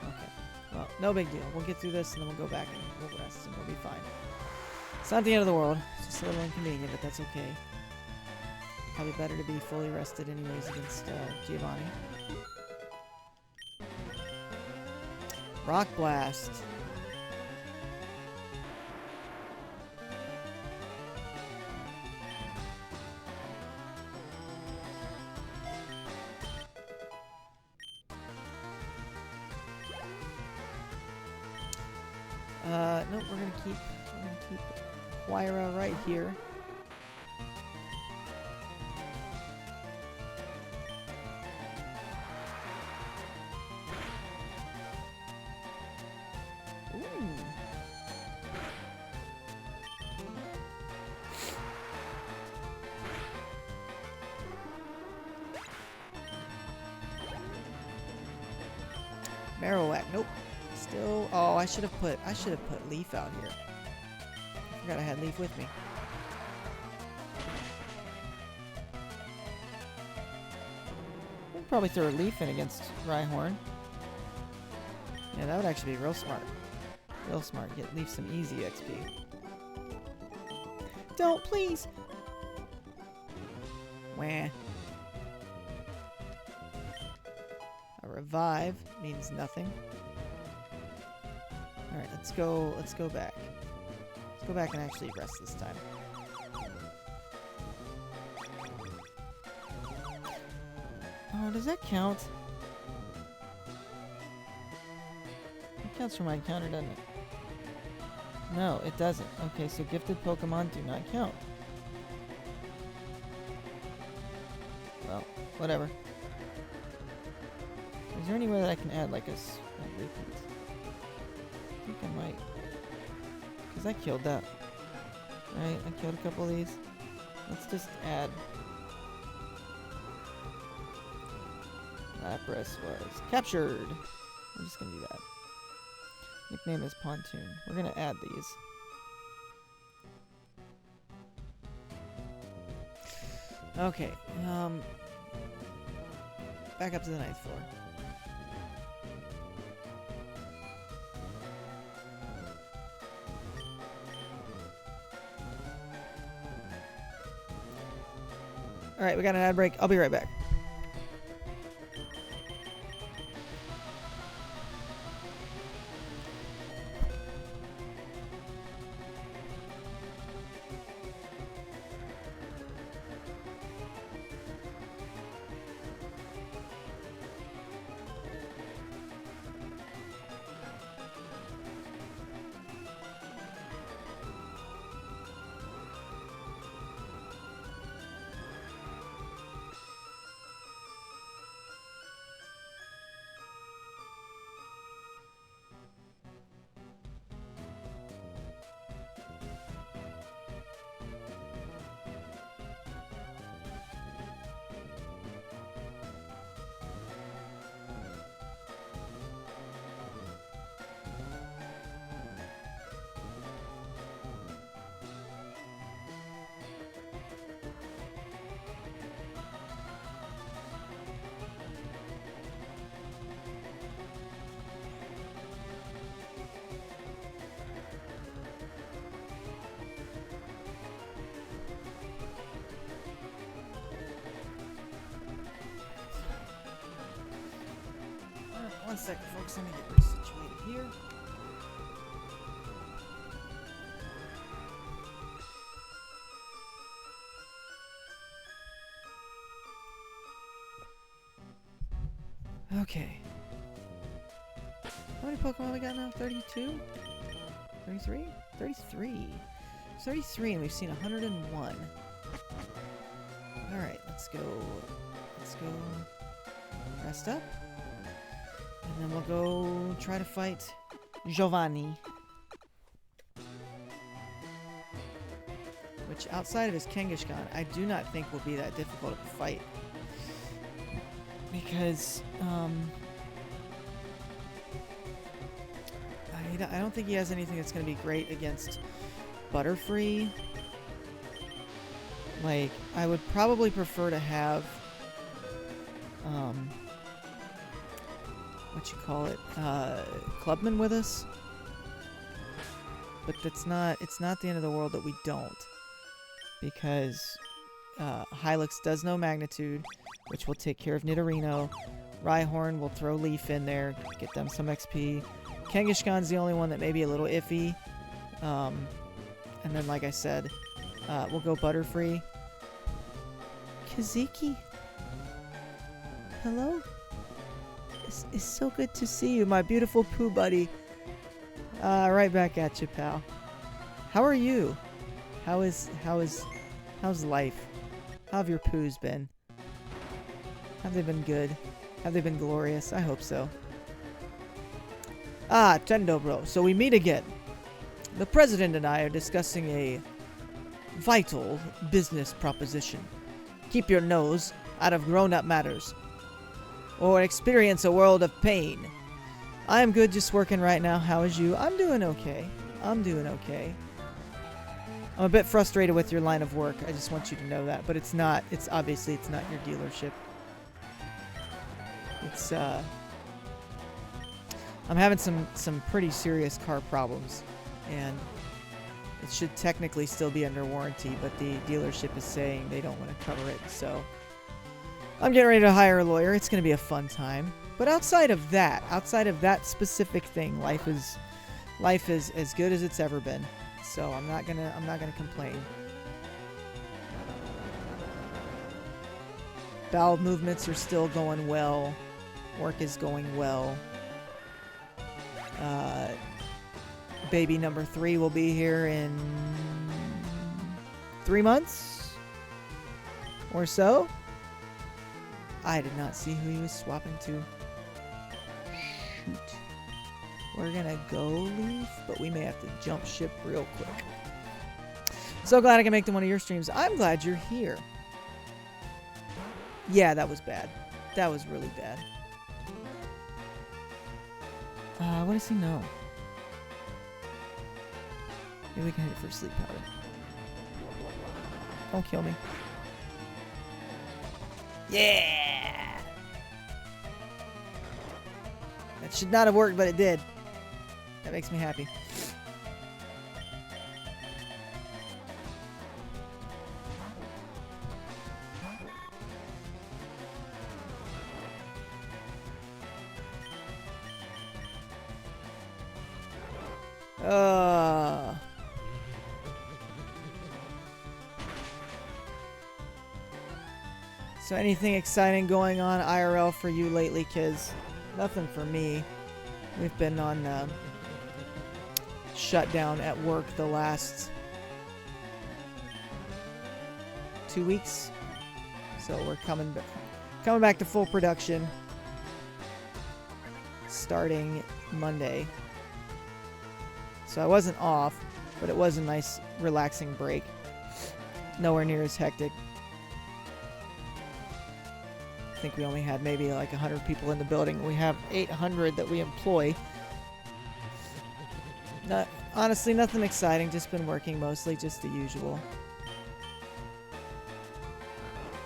Okay. Well, no big deal. We'll get through this and then we'll go back and we'll rest and we'll be fine. It's not the end of the world. It's just a little inconvenient, but that's okay. Probably better to be fully rested anyways against Giovanni. Rock Blast. Nope, we're gonna keep Huayra right here. Ooh. Marowak, nope. Still, oh, I should have put Leaf out here. I forgot I had Leaf with me. We could probably throw a Leaf in against Rhyhorn. Yeah, that would actually be real smart. Real smart. Get Leaf some easy XP. Don't, please! Wah. A revive means nothing. Alright, let's go back. Let's go back and actually rest this time. Oh, does that count? That counts for my encounter, doesn't it? No, it doesn't. Okay, so gifted Pokemon do not count. Well, whatever. Is there any way that I can add like a repeat? I think I might. Because I killed that. Right, I killed a couple of these. Let's just add. Lapras was captured. I'm just gonna do that. Nickname is Pontoon. We're gonna add these. Okay, back up to the 9th floor. Alright, we got an ad break. I'll be right back. One second, folks. Let me get resituated here. Okay. How many Pokemon we got now? 32? 33? 33. 33, and we've seen 101. Alright, let's go. Let's go rest up. And then we'll go try to fight Giovanni. Which, outside of his Kangaskhan, I do not think will be that difficult of a fight. Because, I don't think he has anything that's going to be great against Butterfree. Like, I would probably prefer to have, what you call it, Clubman with us. But it's not the end of the world that we don't. Because, Hylix does know Magnitude, which will take care of Nidorino. Rhyhorn will throw Leaf in there, get them some XP. Kangaskhan's the only one that may be a little iffy. And then, like I said, we'll go Butterfree. Kaziki? Hello? It's so good to see you, my beautiful poo buddy. Right back at you, pal. How are you? How's life? How have your poos been? Have they been good? Have they been glorious? I hope so. Ah, Tendo Bro. So we meet again. The president and I are discussing a vital business proposition. Keep your nose out of grown-up matters, or experience a world of pain. I am good, just working right now. How is you? I'm doing okay. I'm doing okay. I'm a bit frustrated with your line of work. I just want you to know that. But it's not. It's obviously it's not your dealership. It's I'm having some pretty serious car problems, and it should technically still be under warranty, but the dealership is saying they don't want to cover it. So I'm getting ready to hire a lawyer. It's going to be a fun time. But outside of that specific thing, life is as good as it's ever been. So I'm not gonna complain. Bowel movements are still going well. Work is going well. baby number 3 will be here in 3 months or so. I did not see who he was swapping to. Shoot. We're gonna go Leaf, but we may have to jump ship real quick. So glad I can make them one of your streams. I'm glad you're here. Yeah, that was bad. That was really bad. What does he know? Maybe we can hit it for sleep powder. Don't kill me. Yeah! That should not have worked, but it did. That makes me happy. So anything exciting going on IRL for you lately, kids? Nothing for me. We've been on shutdown at work the last 2 weeks. So we're coming back to full production starting Monday. So I wasn't off, but it was a nice relaxing break. Nowhere near as hectic. I think we only had maybe like 100 people in the building. We have 800 that we employ. Honestly, nothing exciting. Just been working mostly, just the usual.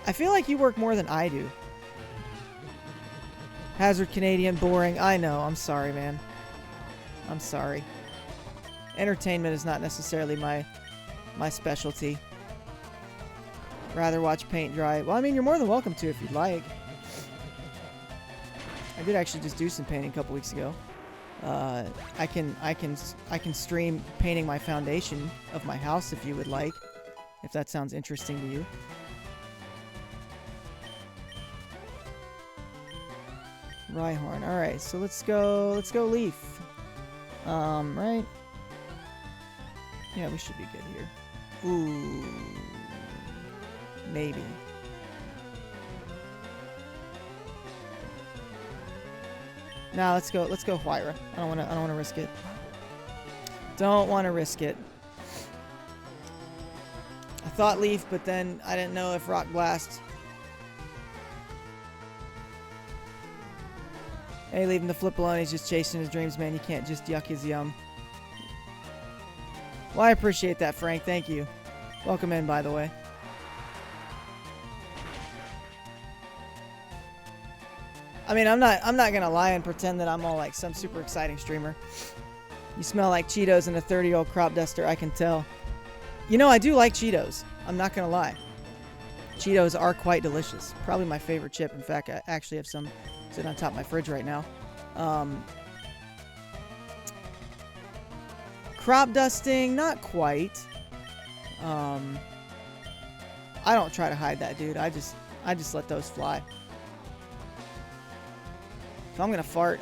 I feel like you work more than I do. Hazard Canadian, boring. I know. I'm sorry, man. I'm sorry. Entertainment is not necessarily my specialty. Rather watch paint dry. Well, I mean, you're more than welcome to if you'd like. I did actually just do some painting a couple weeks ago. I can stream painting my foundation of my house if you would like, if that sounds interesting to you. Rhyhorn. All right, so let's go Leaf. Right? Yeah, we should be good here. Ooh. Maybe. Now let's go Huayra. I don't wanna risk it. Don't wanna risk it. I thought Leaf, but then I didn't know if Rock Blast. Hey, leave him the flip alone. He's just chasing his dreams, man. You can't just yuck his yum. Well, I appreciate that, Frank. Thank you. Welcome in, by the way. I mean, I'm not gonna lie and pretend that I'm all like some super exciting streamer. You smell like Cheetos and a 30-year-old crop duster, I can tell. You know, I do like Cheetos. I'm not gonna lie. Cheetos are quite delicious. Probably my favorite chip. In fact, I actually have some sitting on top of my fridge right now. Crop dusting, not quite. I don't try to hide that, dude. I just let those fly. If I'm gonna fart,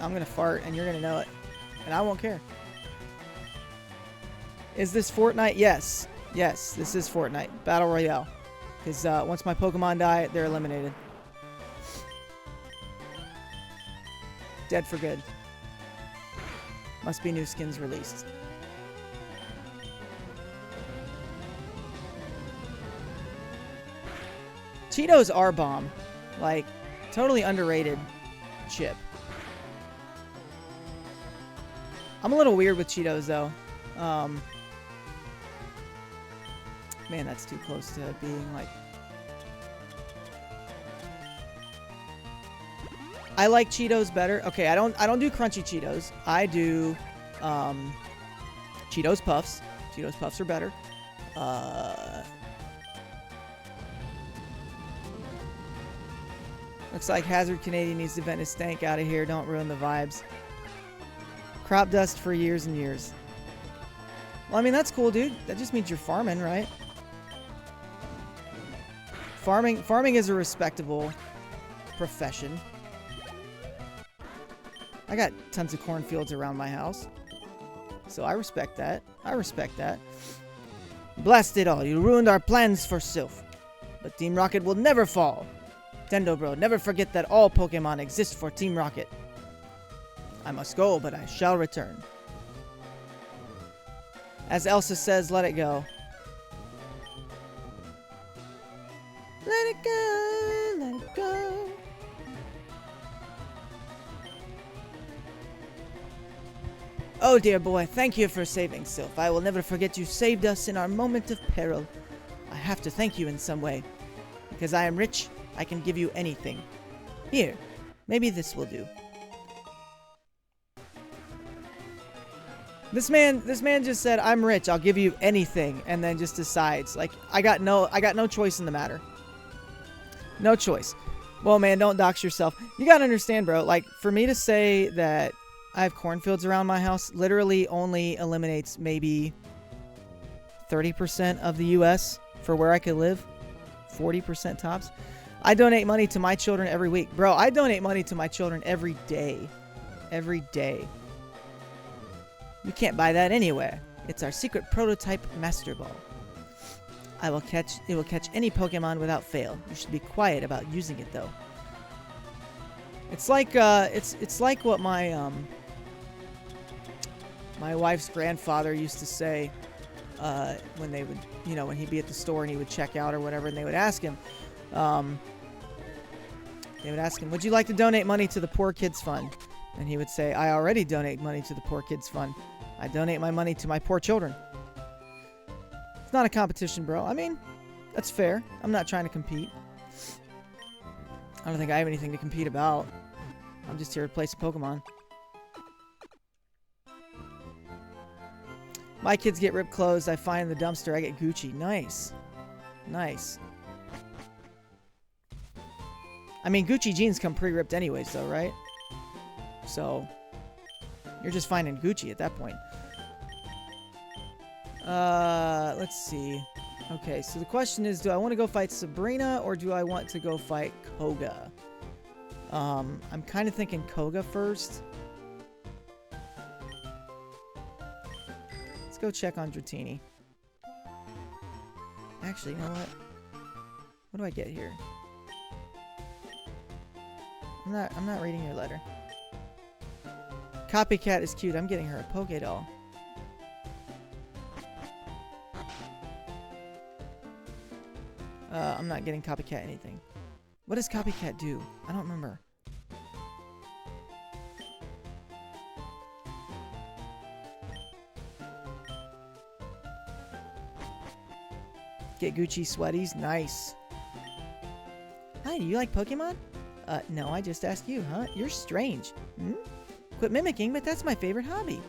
and you're gonna know it. And I won't care. Is this Fortnite? Yes. Yes, this is Fortnite. Battle Royale. Because once my Pokemon die, they're eliminated. Dead for good. Must be new skins released. Cheetos are bomb. Like, totally underrated chip. I'm a little weird with Cheetos, though. Man, that's too close to being, like... I like Cheetos better. Okay, I don't do crunchy Cheetos. I do Cheetos Puffs. Cheetos Puffs are better. Looks like Hazard Canadian needs to vent his stank out of here. Don't ruin the vibes. Crop dust for years and years. Well, I mean, that's cool, dude. That just means you're farming, right? Farming is a respectable profession. I got tons of cornfields around my house. So I respect that. I respect that. Blast it all. You ruined our plans for Sylph. But Team Rocket will never fall. Tendo Bro, never forget that all Pokemon exist for Team Rocket. I must go, but I shall return. As Elsa says, let it go. Let it go, let it go. Oh dear boy, thank you for saving Sylph. I will never forget you saved us in our moment of peril. I have to thank you in some way. Because I am rich, I can give you anything. Here, maybe this will do. This man just said, I'm rich, I'll give you anything, and then just decides, like, I got no choice in the matter. No choice. Well, man, don't dox yourself. You gotta understand, bro, like, for me to say that I have cornfields around my house literally only eliminates maybe 30% of the U.S. for where I could live. 40% tops. I donate money to my children every week. Bro, I donate money to my children every day. Every day. You can't buy that anywhere. It's our secret prototype Master Ball. It will catch any Pokemon without fail. You should be quiet about using it though. It's like it's like what my my wife's grandfather used to say when they would, you know, when he'd be at the store and he would check out or whatever, and they would ask him, would you like to donate money to the Poor Kids Fund? And he would say, I already donate money to the Poor Kids Fund. I donate my money to my poor children. It's not a competition, bro. I mean, that's fair. I'm not trying to compete. I don't think I have anything to compete about. I'm just here to play some Pokemon. My kids get ripped clothes. I find in the dumpster. I get Gucci. Nice. Nice. I mean, Gucci jeans come pre-ripped anyways, though, right? So, you're just finding Gucci at that point. Let's see. Okay, so the question is, do I want to go fight Sabrina or do I want to go fight Koga? I'm kind of thinking Koga first. Let's go check on Dratini. Actually, you know what? What do I get here? I'm not reading your letter. Copycat is cute. I'm getting her a Pokédoll. I'm not getting Copycat anything. What does Copycat do? I don't remember. Get Gucci sweaties. Nice. Hi, do you like Pokemon? No, I just asked you, huh? You're strange. Hmm? Quit mimicking, but that's my favorite hobby.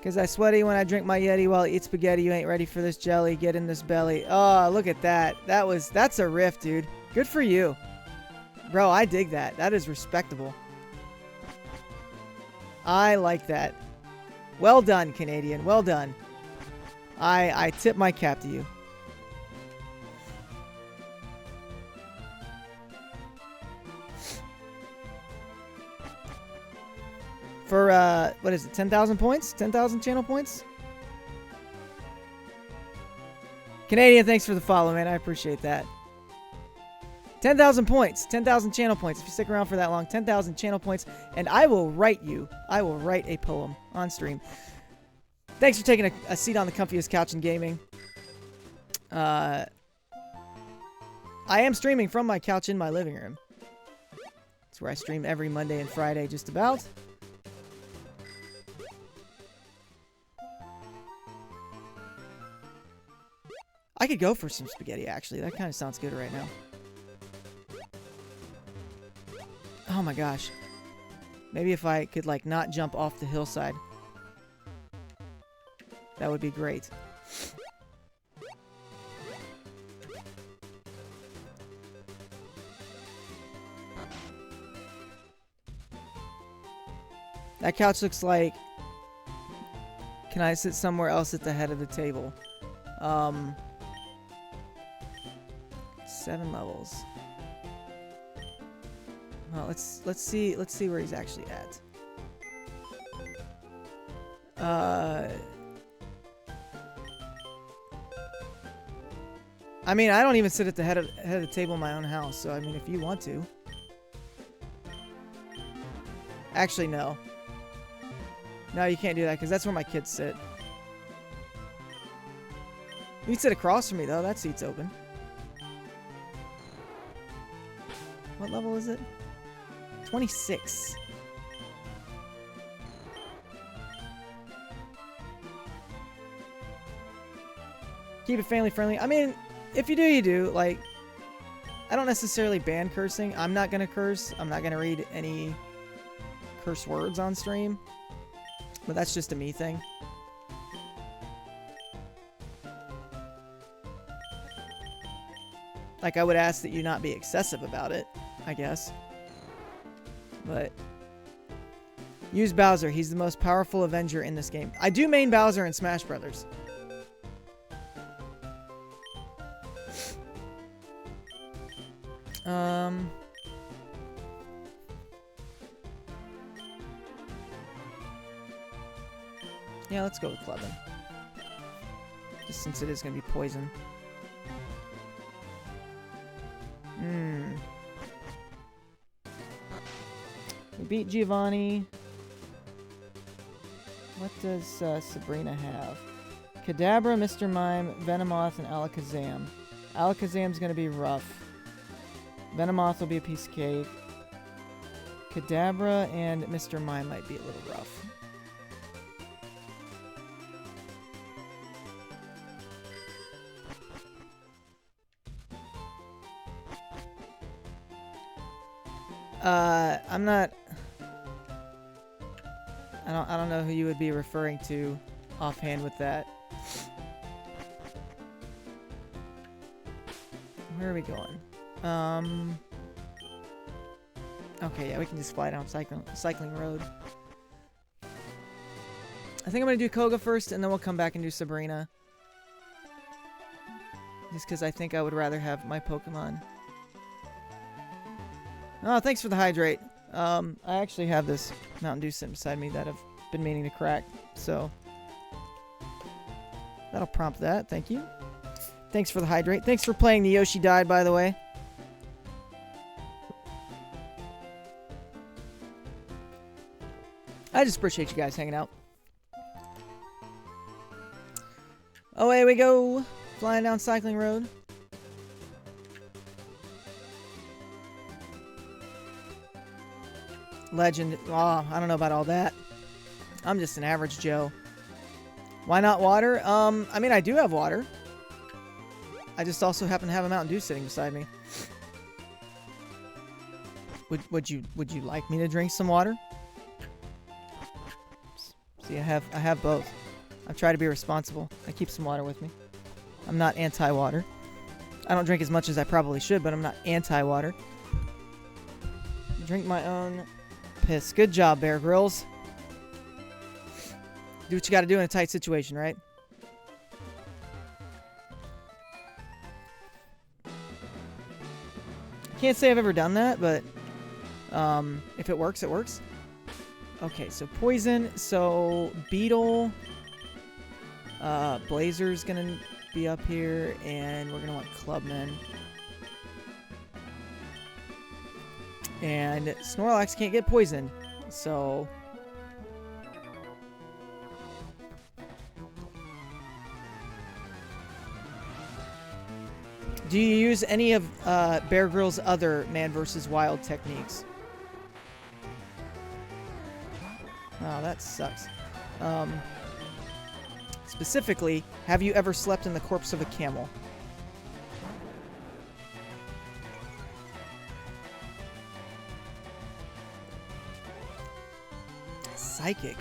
Cause I sweaty when I drink my Yeti while I eat spaghetti. You ain't ready for this jelly. Get in this belly. Oh, look at that. That's a riff, dude. Good for you. Bro, I dig that. That is respectable. I like that. Well done, Canadian. Well done. I tip my cap to you. For, what is it, 10,000 points? 10,000 channel points? Canadian, thanks for the follow, man. I appreciate that. 10,000 points. 10,000 channel points. If you stick around for that long, 10,000 channel points, and I will write a poem on stream. Thanks for taking a seat on the comfiest couch in gaming. I am streaming from my couch in my living room. It's where I stream every Monday and Friday, just about. I could go for some spaghetti, actually. That kind of sounds good right now. Oh my gosh. Maybe if I could, like, not jump off the hillside. That would be great. That couch looks like... Can I sit somewhere else at the head of the table? 7 levels. Well, let's see where he's actually at. I mean, I don't even sit at the head of the table in my own house, so I mean, if you want to. Actually, no. No, you can't do that because that's where my kids sit. You can sit across from me though. That seat's open. What level is it? 26. Keep it family friendly. I mean, if you do, you do. Like, I don't necessarily ban cursing. I'm not gonna curse. I'm not gonna read any curse words on stream. But that's just a me thing. Like, I would ask that you not be excessive about it, I guess. But use Bowser. He's the most powerful Avenger in this game. I do main Bowser in Smash Brothers. Yeah, let's go with Clubbin. Just since it is going to be poison. We beat Giovanni. What does Sabrina have? Kadabra, Mr. Mime, Venomoth, and Alakazam. Alakazam's going to be rough. Venomoth will be a piece of cake. Kadabra and Mr. Mime might be a little rough. I'm not... I don't know who you would be referring to offhand with that. Where are we going? Okay, yeah, we can just fly down cycling road. I think I'm gonna do Koga first, and then we'll come back and do Sabrina. Just because I think I would rather have my Pokemon. Oh, thanks for the hydrate. I actually have this Mountain Dew sitting beside me that I've been meaning to crack, so that'll prompt that. Thank you. Thanks for the hydrate. Thanks for playing the Yoshi Died, by the way. I just appreciate you guys hanging out. Away we go. Flying down cycling road. Legend. Oh, I don't know about all that. I'm just an average Joe. Why not water? I mean, I do have water. I just also happen to have a Mountain Dew sitting beside me. Would you like me to drink some water? See, I have both. I try to be responsible. I keep some water with me. I'm not anti-water. I don't drink as much as I probably should, but I'm not anti-water. Drink my own piss. Good job, Bear Grylls. Do what you gotta do in a tight situation, right? Can't say I've ever done that, but if it works, it works. Okay, so poison. So Beetle, Blazer's gonna be up here, and we're gonna want Clubman. And Snorlax can't get poisoned, so do you use any of Bear Grylls' other Man vs. Wild techniques? Oh, that sucks. Specifically, have you ever slept in the corpse of a camel? Psychic.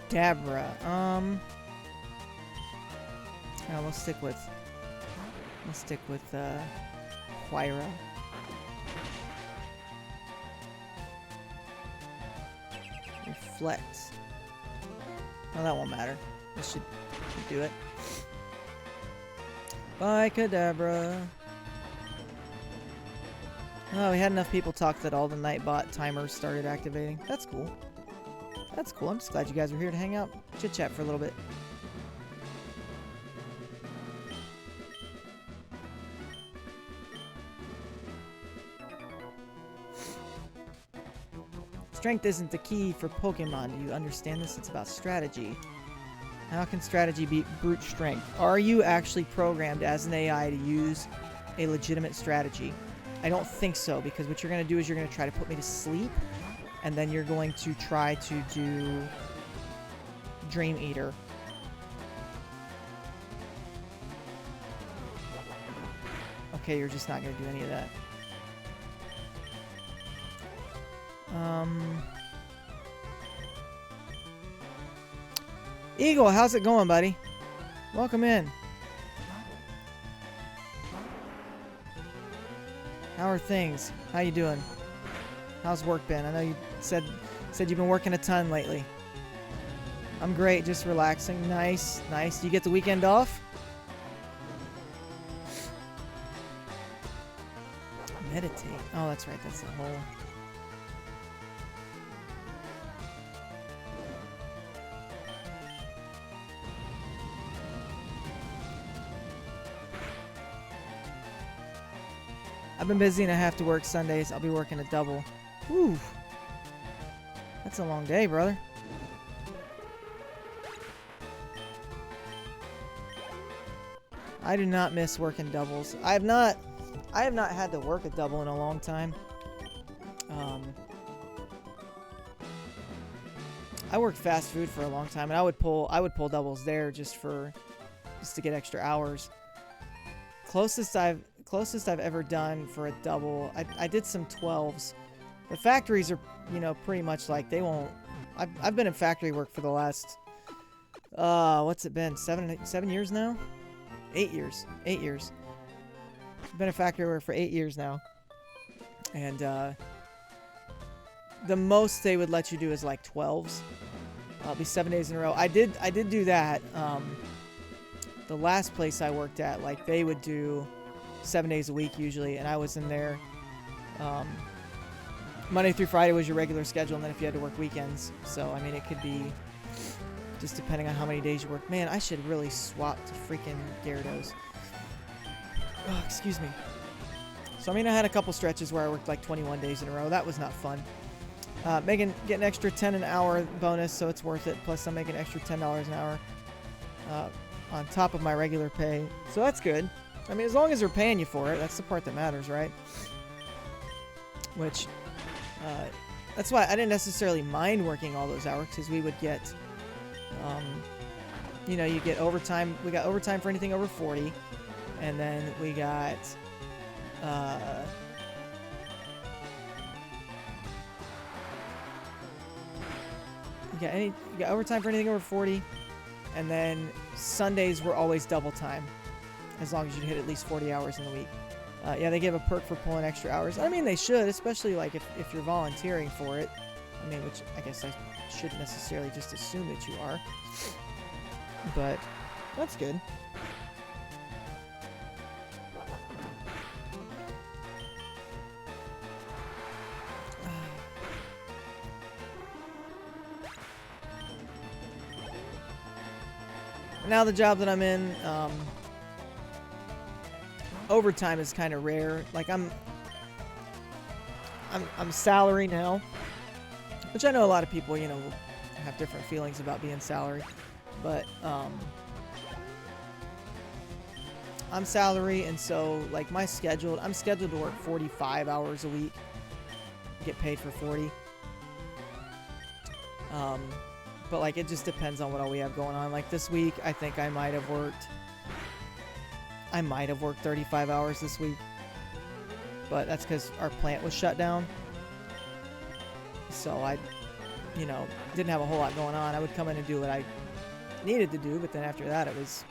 Kadabra. Yeah, we'll stick with Huayra. Reflect. Oh, that won't matter. This should do it. Bye, Kadabra. Oh, we had enough people talk that all the Nightbot timers started activating. That's cool. That's cool. I'm just glad you guys were here to hang out, chit-chat for a little bit. Strength isn't the key for Pokemon. Do you understand this? It's about strategy. How can strategy beat brute strength? Are you actually programmed as an AI to use a legitimate strategy? I don't think so, because what you're going to do is you're going to try to put me to sleep, and then you're going to try to do Dream Eater. Okay, you're just not going to do any of that. Eagle, how's it going, buddy? Welcome in. How are things? How you doing? How's work been? I know you said you've been working a ton lately. I'm great, just relaxing. Nice, nice. Do you get the weekend off? Meditate. Oh, that's right. That's the whole... I've been busy and I have to work Sundays. I'll be working a double. Whew. That's a long day, brother. I do not miss working doubles. I have not had to work a double in a long time. I worked fast food for a long time, and I would pull doubles there just to get extra hours. Closest I've ever done for a double, I did some 12s. The factories are, pretty much like they won't. I've been in factory work for the last, what's it been? 7 years now? 8 years. 8 years. I've been in factory work for 8 years now, and the most they would let you do is like 12s. I'll be 7 days in a row. I did do that. The last place I worked at, like they would do 7 days a week usually, and I was in there. Monday through Friday was your regular schedule, and then if you had to work weekends. So I mean, it could be just depending on how many days you work. Man, I should really swap to freaking Gyarados. Oh, excuse me. So I mean, I had a couple stretches where I worked like 21 days in a row. That was not fun. Getting an extra 10 an hour bonus, so it's worth it. Plus, I'm making an extra $10 an hour on top of my regular pay, so that's good. I mean, as long as they're paying you for it, that's the part that matters, right? Which, that's why I didn't necessarily mind working all those hours, because we would get, you get overtime. We got overtime for anything over 40, and then we got, you got overtime for anything over 40, and then Sundays were always double time, as long as you hit at least 40 hours in the week. Yeah, they give a perk for pulling extra hours. I mean, they should, especially like if you're volunteering for it. I mean, which I guess I shouldn't necessarily just assume that you are, but that's good. Now the job that I'm in, overtime is kind of rare. Like I'm salary now, which I know a lot of people, will have different feelings about being salary, but I'm salary, and so like I'm scheduled to work 45 hours a week, get paid for 40. But like it just depends on what all we have going on. Like this week, I think I might have worked 35 hours this week, but that's because our plant was shut down. So you know, didn't have a whole lot going on, I would come in and do what I needed to do, but then after that it was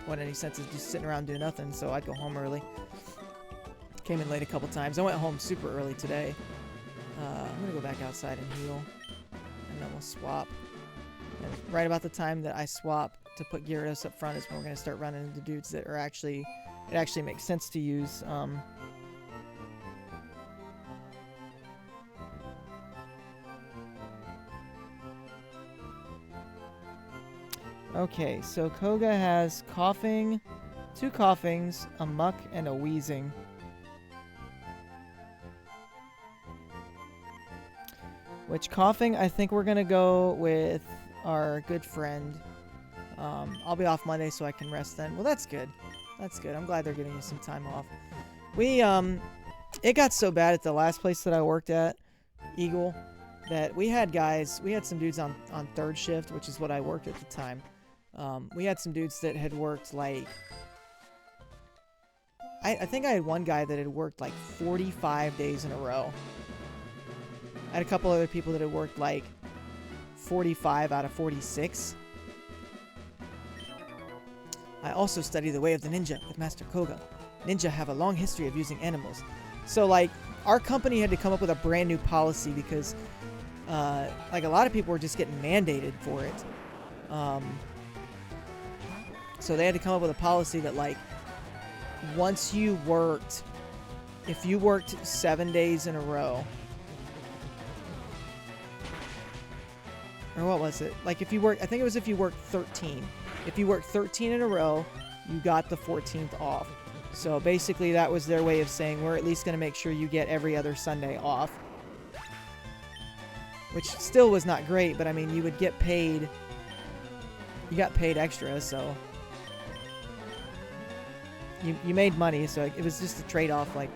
what any sense of just sitting around doing nothing, so I'd go home early. Came in late a couple times. I went home super early today. I'm gonna go back outside and heal, and then we'll swap. And right about the time that I swap to put Gyarados up front is when we're gonna start running into dudes that are actually, it actually makes sense to use. Okay, so Koga has coughing, 2 coughings, a muck, and a wheezing. Which coughing, I think we're gonna go with our good friend. I'll be off Monday so I can rest then. Well, that's good. That's good. I'm glad they're giving you some time off. We, it got so bad at the last place that I worked at, Eagle, that we had some dudes on third shift, which is what I worked at the time. We had some dudes that had worked like, I think I had one guy that had worked like 45 days in a row. I had a couple other people that had worked like 45 out of 46. I also study the way of the ninja with Master Koga. Ninja have a long history of using animals. So like our company had to come up with a brand new policy because like a lot of people were just getting mandated for it. So they had to come up with a policy that like once you worked, if you worked 7 days in a row, or what was it? Like if you worked, I think it was if you worked 13. If you worked 13 in a row, you got the 14th off. So basically that was their way of saying we're at least going to make sure you get every other Sunday off. Which still was not great, but I mean you would get paid, you got paid extra, so you made money, so it was just a trade-off. Like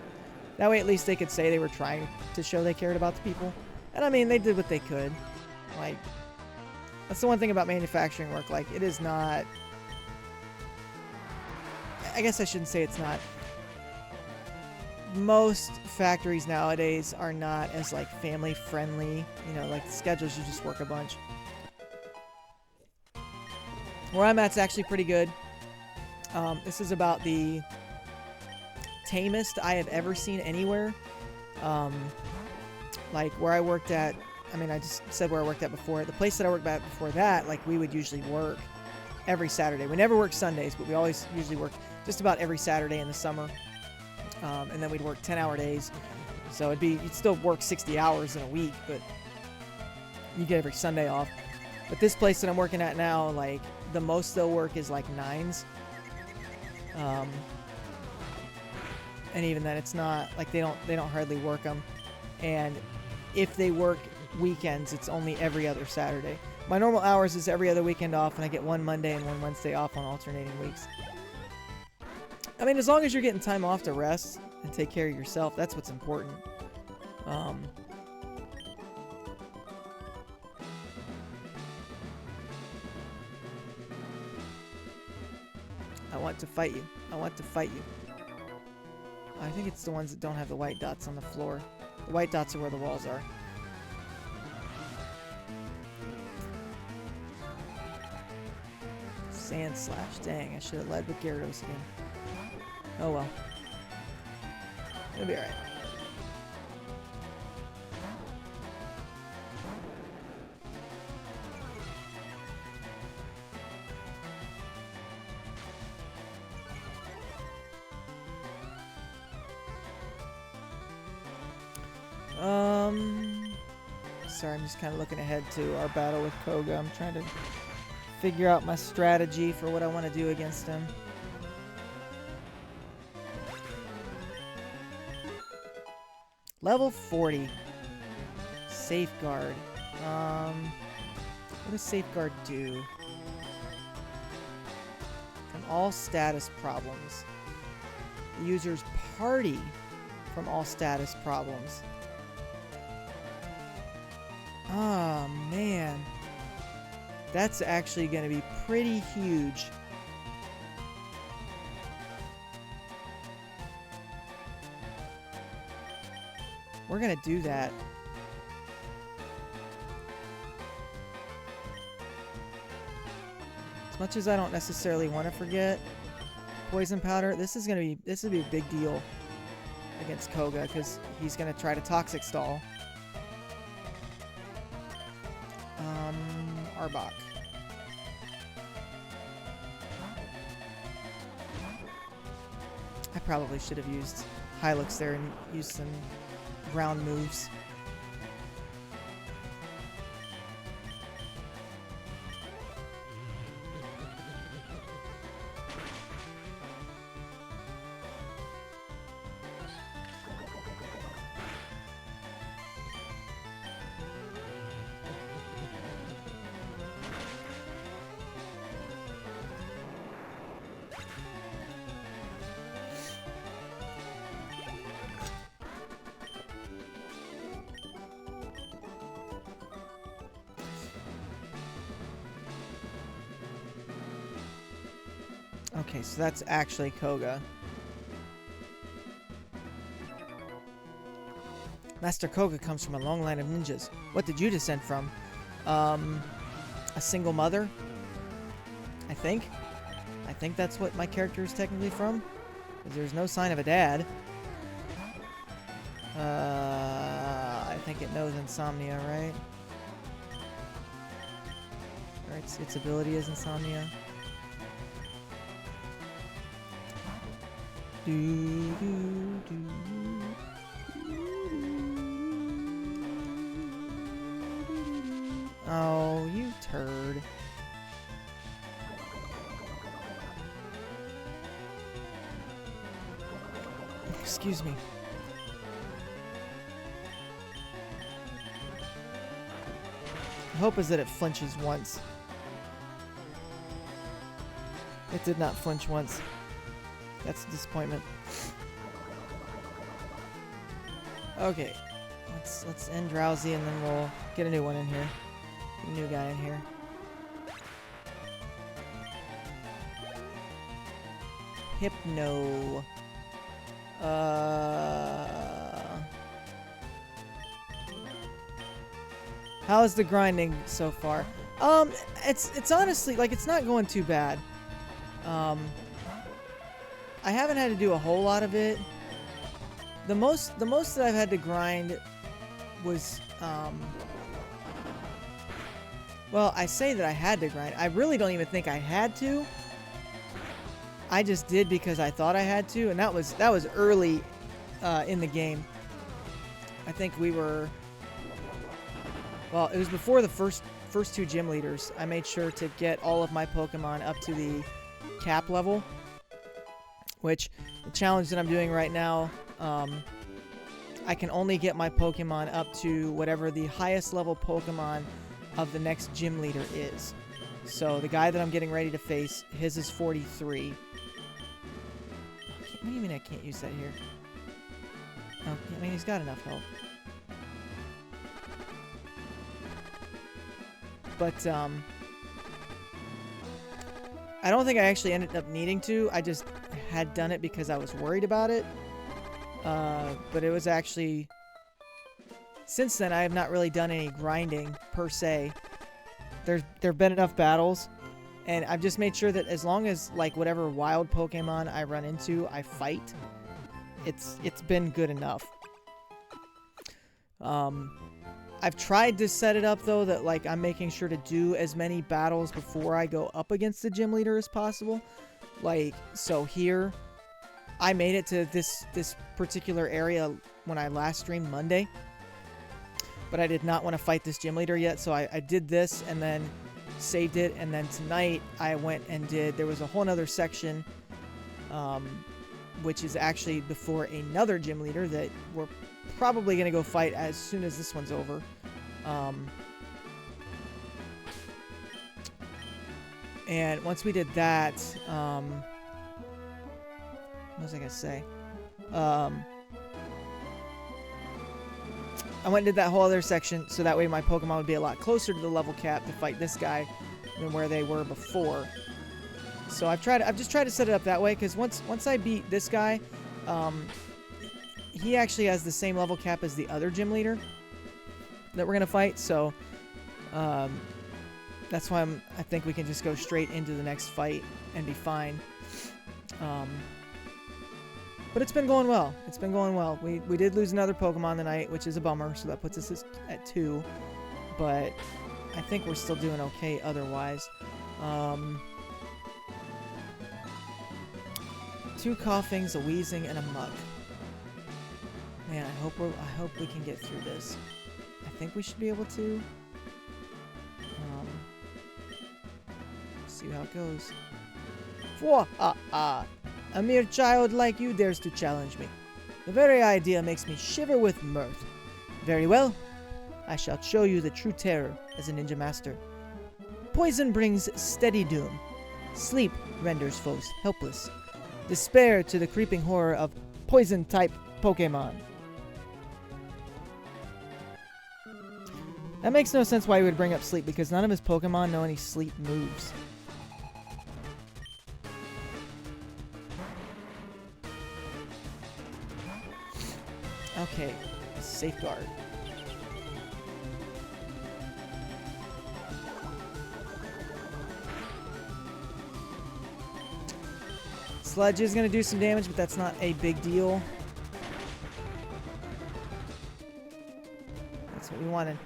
that way at least they could say they were trying to show they cared about the people. And I mean they did what they could. Like that's the one thing about manufacturing work. Like it is not, I guess I shouldn't say it's not. Most factories nowadays are not as like family friendly, you know, like the schedules you just work a bunch. Where I'm at's actually pretty good. This is about the tamest I have ever seen anywhere. Like where I worked at, I mean, I just said where I worked at before. The place that I worked at before that, like we would usually work every Saturday. We never worked Sundays, but we always usually worked just about every Saturday in the summer. And then we'd work 10-hour days. So you'd still work 60 hours in a week, but you get every Sunday off. But this place that I'm working at now, like the most they'll work is like 9s. And even then it's not like they don't hardly work them. And if they work weekends, it's only every other Saturday. My normal hours is every other weekend off, and I get one Monday and one Wednesday off on alternating weeks. I mean, as long as you're getting time off to rest and take care of yourself, that's what's important. I want to fight you. I want to fight you. I think it's the ones that don't have the white dots on the floor. The white dots are where the walls are. Sand slash. Dang, I should have led with Gyarados again. Oh well. It'll be alright. Sorry, I'm just kind of looking ahead to our battle with Koga. I'm trying to figure out my strategy for what I want to do against him. Level 40. Safeguard. What does Safeguard do? From all status problems. The user's party from all status problems. Oh, man. That's actually going to be pretty huge. We're going to do that. As much as I don't necessarily want to forget poison powder, this would be a big deal against Koga because he's gonna try to toxic stall. Arbok. I probably should have used Hylix there and used some ground moves. Okay, so that's actually Koga. Master Koga comes from a long line of ninjas. What did you descend from? A single mother? I think. I think that's what my character is technically from. Because there's no sign of a dad. I think it knows Insomnia, right? Or its ability is Insomnia. Oh, you turd. Excuse me. The hope is that it flinches once. It did not flinch once. That's a disappointment. Okay. Let's end Drowsy and then we'll get a new one in here. Get a new guy in here. Hypno. How's the grinding so far? It's honestly, like, it's not going too bad. I haven't had to do a whole lot of it. The most that I've had to grind was, well, I say that I had to grind. I really don't even think I had to. I just did because I thought I had to, and that was early in the game. I think we were, well, it was before the first two gym leaders. I made sure to get all of my Pokemon up to the cap level, which the challenge that I'm doing right now, I can only get my Pokemon up to whatever the highest level Pokemon of the next gym leader is. So the guy that I'm getting ready to face, his is 43. What do you mean I can't use that here? Oh, I mean, he's got enough health. But, I don't think I actually ended up needing to. I just had done it because I was worried about it. But it was actually... Since then, I have not really done any grinding, per se. There have been enough battles. And I've just made sure that as long as, like, whatever wild Pokemon I run into, I fight, it's been good enough. I've tried to set it up, though, that, like, I'm making sure to do as many battles before I go up against the gym leader as possible. Like, so here, I made it to this particular area when I last streamed Monday. But I did not want to fight this gym leader yet, so I did this and then saved it. And then tonight, I went and there was a whole other section, which is actually before another gym leader that we're probably going to go fight as soon as this one's over. And once we did that, what was I going to say? I went and did that whole other section, so that way my Pokemon would be a lot closer to the level cap to fight this guy than where they were before. So I've just tried to set it up that way, because once I beat this guy, he actually has the same level cap as the other gym leader that we're gonna fight. So, That's why I think we can just go straight into the next fight and be fine. But it's been going well. It's been going well. We did lose another Pokemon tonight, which is a bummer, so that puts us at 2. But I think we're still doing okay otherwise. 2 coughings, a wheezing, and a mug. Man, I hope we can get through this. I think we should be able to. See how it goes. A mere child like you dares to challenge me. The very idea makes me shiver with mirth. Very well. I shall show you the true terror as a ninja master. Poison brings steady doom. Sleep renders foes helpless. Despair to the creeping horror of poison-type Pokemon. That makes no sense why he would bring up sleep, because none of his Pokemon know any sleep moves. Okay, safeguard. Sludge is going to do some damage, but that's not a big deal. That's what we wanted.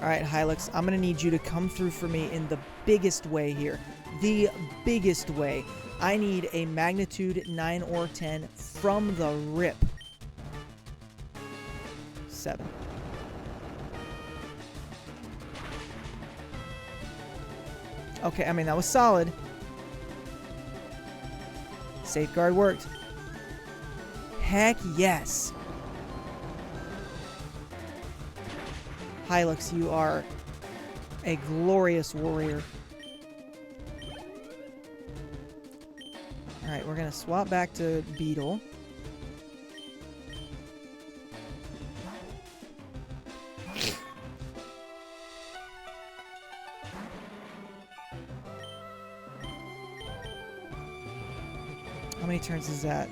Alright, Hylix, I'm going to need you to come through for me in the biggest way here. The biggest way. I need a magnitude 9 or 10 from the rip. 7. Okay, I mean, that was solid. Safeguard worked. Heck yes. Hylix, you are a glorious warrior. Alright, we're going to swap back to Beetle. How many turns is that?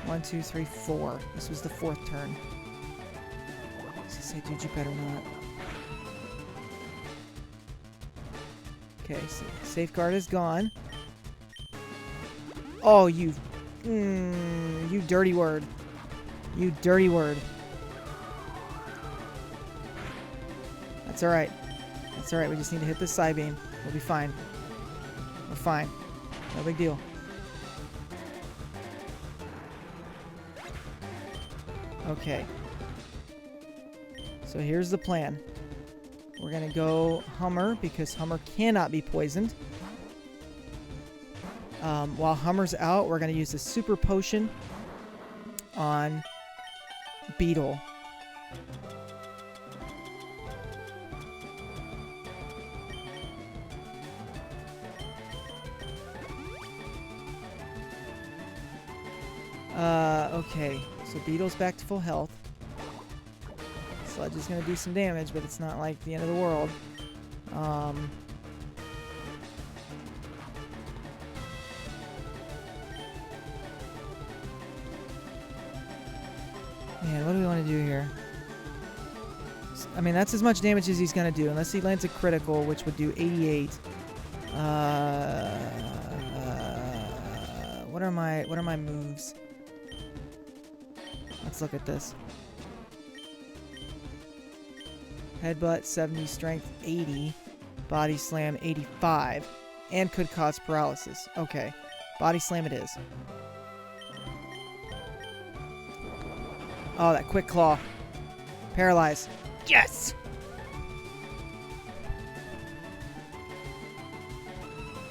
1, 2, 3, 4. This was the 4th turn. Say, dude, you better not. Okay, so safeguard is gone. Oh, you dirty word. You dirty word. That's alright. That's alright, we just need to hit this Psybeam. We'll be fine. We're fine. No big deal. Okay. So here's the plan. We're going to go Hummer, because Hummer cannot be poisoned. While Hummer's out, we're going to use the Super Potion on Beetle. Okay. So Beetle's back to full health. Sludge is going to do some damage, but it's not like the end of the world. Man, what do we want to do here? I mean, that's as much damage as he's going to do, unless he lands a critical, which would do 88. What are my moves? Let's look at this. Headbutt 70, strength 80, body slam 85, and could cause paralysis. Okay, body slam it is. Oh, that quick claw. Paralyze. Yes!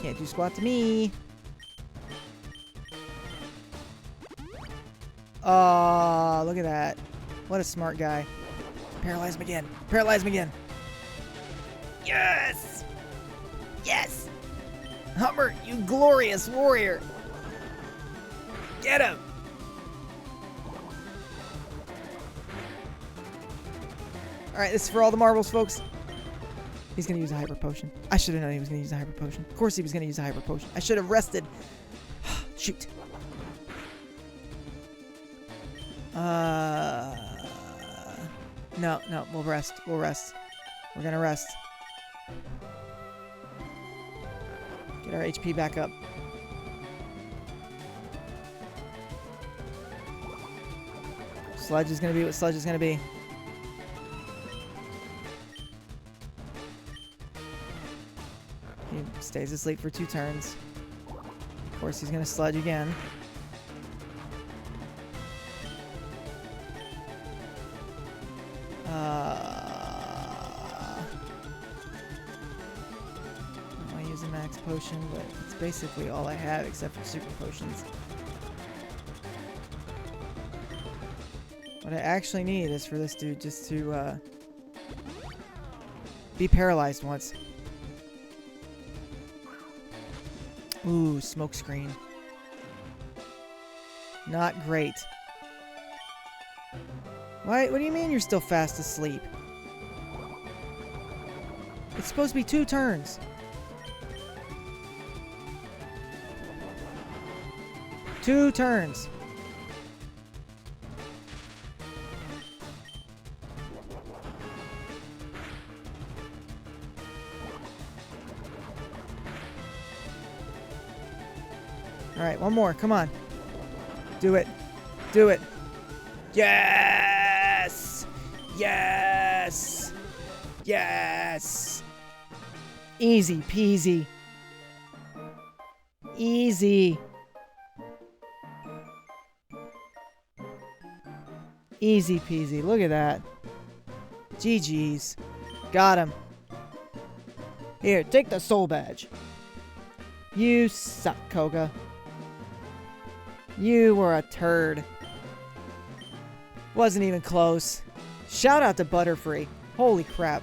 Can't do squat to me. Oh, look at that. What a smart guy. Paralyze him again. Paralyze him again. Yes! Yes! Hummer, you glorious warrior! Get him! Alright, this is for all the marbles, folks. He's gonna use a hyper potion. I should have known he was gonna use a hyper potion. Of course he was gonna use a hyper potion. I should have rested. Shoot. No, we'll rest. We'll rest. We're gonna rest. Get our HP back up. Sludge is gonna be what Sludge is gonna be. He stays asleep for 2 turns. Of course, he's gonna Sludge again. I use a max potion, but it's basically all I have except for super potions. What I actually need is for this dude just to be paralyzed once. Ooh, smoke screen. Not great. What do you mean you're still fast asleep? It's supposed to be 2 turns. Two turns. Alright, one more. Come on. Do it. Do it. Yes! Yes! Yes! Easy peasy. Easy. Easy peasy. Look at that. GG's. Got him. Here, take the soul badge. You suck, Koga. You were a turd. Wasn't even close. Shout out to Butterfree. Holy crap.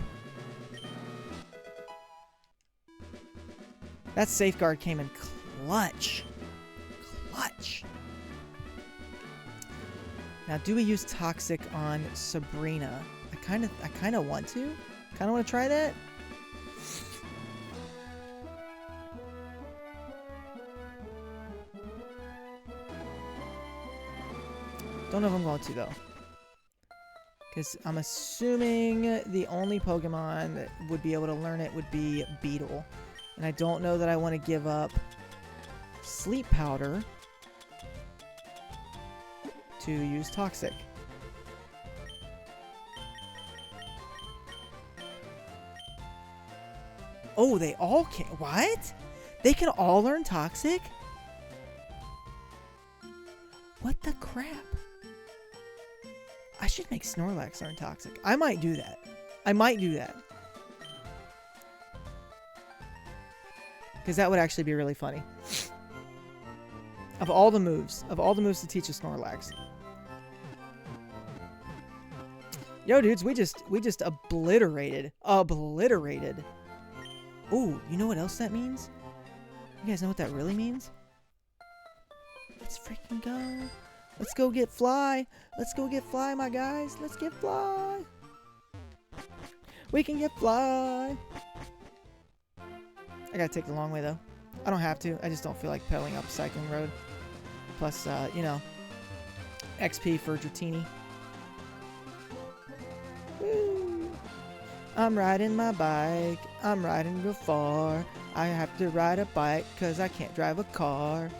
That safeguard came in clutch. Clutch. Now, do we use Toxic on Sabrina? I kind of want to. Kind of want to try that. Don't know if I'm going to, though. Because I'm assuming the only Pokemon that would be able to learn it would be Beetle. And I don't know that I want to give up Sleep Powder to use Toxic. Oh, they all can. What? They can all learn Toxic? What the crap? I should make Snorlax learn Toxic. I might do that. I might do that. Because that would actually be really funny. Of all the moves to teach a Snorlax. Yo, dudes, we just obliterated. Ooh, you know what else that means? You guys know what that really means? Let's freaking go. Let's go get Fly. Let's go get Fly, my guys. Let's get Fly. We can get Fly. I gotta take the long way, though. I don't have to. I just don't feel like pedaling up Cycling Road. Plus, you know, XP for Dratini. Woo. I'm riding my bike. I'm riding real far. I have to ride a bike because I can't drive a car.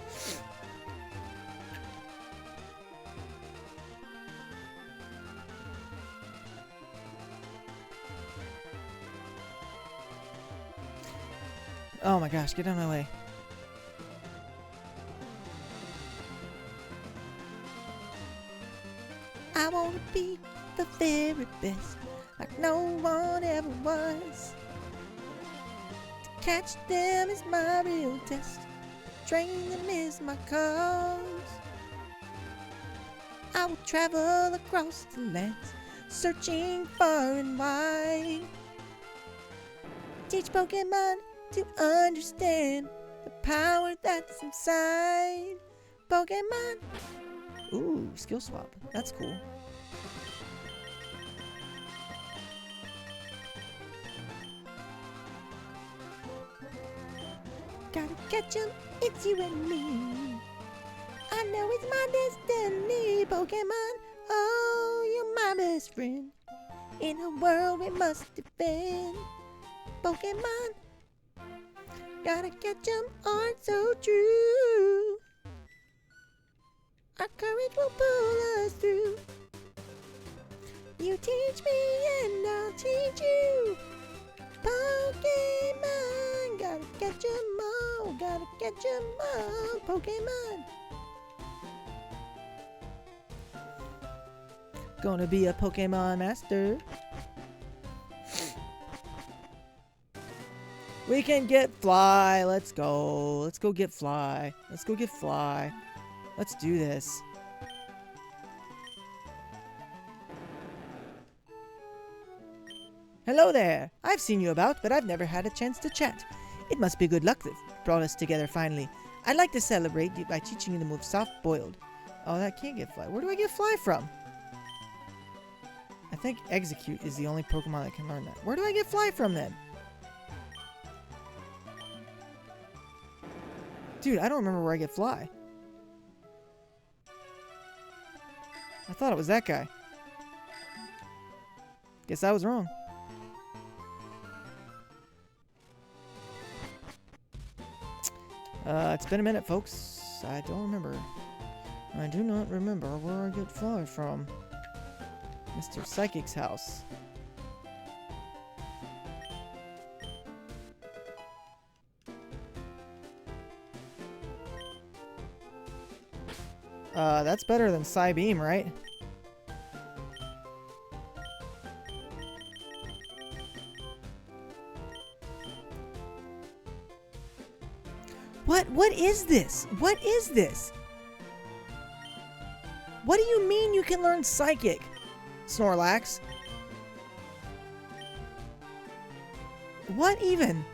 Oh my gosh, get out of my way. I want to be the very best, like no one ever was. To catch them is my real test. Train them is my cause. I will travel across the lands, searching far and wide. Teach Pokemon to understand the power that's inside Pokemon. Ooh, skill swap. That's cool. Gotta catch 'em, it's you and me. I know it's my destiny, Pokemon. Oh, you're my best friend. In a world we must defend, Pokemon. Gotta catch 'em, aren't so true. Our courage will pull us through. You teach me and I'll teach you. Pokemon, gotta catch 'em all, gotta catch 'em all, Pokemon. Gonna be a Pokemon master. We can get Fly. Let's go. Let's go get Fly. Let's go get Fly. Let's do this. Hello there. I've seen you about, but I've never had a chance to chat. It must be good luck that brought us together finally. I'd like to celebrate you by teaching you the move Soft Boiled. Oh, that can't get Fly. Where do I get Fly from? I think Execute is the only Pokemon that can learn that. Where do I get Fly from then? Dude, I don't remember where I get Fly. I thought it was that guy. Guess I was wrong. It's been a minute, folks. I don't remember. I do not remember where I get Fly from. Mr. Psychic's house. That's better than Psybeam, right? What is this? What is this? What do you mean you can learn Psychic, Snorlax? What even?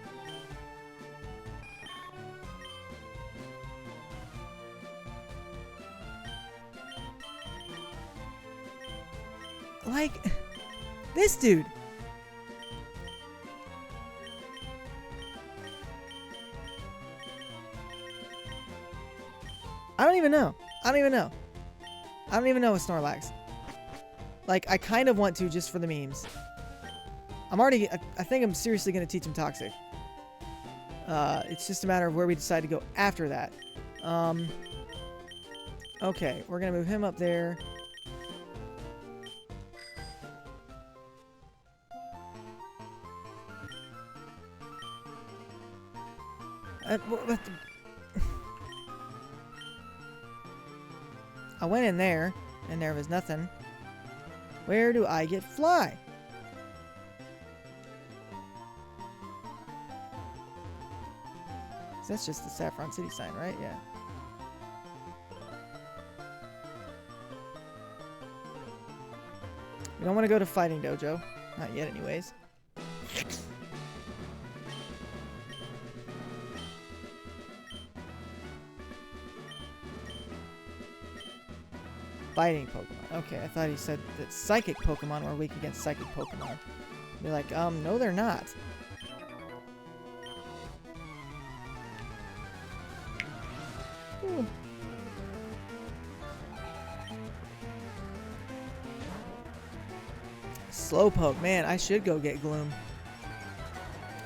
Like, this dude. I don't even know. I don't even know. I don't even know with Snorlax. Like, I kind of want to just for the memes. I think I'm seriously going to teach him Toxic. It's just a matter of where we decide to go after that. Okay, we're going to move him up there. I went in there, and there was nothing. Where do I get Fly? That's just the Saffron City sign, right? Yeah. We don't want to go to Fighting Dojo. Not yet, anyways. Fighting Pokemon. Okay, I thought he said that Psychic Pokemon were weak against Psychic Pokemon. Be like, no they're not. Ooh. Slowpoke, man, I should go get Gloom.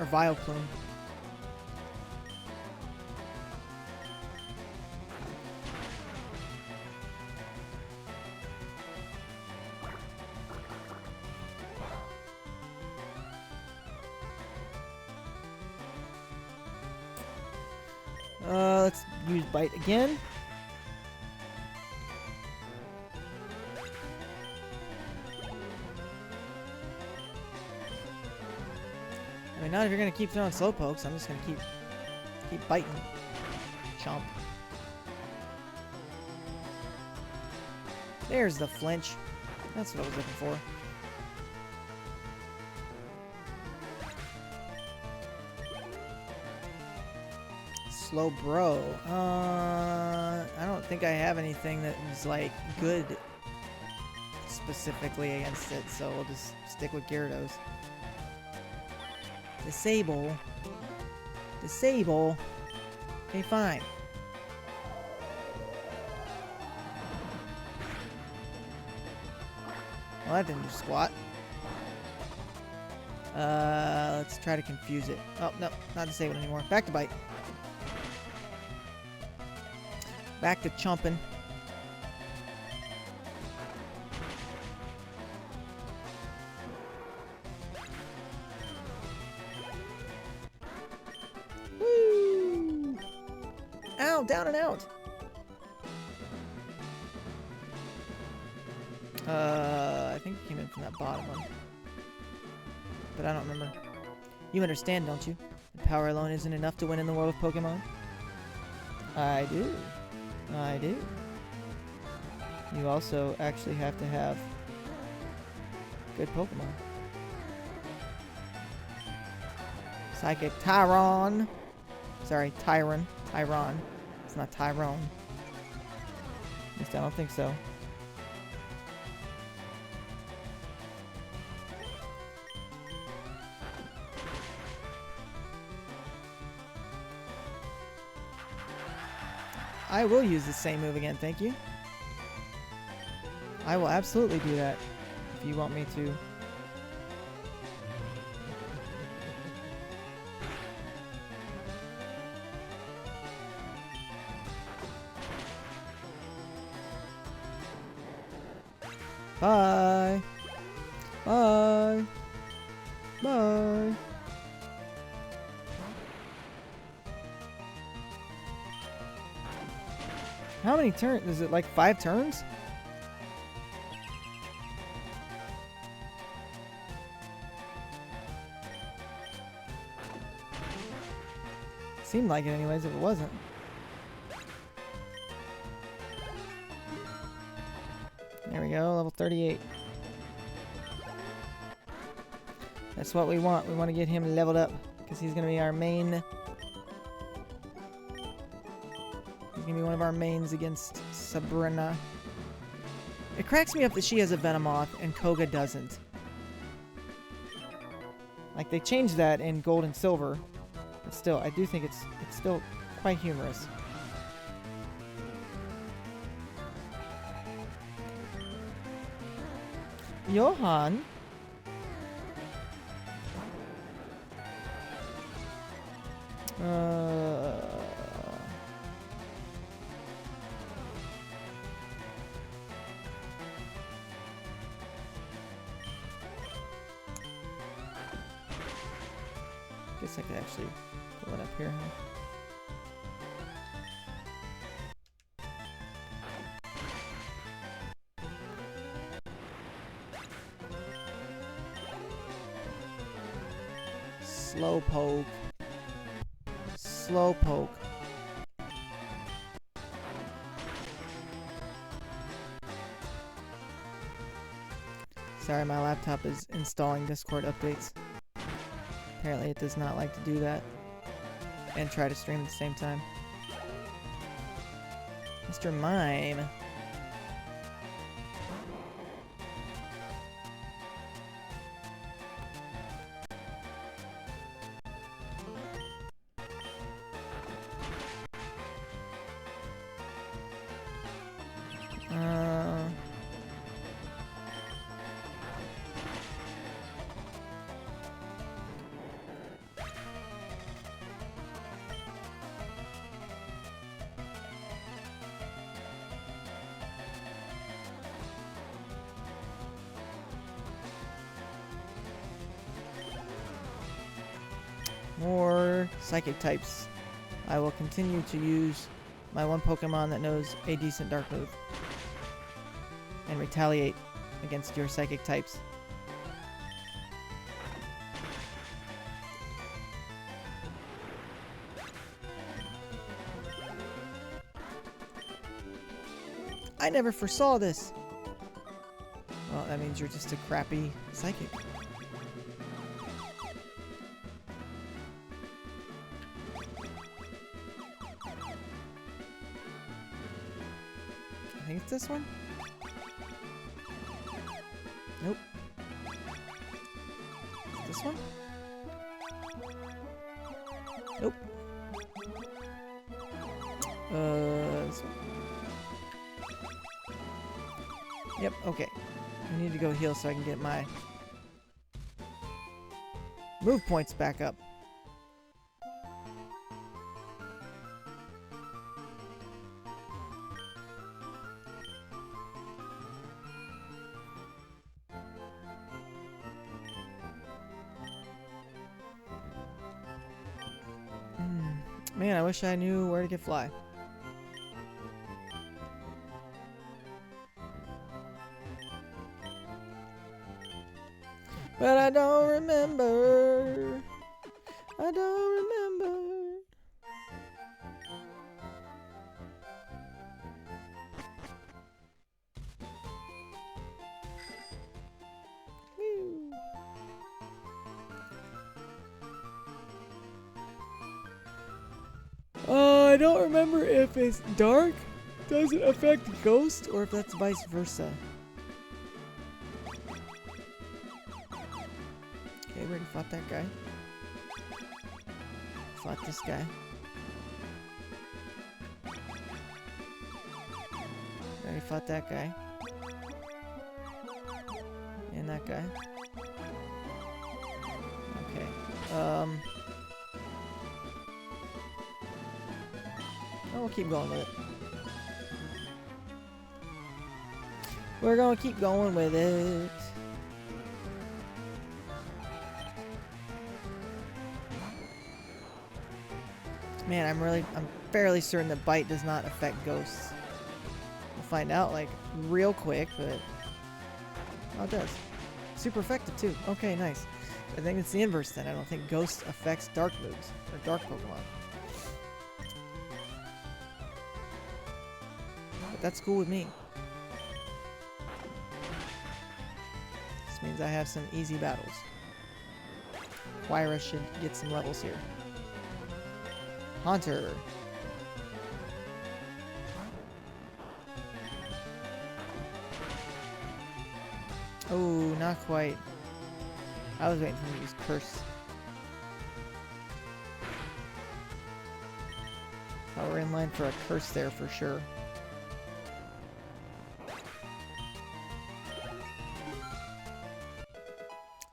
Or Vileplume. Let's use Bite again. I mean, not if you're gonna keep throwing Slowpokes. I'm just gonna keep biting. Chomp. There's the flinch. That's what I was looking for. Slow Bro. I don't think I have anything that is like good specifically against it, so we'll just stick with Gyarados. Disable. Disable. Okay, fine. Well, that didn't do squat. Let's try to confuse it. Oh, no, not disable anymore. Back to bite. Back to chomping. Woo! Ow, down and out. I think it came in from that bottom one. But I don't remember. You understand, don't you? That power alone isn't enough to win in the world of Pokemon? I do. I do. You also actually have to have good Pokemon. Psychic Tyron. Sorry, Tyron. Tyron. It's not Tyrone. At least I don't think so. I will use the same move again, thank you. I will absolutely do that if you want me to. Bye. Bye. Bye. How many turns? Is it like 5 turns? Seemed like it anyways if it wasn't. There we go, level 38. That's what we want. We want to get him leveled up because he's going to be our main. He's going to be one of our mains against Sabrina. It cracks me up that she has a Venomoth and Koga doesn't. Like, they changed that in Gold and Silver. But still, I do think it's still quite humorous. Johan? Guess I could actually pull it up here, huh? Slowpoke. Slowpoke. Sorry, my laptop is installing Discord updates. Apparently it does not like to do that. And try to stream at the same time. Mr. Mime. More psychic types. I will continue to use my one Pokemon that knows a decent dark move and retaliate against your psychic types. I never foresaw this. Well, that means you're just a crappy psychic. I think it's this one? Nope. This one? Nope. Yep, okay. I need to go heal so I can get my move points back up. Man, I wish I knew where to get fly. But I don't remember. I don't remember. Whew. I don't remember if it's dark doesn't affect ghost or if that's vice versa. Okay, we already fought that guy. Fought this guy. Already fought that guy. And that guy. Okay. Oh, we'll keep going with it. We're gonna keep going with it. Man, I'm fairly certain that bite does not affect ghosts. We'll find out, like, real quick, but... Oh, it does. Super effective, too. Okay, nice. I think it's the inverse, then. I don't think ghost affects dark moves, or dark Pokemon. But that's cool with me. This means I have some easy battles. Huayra should get some levels here. Haunter. Oh, not quite. I was waiting for him to use Curse. Oh, we're in line for a Curse there for sure.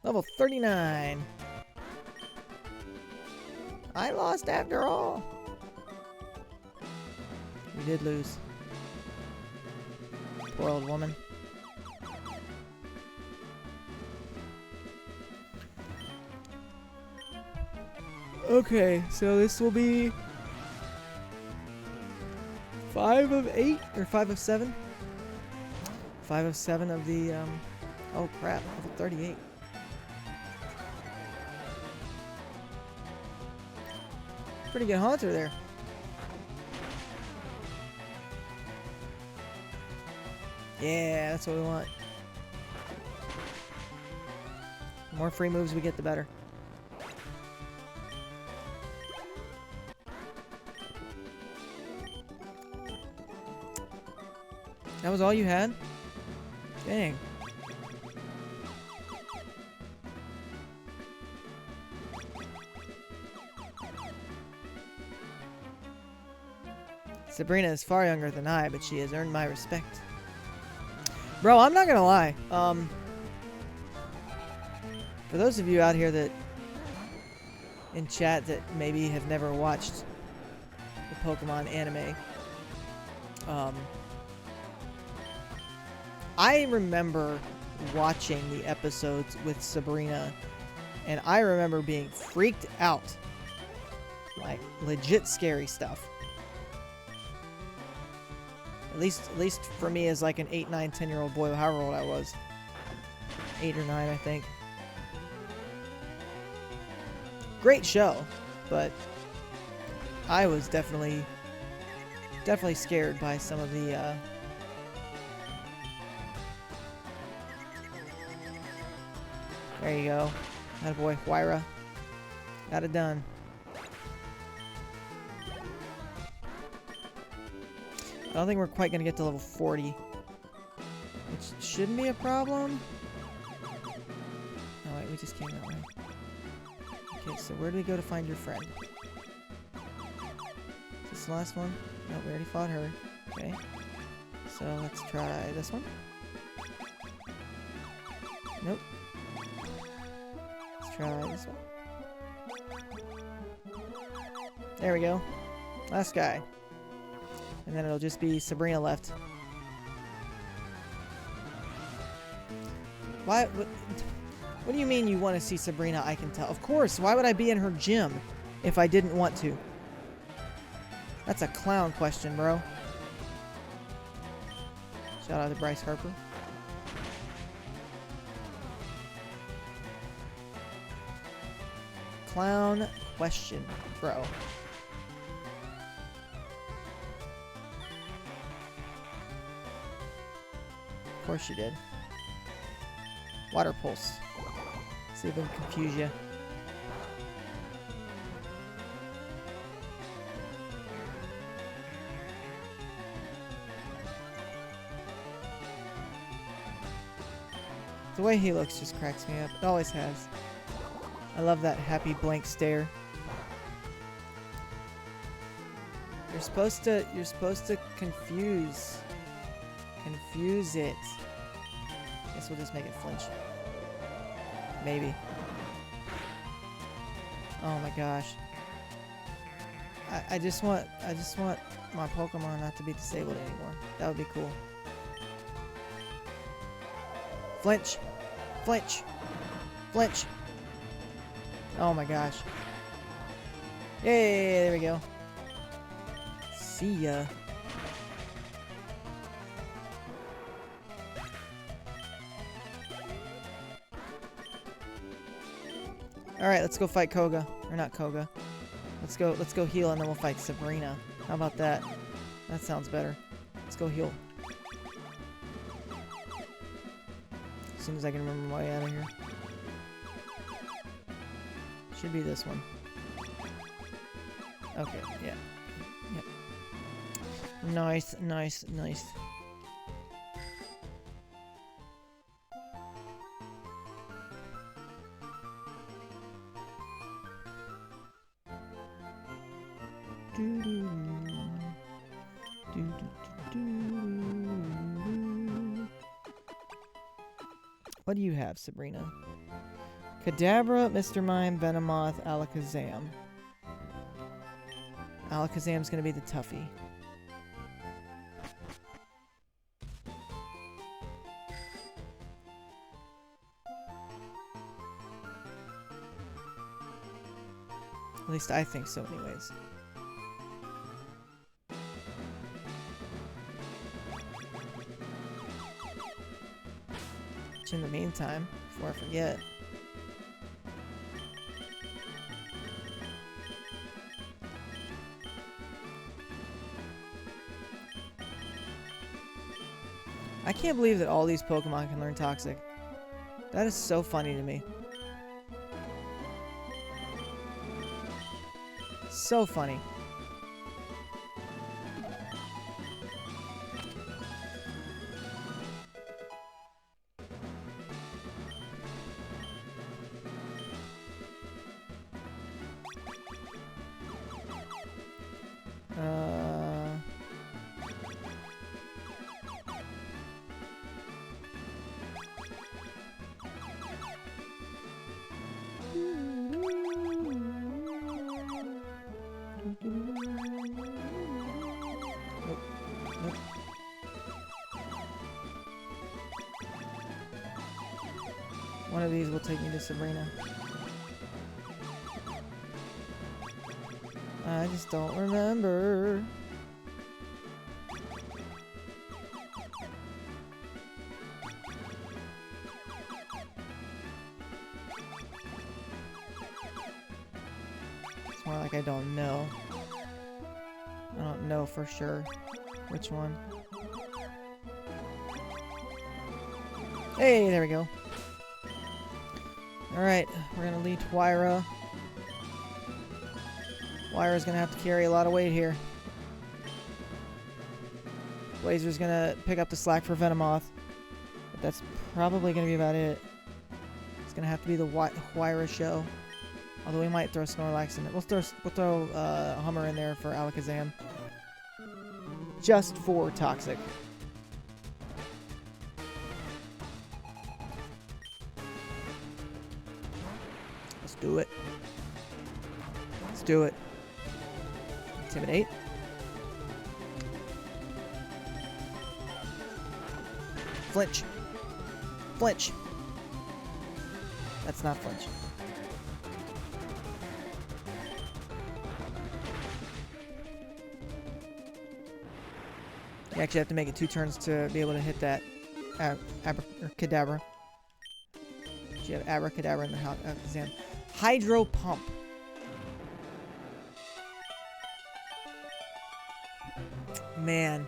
Level 39. I lost after all. We did lose. Poor old woman. Okay, so this will be 5 of 8 or 5 of 7. 5 of 7 of the oh crap, level 38. Pretty good Haunter there. Yeah, that's what we want. The more free moves we get, the better. That was all you had? Dang. Sabrina is far younger than I, but she has earned my respect. Bro, I'm not gonna lie. For those of you out here that in chat that maybe have never watched the Pokemon anime, I remember watching the episodes with Sabrina, and I remember being freaked out. Like, legit scary stuff. At least for me as like an 8, 9, 10-year-old boy, however old I was. 8 or 9, I think. Great show, but I was definitely scared by some of the there you go. Attaboy, Huayra. Got it done. I don't think we're quite going to get to level 40. Which shouldn't be a problem. Oh wait, we just came that way. Okay, so where do we go to find your friend? Is this the last one? No, we already fought her. Okay. So let's try this one. Nope. Let's try this one. There we go. Last guy. And then it'll just be Sabrina left. Why? What do you mean you want to see Sabrina? I can tell. Of course. Why would I be in her gym if I didn't want to? That's a clown question, bro. Shout out to Bryce Harper. Clown question, bro. Of course you did. Water pulse. See if I can confuse you. The way he looks just cracks me up. It always has. I love that happy blank stare. You're supposed to confuse it. Guess we'll just make it flinch. Maybe. Oh my gosh. I just want my Pokemon not to be disabled anymore. That would be cool. Flinch. Flinch. Flinch. Oh my gosh. Yay, there we go. See ya. Alright, let's go fight Koga. Or not Koga. Let's go heal and then we'll fight Sabrina. How about that? That sounds better. Let's go heal. As soon as I can remember my way out of here. Should be this one. Okay, yeah. Yep. Nice, nice, nice. What do you have, Sabrina? Kadabra, Mr. Mime, Venomoth, Alakazam. Alakazam's gonna be the toughie. At least I think so anyways. In the meantime, before I forget, I can't believe that all these Pokemon can learn Toxic. That is so funny to me. So funny. One of these will take me to Sabrina. I just don't remember. It's more like I don't know. I don't know for sure which one. Hey, there we go. Alright, we're gonna lead Huayra. Huayra's gonna have to carry a lot of weight here. Blazer's gonna pick up the slack for Venomoth. But that's probably gonna be about it. It's gonna have to be the Huayra show. Although we might throw Snorlax in there. We'll throw Hummer in there for Alakazam. Just for Toxic. Let's do it. Let's do it. Intimidate. Flinch. Flinch. That's not flinch. You actually have to make it 2 turns to be able to hit that abracadabra. You have abracadabra in the exam. Hydro pump. Man.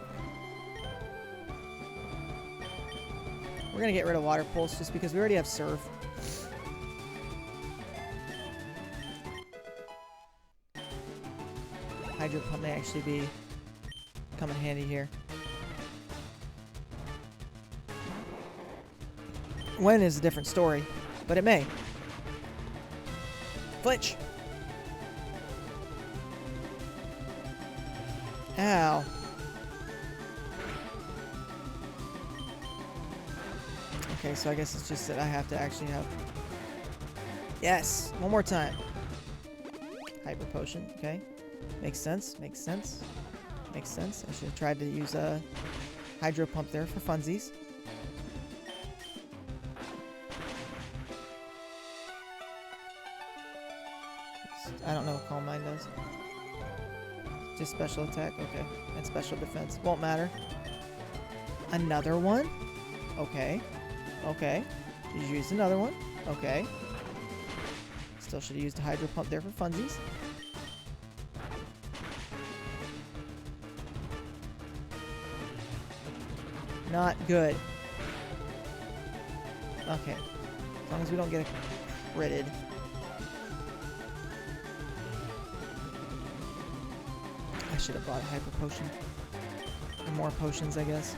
We're gonna get rid of water pulse just because we already have surf. Hydro pump may actually come in handy here. When is a different story, but it may. Flinch. Ow. Okay, so I guess it's just that I have to actually have... Yes! One more time. Hyper potion, okay. Makes sense, makes sense. Makes sense. I should have tried to use a hydro pump there for funsies. I don't know what Calm Mind does. Just special attack? Okay. And special defense. Won't matter. Another one? Okay. Okay. Did you use another one? Okay. Still should have used a hydro pump there for funsies. Not good. Okay. As long as we don't get critted. I should have bought a hyper potion. And more potions, I guess.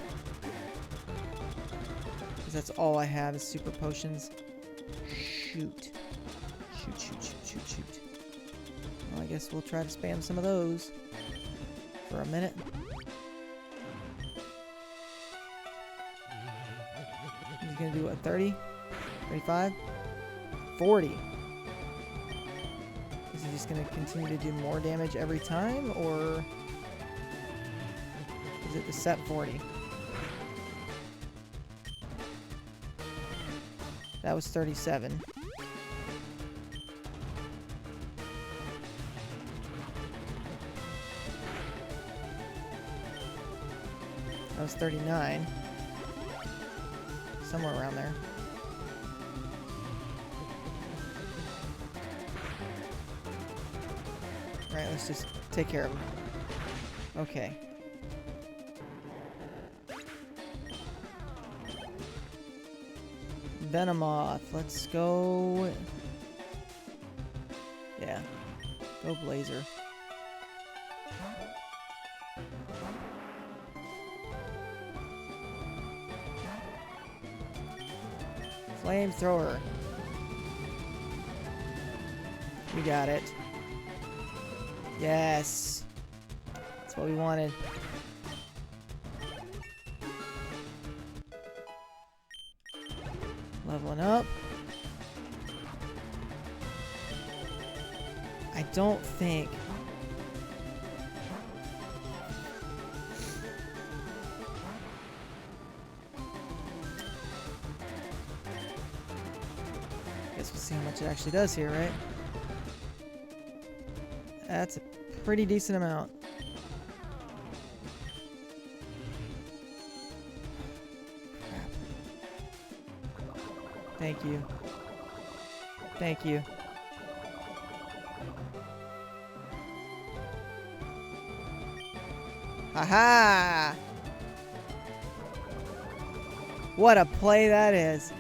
Because that's all I have is super potions. Shoot. Shoot, shoot, shoot, shoot, shoot. Well, I guess we'll try to spam some of those for a minute. He's gonna do what, 30? 35? 40. Is he just gonna continue to do more damage every time, or is it the set 40? That was 37. That was 39. Somewhere around there. Alright, let's just take care of him. Okay. Venomoth. Let's go... Yeah. Go Blazer. Flamethrower. We got it. Yes. That's what we wanted. Leveling up. I don't think... Guess we'll see how much it actually does here, right? That's a pretty decent amount. Crap. Thank you. Thank you. Aha! What a play that is.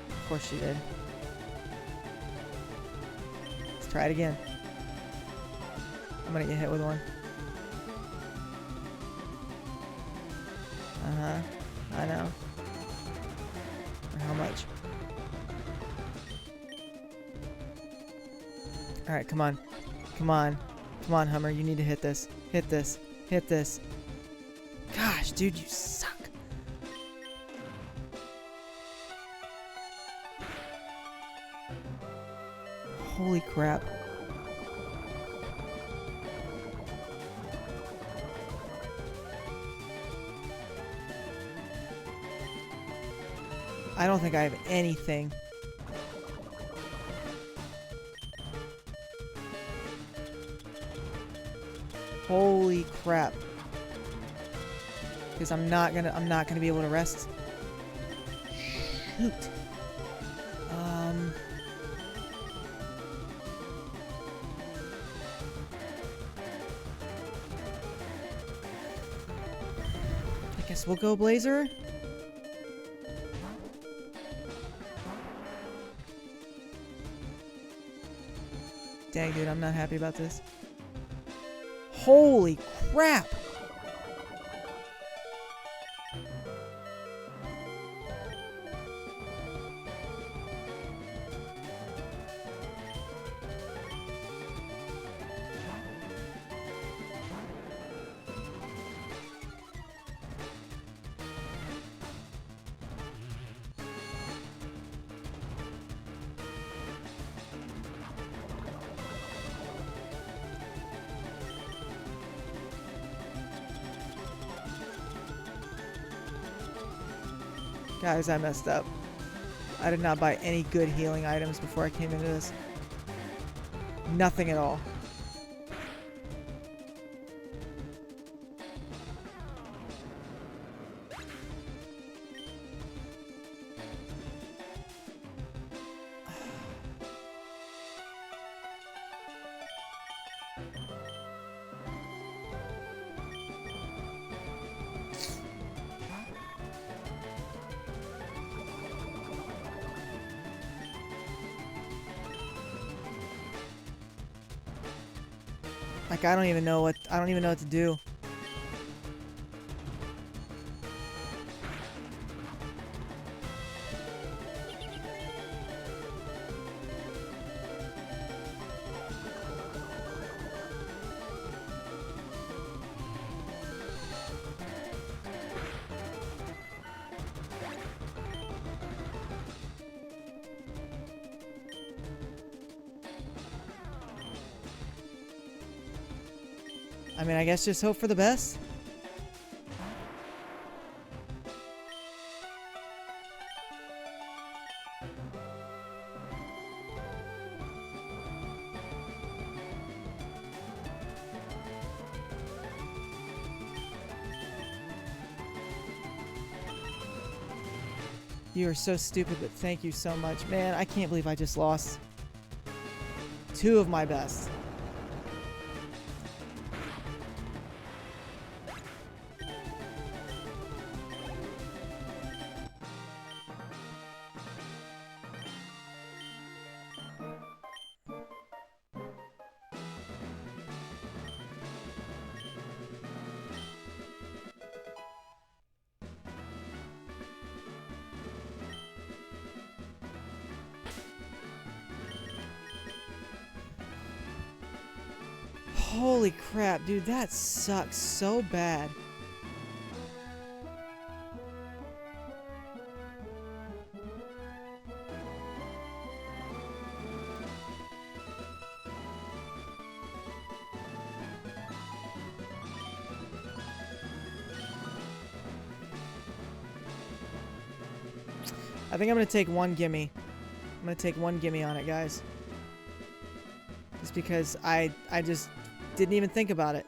Of course she did. Let's try it again. I'm gonna get hit with one. Uh-huh. I know. For how much? Alright, come on. Come on. Come on, Hummer. You need to hit this. Hit this. Hit this. Gosh, dude, you suck. Holy crap. I don't think I have anything. Holy crap. Because I'm not gonna be able to rest. Shoot. I guess we'll go Blazer. Dang, dude, I'm not happy about this. Holy crap! Guys, I messed up. I did not buy any good healing items before I came into this. Nothing at all. Like, I don't even know what to do. I mean, I guess just hope for the best. You are so stupid, but thank you so much. Man, I can't believe I just lost 2 of my best. Holy crap, dude, that sucks so bad. I think I'm gonna take 1 gimme. I'm gonna take 1 gimme on it, guys. Just because I just didn't even think about it.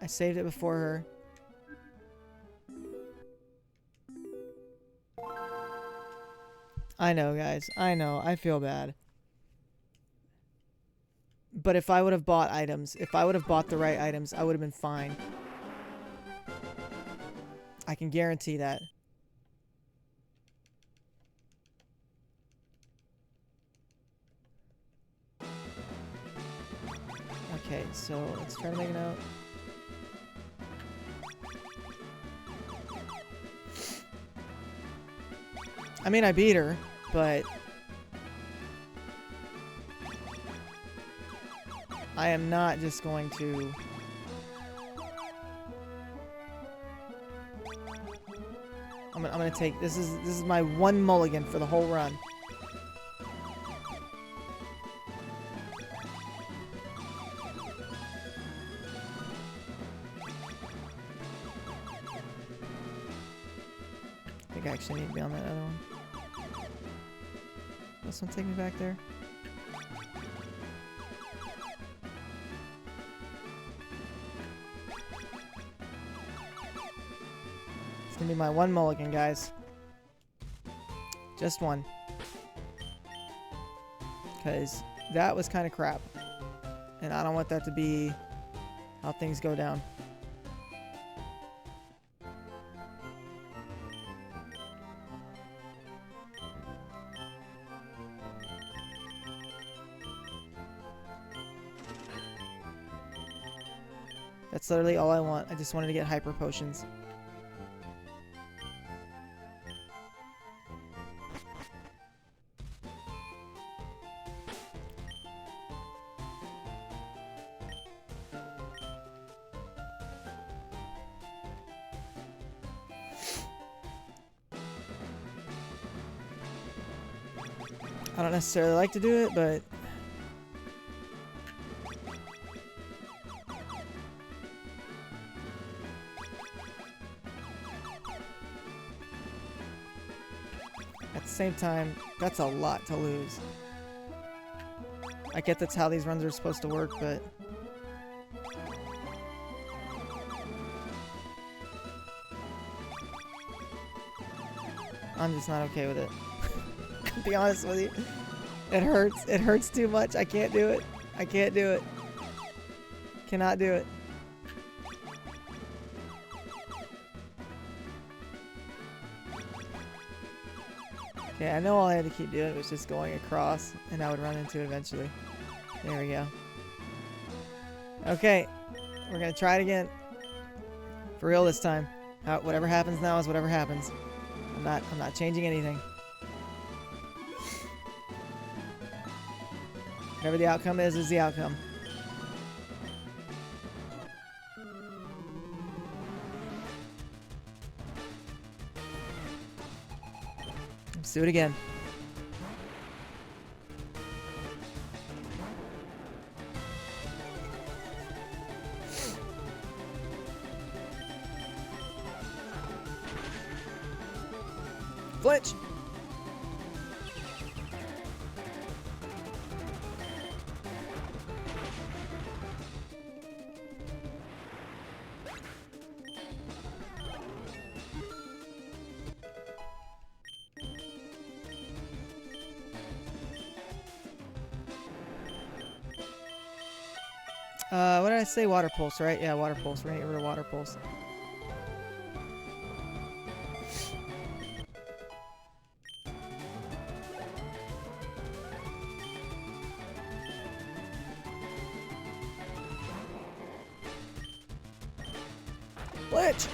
I saved it before her. I know, guys. I know. I feel bad. But if I would have bought items, if I would have bought the right items, I would have been fine. I can guarantee that. Okay, so let's try to make a note. I mean, I beat her, but I am not just going to... I'm gonna take... This is my one mulligan for the whole run. I think I actually need to be on that other one. This one take me back there? It's gonna be my one mulligan, guys. Just one. Because that was kind of crap. And I don't want that to be how things go down. That's literally all I want. I just wanted to get hyper potions. I don't necessarily like to do it, but at the same time, that's a lot to lose. I get that's how these runs are supposed to work, but I'm just not okay with it. To be honest with you, it hurts. It hurts too much. I can't do it. I can't do it. Cannot do it. Okay, I know all I had to keep doing was just going across, and I would run into it eventually. There we go. Okay, we're gonna try it again. For real this time. Whatever happens now is whatever happens. I'm not changing anything. Whatever the outcome is the outcome. Let's do it again. Flinch! What did I say? Water pulse, right? Yeah, water pulse. We're gonna get rid of water pulse. Glitch!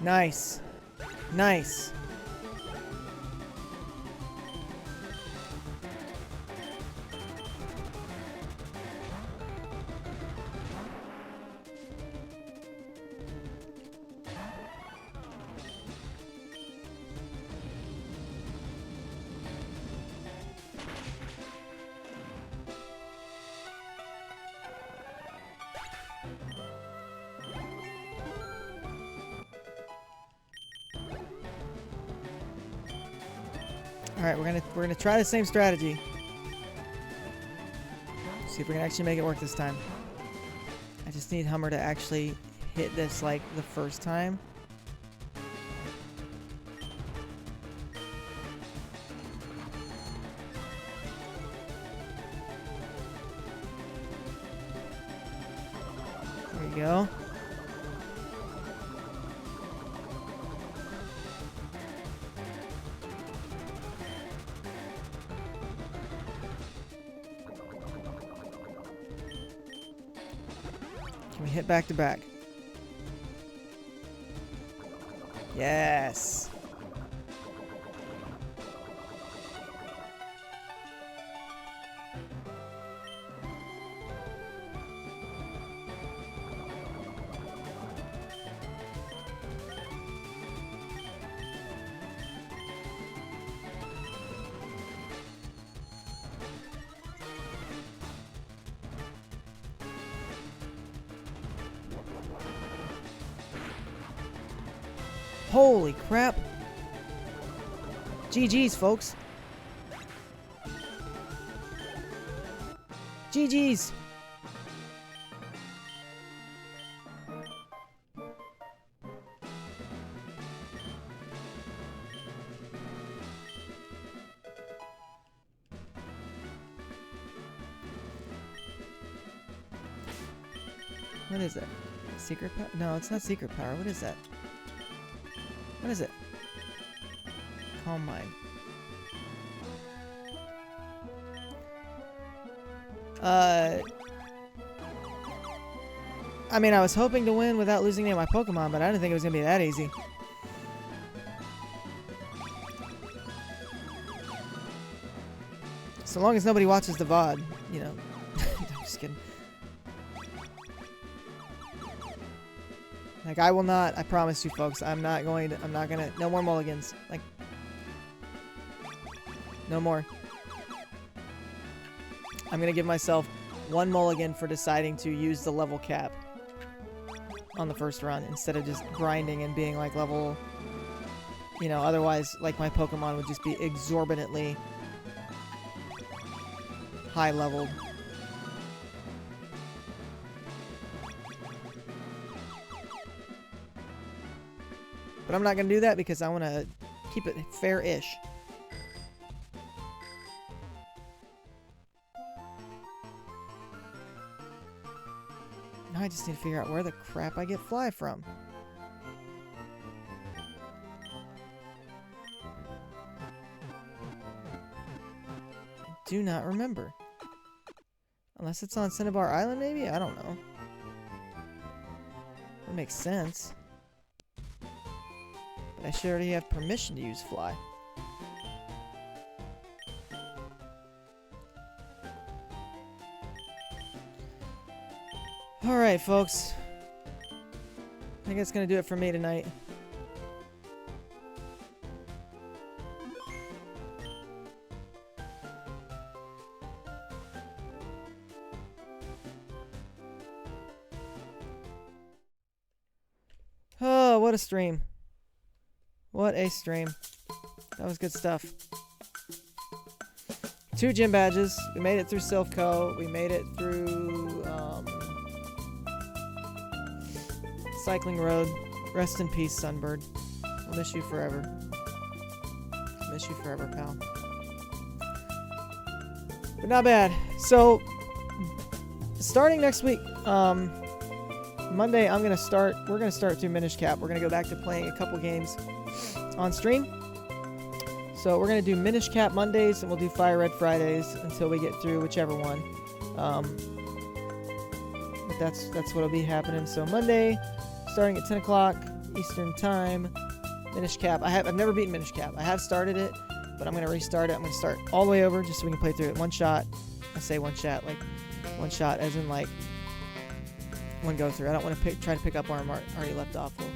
Nice. Nice. All right, we're gonna try the same strategy. See if we can actually make it work this time. I just need Hummer to actually hit this like the first time. There you go. Can we hit back to back? Yes. Holy crap. GG's, folks. GG's. What is it? Secret power? No, it's not secret power. What is that? What is it? Calm mind. I mean, I was hoping to win without losing any of my Pokemon, but I didn't think it was gonna be that easy. So long as nobody watches the VOD, you know. I'm just kidding. Like, I will not, I promise you folks, I'm not gonna, no more mulligans. Like, no more. I'm gonna give myself one mulligan for deciding to use the level cap on the first run instead of just grinding and being like level, you know, otherwise, like, my Pokemon would just be exorbitantly high leveled. But I'm not going to do that because I want to keep it fair-ish. Now I just need to figure out where the crap I get fly from. I do not remember. Unless it's on Cinnabar Island, maybe? I don't know. That makes sense. I should already have permission to use fly. Alright, folks. I think that's gonna do it for me tonight. Oh, what a stream. What a stream. That was good stuff. 2 gym badges. We made it through Silph. We made it through Cycling Road. Rest in peace, Sunbird. I'll miss you forever. Miss you forever, pal. But not bad. So, starting next week, Monday, we're gonna start through Minish Cap. We're gonna go back to playing a couple games on stream. So we're gonna do Minish Cap Mondays and we'll do Fire Red Fridays until we get through whichever one. But that's what'll be happening. So Monday, starting at 10 o'clock Eastern Time, Minish Cap. I've never beaten Minish Cap. I have started it, but I'm gonna restart it. I'm gonna start all the way over just so we can play through it one shot. I say one shot, like one shot as in like one go through. I don't want to try to pick up where I'm already left off. We'll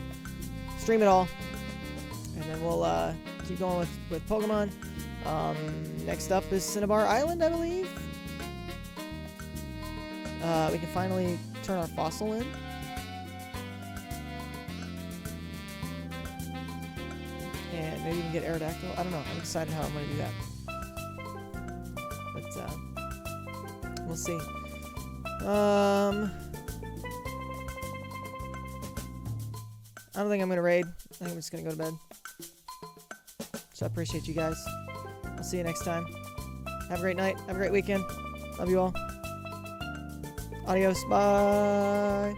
stream it all, and then we'll keep going with Pokemon. Next up is Cinnabar Island, I believe. We can finally turn our fossil in. And maybe even get Aerodactyl. I don't know. I'm excited how I'm going to do that. But, we'll see. I don't think I'm going to raid. I think I'm just going to go to bed. So I appreciate you guys. I'll see you next time. Have a great night. Have a great weekend. Love you all. Adios. Bye.